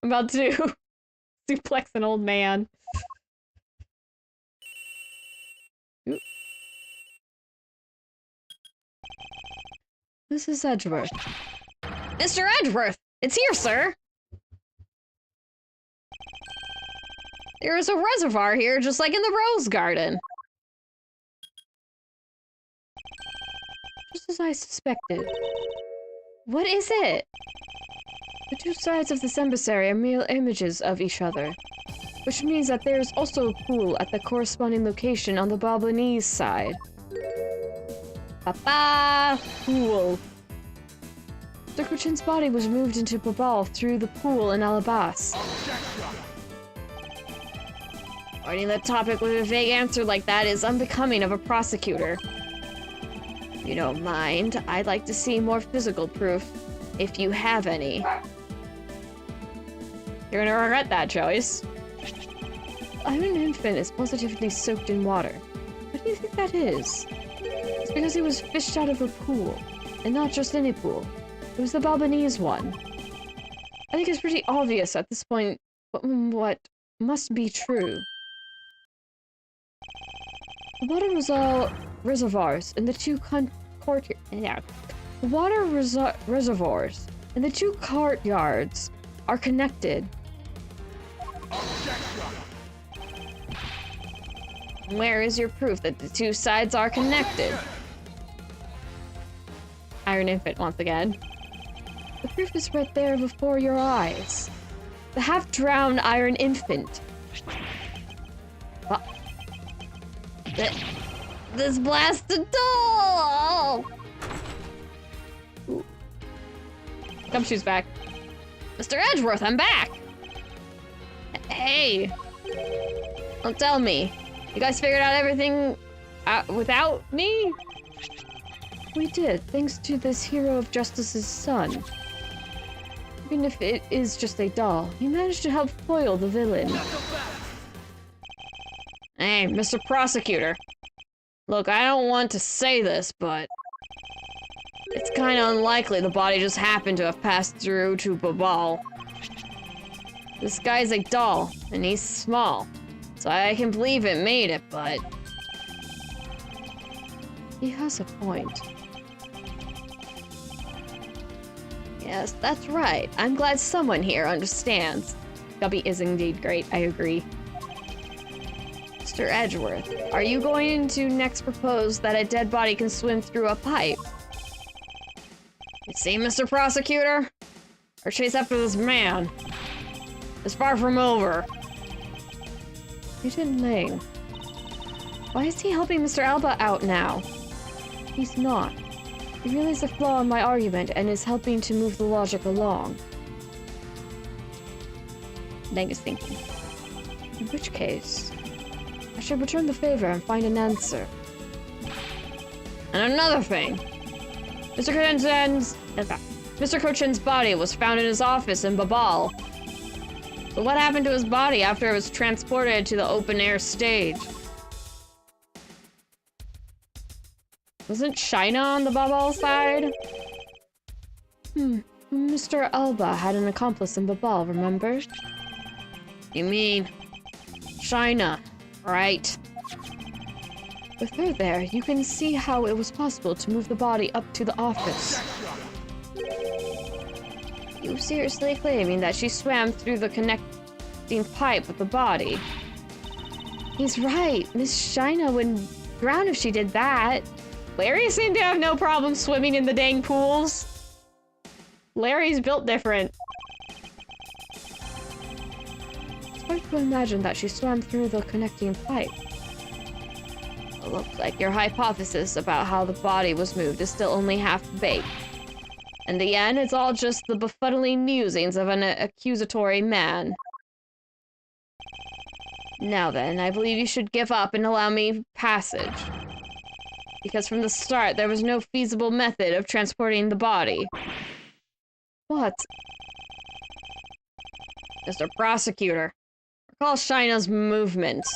suplex an old man. Oop. This is Edgeworth. Mr. Edgeworth! It's here, sir! There is a reservoir here, just like in the Rose Garden. Just as I suspected. What is it? The two sides of this emissary are mirror images of each other, which means that there is also a pool at the corresponding location on the Balinese side. Papa! Pool. Discretion's body was moved into Babal through the pool in Alabas. Starting the topic with a vague answer like that is unbecoming of a prosecutor. If you don't mind, I'd like to see more physical proof, if you have any. You're gonna regret that choice. Iron Infant is positively soaked in water. What do you think that is? Is because he was fished out of a pool. And not just any pool. It was the Balbanese one. I think it's pretty obvious at this point what must be true. The water reservoirs in the two reservoirs and the two courtyards are connected. Where is your proof that the two sides are connected? Iron Infant once again. The proof is right there before your eyes. The half-drowned Iron Infant. This blasted doll! Gumshoe's back. Mr. Edgeworth, I'm back! Hey! Don't tell me. You guys figured out everything without me? We did, thanks to this hero of justice's son. Even if it is just a doll, he managed to help foil the villain. Hey, Mr. Prosecutor. Look, I don't want to say this, but it's kind of unlikely the body just happened to have passed through to Babal. This guy's a doll, and he's small, so I can believe it made it, but He has a point. yes, that's right. I'm glad someone here understands. Gubby is indeed great, I agree. Mr. Edgeworth, are you going to next propose that a dead body can swim through a pipe? You see, Mr. Prosecutor? Our chase after this man is far from over. Agent Lang. Why is he helping Mr. Alba out now? He's not. He realized a flaw in my argument and is helping to move the logic along. Lang is thinking. In which case, I should return the favor and find an answer. And another thing. Mr. Cochin's body was found in his office in Babal. So what happened to his body after it was transported to the open-air stage? Wasn't Shina on the Babal side? Mr. Alba had an accomplice in Babal, remember? You mean Shina, right? With her there, you can see how it was possible to move the body up to the office. You seriously claiming that she swam through the connecting pipe with the body? He's right. Miss Shina would drown if she did that. Larry seemed to have no problem swimming in the dang pools. Larry's built different. It's hard to imagine that she swam through the connecting pipe. It looks like your hypothesis about how the body was moved is still only half-baked. In the end, it's all just the befuddling musings of an accusatory man. Now then, I believe you should give up and allow me passage. Because from the start, there was no feasible method of transporting the body. What? Mr. Prosecutor, recall Shina's movements.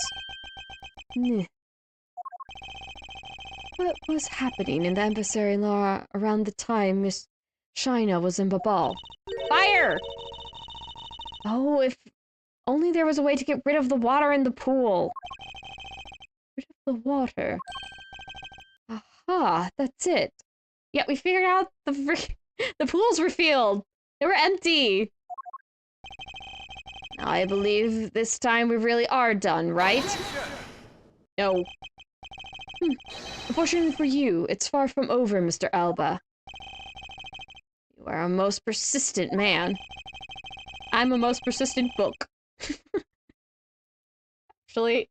What was happening in the embassy law around the time Miss Shina was in Babal? Fire! Oh, if only there was a way to get rid of the water in the pool. Rid of the water. Aha, that's it. Yeah, we figured out the pools were filled. They were empty. Now I believe this time we really are done, right? No. Unfortunately for you, it's far from over, Mr. Alba. You are a most persistent man. I'm a most persistent book. Actually,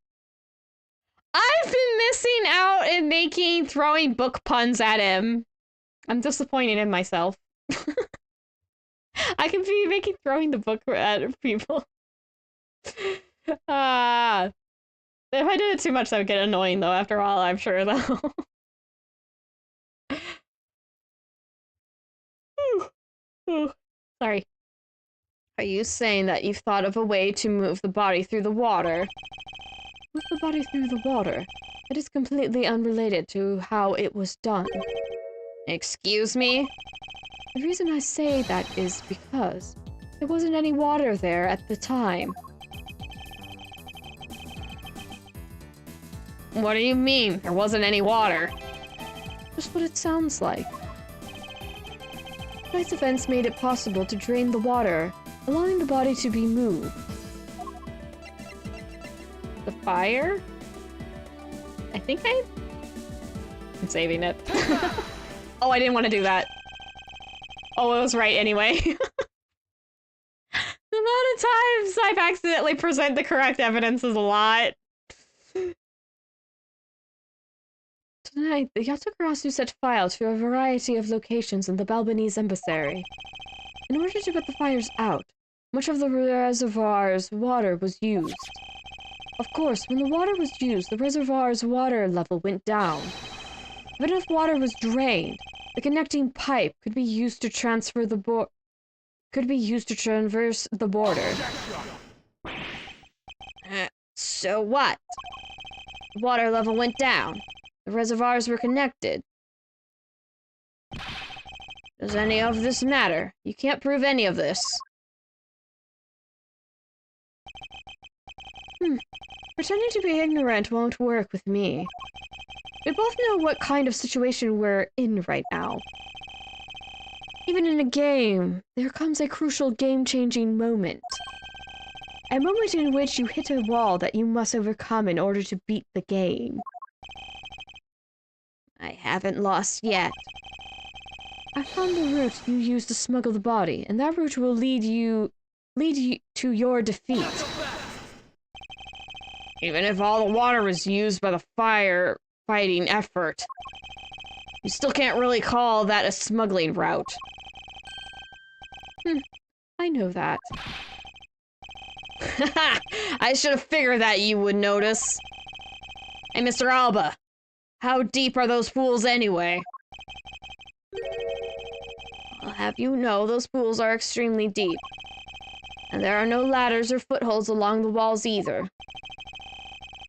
I've been missing out in throwing book puns at him. I'm disappointed in myself. I can be throwing the book at people. If I did it too much, that would get annoying, though, after all, I'm sure, though. Sorry. Are you saying that you've thought of a way to move the body through the water? Move the body through the water? It is completely unrelated to how it was done. Excuse me? The reason I say that is because there wasn't any water there at the time. What do you mean, there wasn't any water? Just what it sounds like. Tonight's events made it possible to drain the water, allowing the body to be moved. The fire? I think I'm saving it. Oh, I didn't want to do that. Oh, it was right anyway. The amount of times I've accidentally present the correct evidence is a lot. Tonight, the Yatagarasu set fire to a variety of locations in the Balbanese embassy. In order to put the fires out, much of the reservoir's water was used. Of course, when the water was used, the reservoir's water level went down. If enough water was drained, the connecting pipe could be used to transfer the traverse the border. So what? The water level went down. The reservoirs were connected. Does any of this matter? You can't prove any of this. Pretending to be ignorant won't work with me. We both know what kind of situation we're in right now. Even in a game, there comes a crucial game-changing moment. A moment in which you hit a wall that you must overcome in order to beat the game. I haven't lost yet. I found the route you used to smuggle the body, and that route will lead you to your defeat. Even if all the water was used by the firefighting effort, you still can't really call that a smuggling route. I know that. I should have figured that you would notice. Hey, Mr. Alba, how deep are those pools anyway? I'll have you know those pools are extremely deep. And there are no ladders or footholds along the walls either.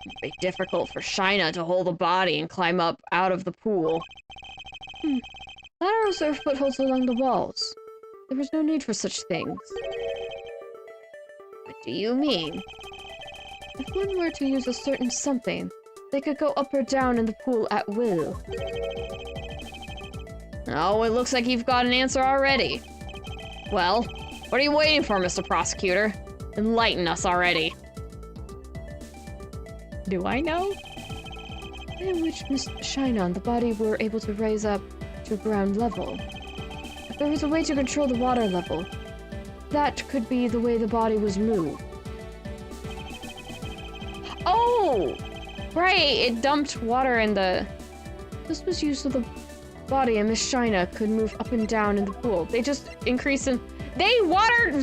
It'd be difficult for Shina to hold the body and climb up out of the pool. Ladders or footholds along the walls. There was no need for such things. What do you mean? If one were to use a certain something, they could go up or down in the pool at will. Oh, it looks like you've got an answer already. Well, what are you waiting for, Mr. Prosecutor? Enlighten us already. Do I know? The way in which Miss Shina and the body were able to raise up to ground level. If there was a way to control the water level, that could be the way the body was moved. Oh! Right, it dumped water in the... This was used so the body and Miss Shina could move up and down in the pool. They just increased in... They Legend of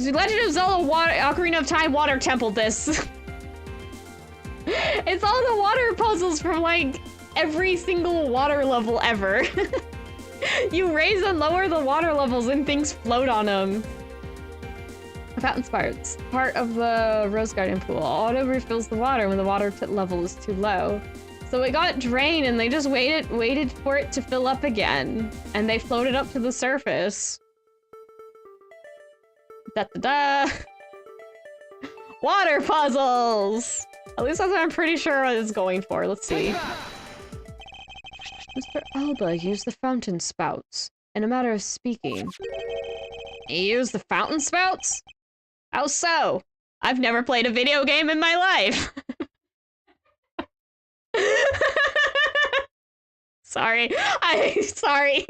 Zelda Ocarina of Time water templed this. It's all the water puzzles from, like, every single water level ever. You raise and lower the water levels and things float on them. Fountain Sparks. Part of the Rose Garden pool. Auto refills the water when the water level is too low. So it got drained and they just waited for it to fill up again. And they floated up to the surface. Da-da-da! Water puzzles! At least that's what I'm pretty sure what it's going for. Let's see. Mr. Alba used the fountain spouts. In a matter of speaking. He used the fountain spouts? How so? I've never played a video game in my life. Sorry. Sorry.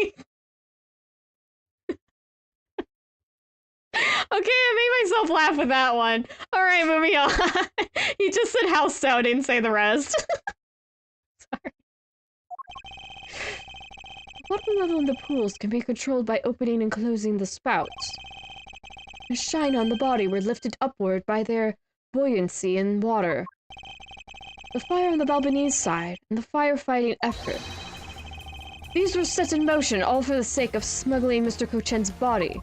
Okay, I made myself laugh with that one. Alright, moving on. You just said house so, didn't say the rest. Sorry. The water level in the pools can be controlled by opening and closing the spouts. The shine on the body were lifted upward by their buoyancy in water. The fire on the Balbanese side, and the firefighting effort. These were set in motion all for the sake of smuggling Mr. Kochen's body.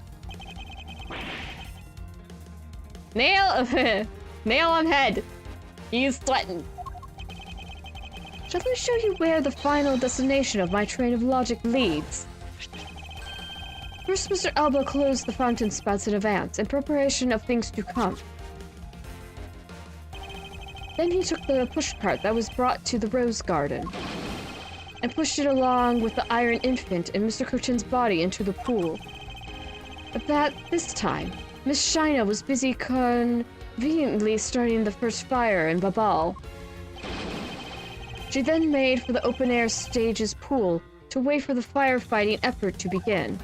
Nail on head. He's threatened. Shall I show you where the final destination of my train of logic leads? First, Mr. Alba closed the fountain spouts in advance, in preparation of things to come. Then he took the pushcart that was brought to the rose garden, and pushed it along with the iron infant and Mr. Cochin's body into the pool. But this time, Miss Shina was busy conveniently starting the first fire in Babal. She then made for the open-air stage's pool to wait for the firefighting effort to begin.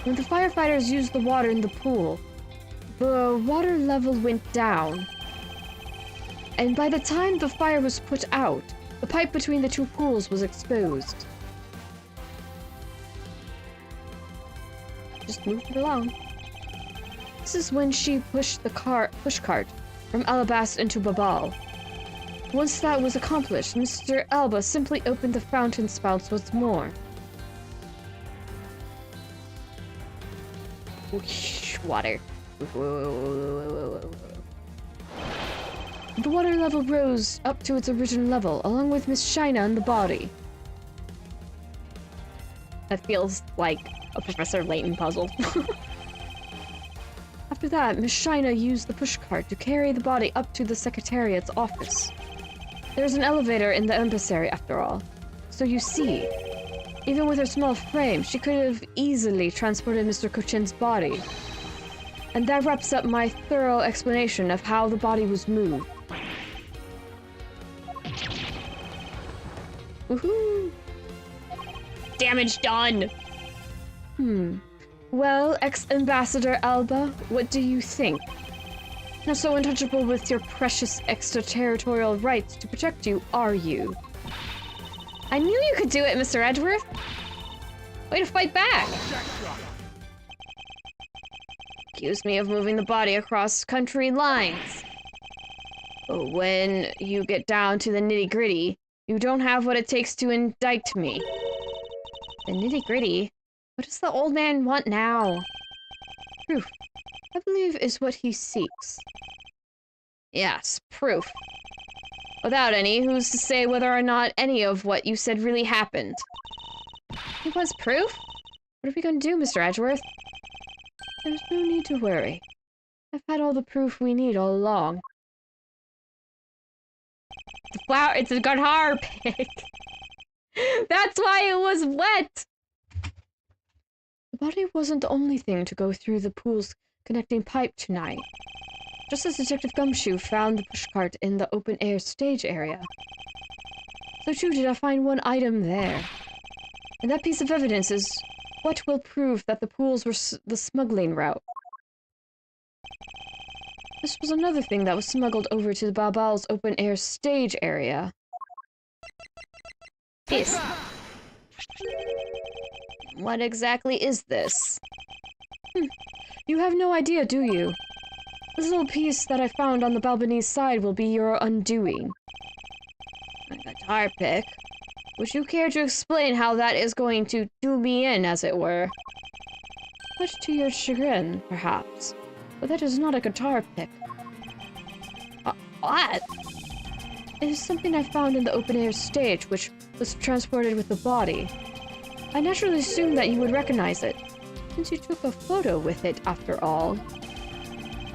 When the firefighters used the water in the pool, the water level went down. And by the time the fire was put out, the pipe between the two pools was exposed. Just move it along. This is when she pushed the pushcart from Alabas into Babal. Once that was accomplished, Mr. Alba simply opened the fountain spouts once more. Whoosh, water. The water level rose up to its original level, along with Miss Shina and the body. That feels like a Professor Layton puzzle. After that, Miss Shina used the pushcart to carry the body up to the Secretariat's office. There's an elevator in the embassy, after all. So you see, even with her small frame, she could have easily transported Mr. Cochin's body. And that wraps up my thorough explanation of how the body was moved. Woohoo! Damage done! Well, ex-Ambassador Alba, what do you think? Not so untouchable with your precious extraterritorial rights to protect you, are you? I knew you could do it, Mr. Edgeworth! Way to fight back! Accuse me of moving the body across country lines. But when you get down to the nitty-gritty, you don't have what it takes to indict me. The nitty-gritty? What does the old man want now? Proof, I believe, is what he seeks. Yes, proof. Without any, who's to say whether or not any of what you said really happened? He wants proof? What are we gonna do, Mr. Edgeworth? There's no need to worry. I've had all the proof we need all along. The flower, it's a guitar pick! That's why it was wet! The body wasn't the only thing to go through the pool's connecting pipe tonight. Just as Detective Gumshoe found the pushcart in the open-air stage area, so too did I find one item there. And that piece of evidence is what will prove that the pools were the smuggling route. This was another thing that was smuggled over to the Babal's open-air stage area. This. What exactly is this? You have no idea, do you? This little piece that I found on the Balbanese side will be your undoing. A guitar pick? Would you care to explain how that is going to do me in, as it were? Much to your chagrin, perhaps. But that is not a guitar pick. What? It is something I found in the open-air stage, which was transported with the body. I naturally assumed that you would recognize it, since you took a photo with it, after all.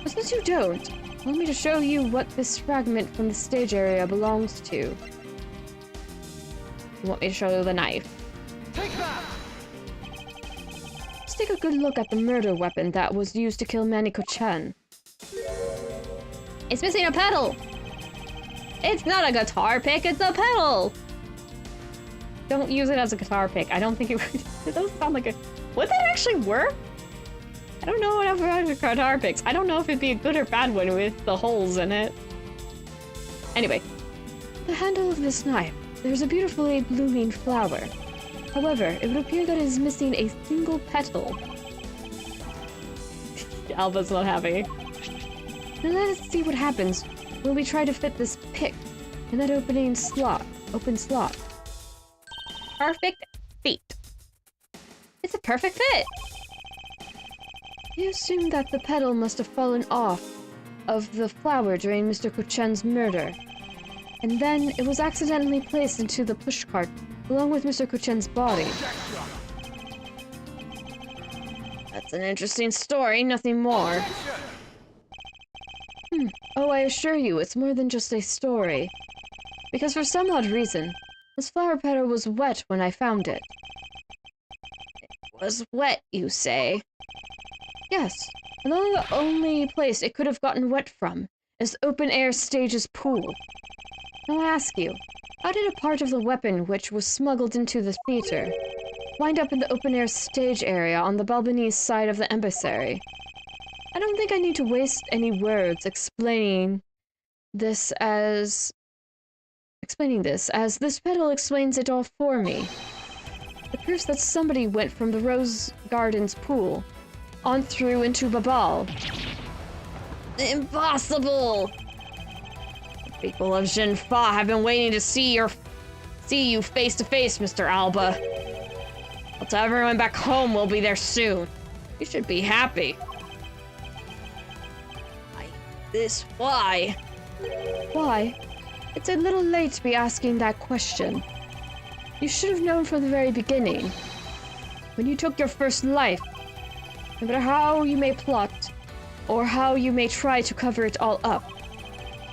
But since you don't, allow me to show you what this fragment from the stage area belongs to. You want me to show you the knife? Take that! Let's take a good look at the murder weapon that was used to kill Manny Cochin. It's missing a pedal! It's not a guitar pick, it's a pedal! Don't use it as a guitar pick. I don't think it would. It doesn't sound like a. Would that actually work? I don't know enough about guitar picks. I don't know if it'd be a good or bad one with the holes in it. Anyway. The handle of this knife. There's a beautifully blooming flower. However, it would appear that it is missing a single petal. Alba's not happy. Now let us see what happens when we try to fit this pick in that open slot. Perfect fit. It's a perfect fit. You assume that the petal must have fallen off of the flower during Mr. Cochin's murder. and then it was accidentally placed into the pushcart along with Mr. Kuchen's body. That's an interesting story, nothing more. Oh, I assure you, it's more than just a story. Because for some odd reason, this flower petal was wet when I found it. Was wet, you say? Yes, and the only place it could have gotten wet from is the open-air stage's pool. Now I ask you, how did a part of the weapon which was smuggled into the theater wind up in the open-air stage area on the Balbanese side of the embassy? I don't think I need to waste any words explaining this, as this petal explains it all for me. It proves that somebody went from the Rose Gardens pool on through into Babal. Impossible! The people of Jinfa have been waiting to see you face to face, Mr. Alba. I'll tell everyone back home we'll be there soon. You should be happy. Why? Why? It's a little late to be asking that question. You should have known from the very beginning. When you took your first life, no matter how you may plot, or how you may try to cover it all up,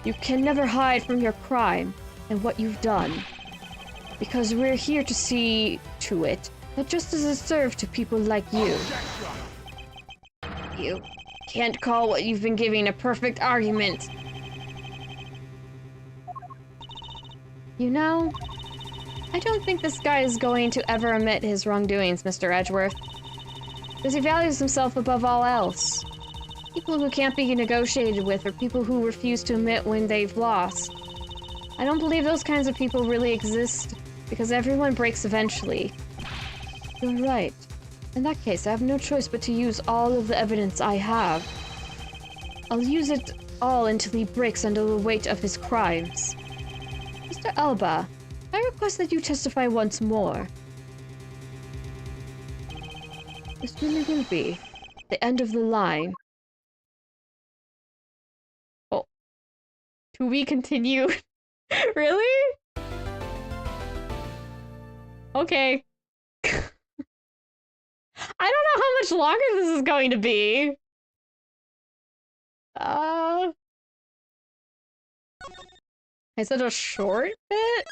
you can never hide from your crime and what you've done. Because we're here to see to it that justice is served to people like you. You can't call what you've been giving a perfect argument. You know, I don't think this guy is going to ever admit his wrongdoings, Mr. Edgeworth. Because he values himself above all else. People who can't be negotiated with are people who refuse to admit when they've lost. I don't believe those kinds of people really exist, because everyone breaks eventually. You're right. In that case, I have no choice but to use all of the evidence I have. I'll use it all until he breaks under the weight of his crimes. Mr. Alba, I request that you testify once more. This really will be the end of the line. Oh. To be continued? Really? Okay. I don't know how much longer this is going to be. Is it a short bit?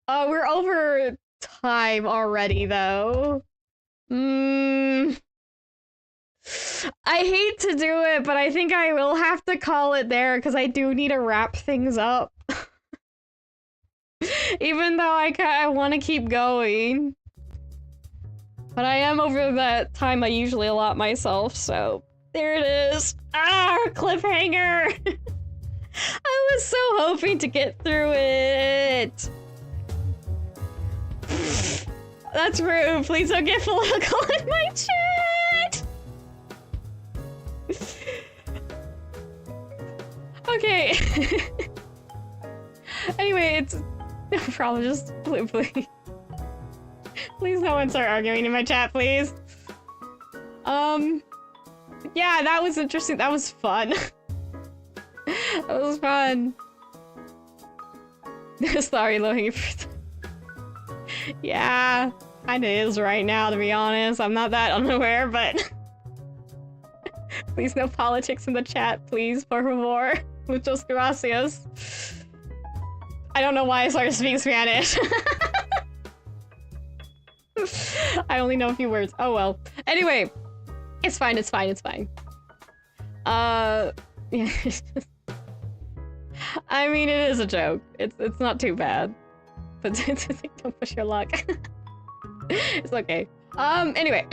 We're over time already, though. I hate to do it, but I think I will have to call it there, because I do need to wrap things up. Even though I want to keep going. But I am over that time I usually allot myself, so there it is. Ah, cliffhanger! I was so hoping to get through it. That's rude. Please don't get political in my chat! Okay. Anyway, it's no problem. Just please. Please no one start arguing in my chat, please. Yeah, that was interesting. That was fun. That was fun. Sorry, low-hanging fruit. Yeah, kinda is right now, to be honest. I'm not that unaware, but... Please no politics in the chat, please, por favor. Muchas gracias. I don't know why I started speaking Spanish. I only know a few words. Oh well. Anyway, it's fine, it's fine, it's fine. Yeah, I mean, it is a joke. It's not too bad. But don't push your luck. It's okay. Anyway.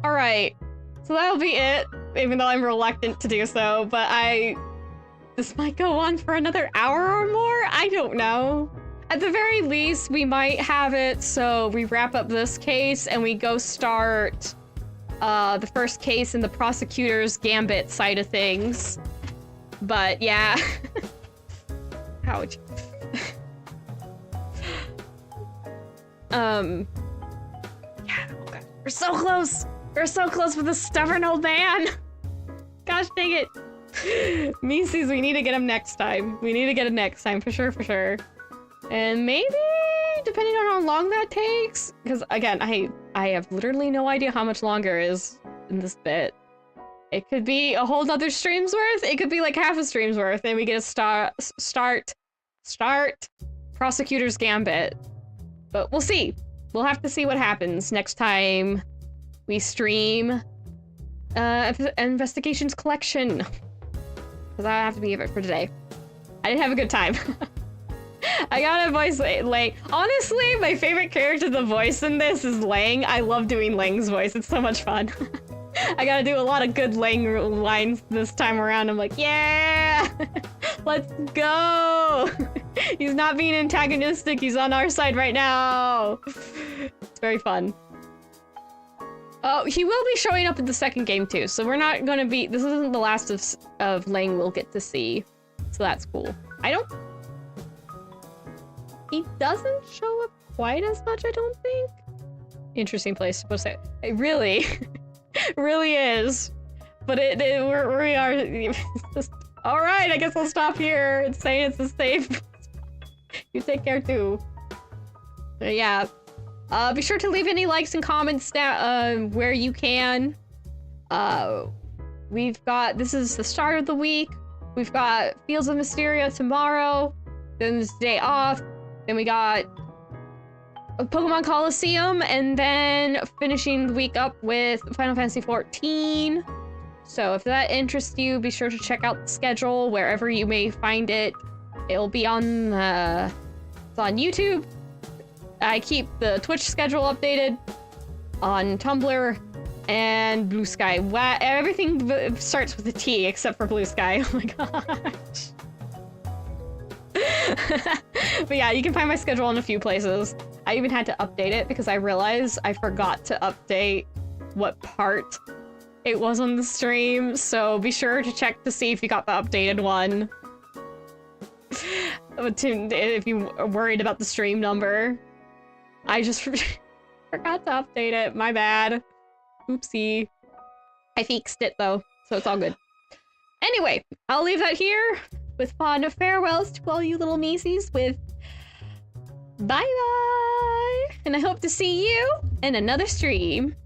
Alright. So that'll be it, even though I'm reluctant to do so, but this might go on for another hour or more? I don't know. At the very least, we might have it so we wrap up this case and we go start the first case in the prosecutor's gambit side of things. But yeah. Ouch. Yeah, oh God. We're so close! We're so close with this stubborn old man! Gosh dang it. Mises, we need to get him next time. We need to get him next time, for sure, for sure. And maybe, depending on how long that takes, because again, I have literally no idea how much longer is in this bit. It could be a whole nother stream's worth. It could be like half a stream's worth, and we get a start Prosecutor's Gambit. But we'll see. We'll have to see what happens next time we stream Investigations Collection. Because I have to be of it for today. I didn't have a good time. I gotta voice Lang. Honestly, my favorite character to voice in this is Lang. I love doing Lang's voice. It's so much fun. I gotta do a lot of good Lang lines this time around. I'm like, yeah! Let's go! He's not being antagonistic. He's on our side right now. It's very fun. Oh, he will be showing up in the second game too, so we're not gonna be... This isn't the last of Lang we'll get to see. So that's cool. He doesn't show up quite as much, I don't think. Interesting place to say. It really, really is. But we are. All right, I guess I'll stop here and say it's a safe. You take care too. But yeah. Be sure to leave any likes and comments down where you can. We've got, this is the start of the week. We've got Fields of Mysteria tomorrow. Then this day off. Then we got a Pokemon Coliseum, and then finishing the week up with Final Fantasy XIV. So if that interests you, be sure to check out the schedule wherever you may find it. It'll be on, it's on YouTube. I keep the Twitch schedule updated on Tumblr and Blue Sky. Everything starts with a T except for Blue Sky. Oh my gosh. But yeah, you can find my schedule in a few places. I even had to update it because I realized I forgot to update what part it was on the stream, so be sure to check to see if you got the updated one. If you are worried about the stream number. I just forgot to update it, my bad. Oopsie. I fixed it though, so it's all good. Anyway, I'll leave that here with fond farewells to all you little Macy's with bye-bye! And I hope to see you in another stream.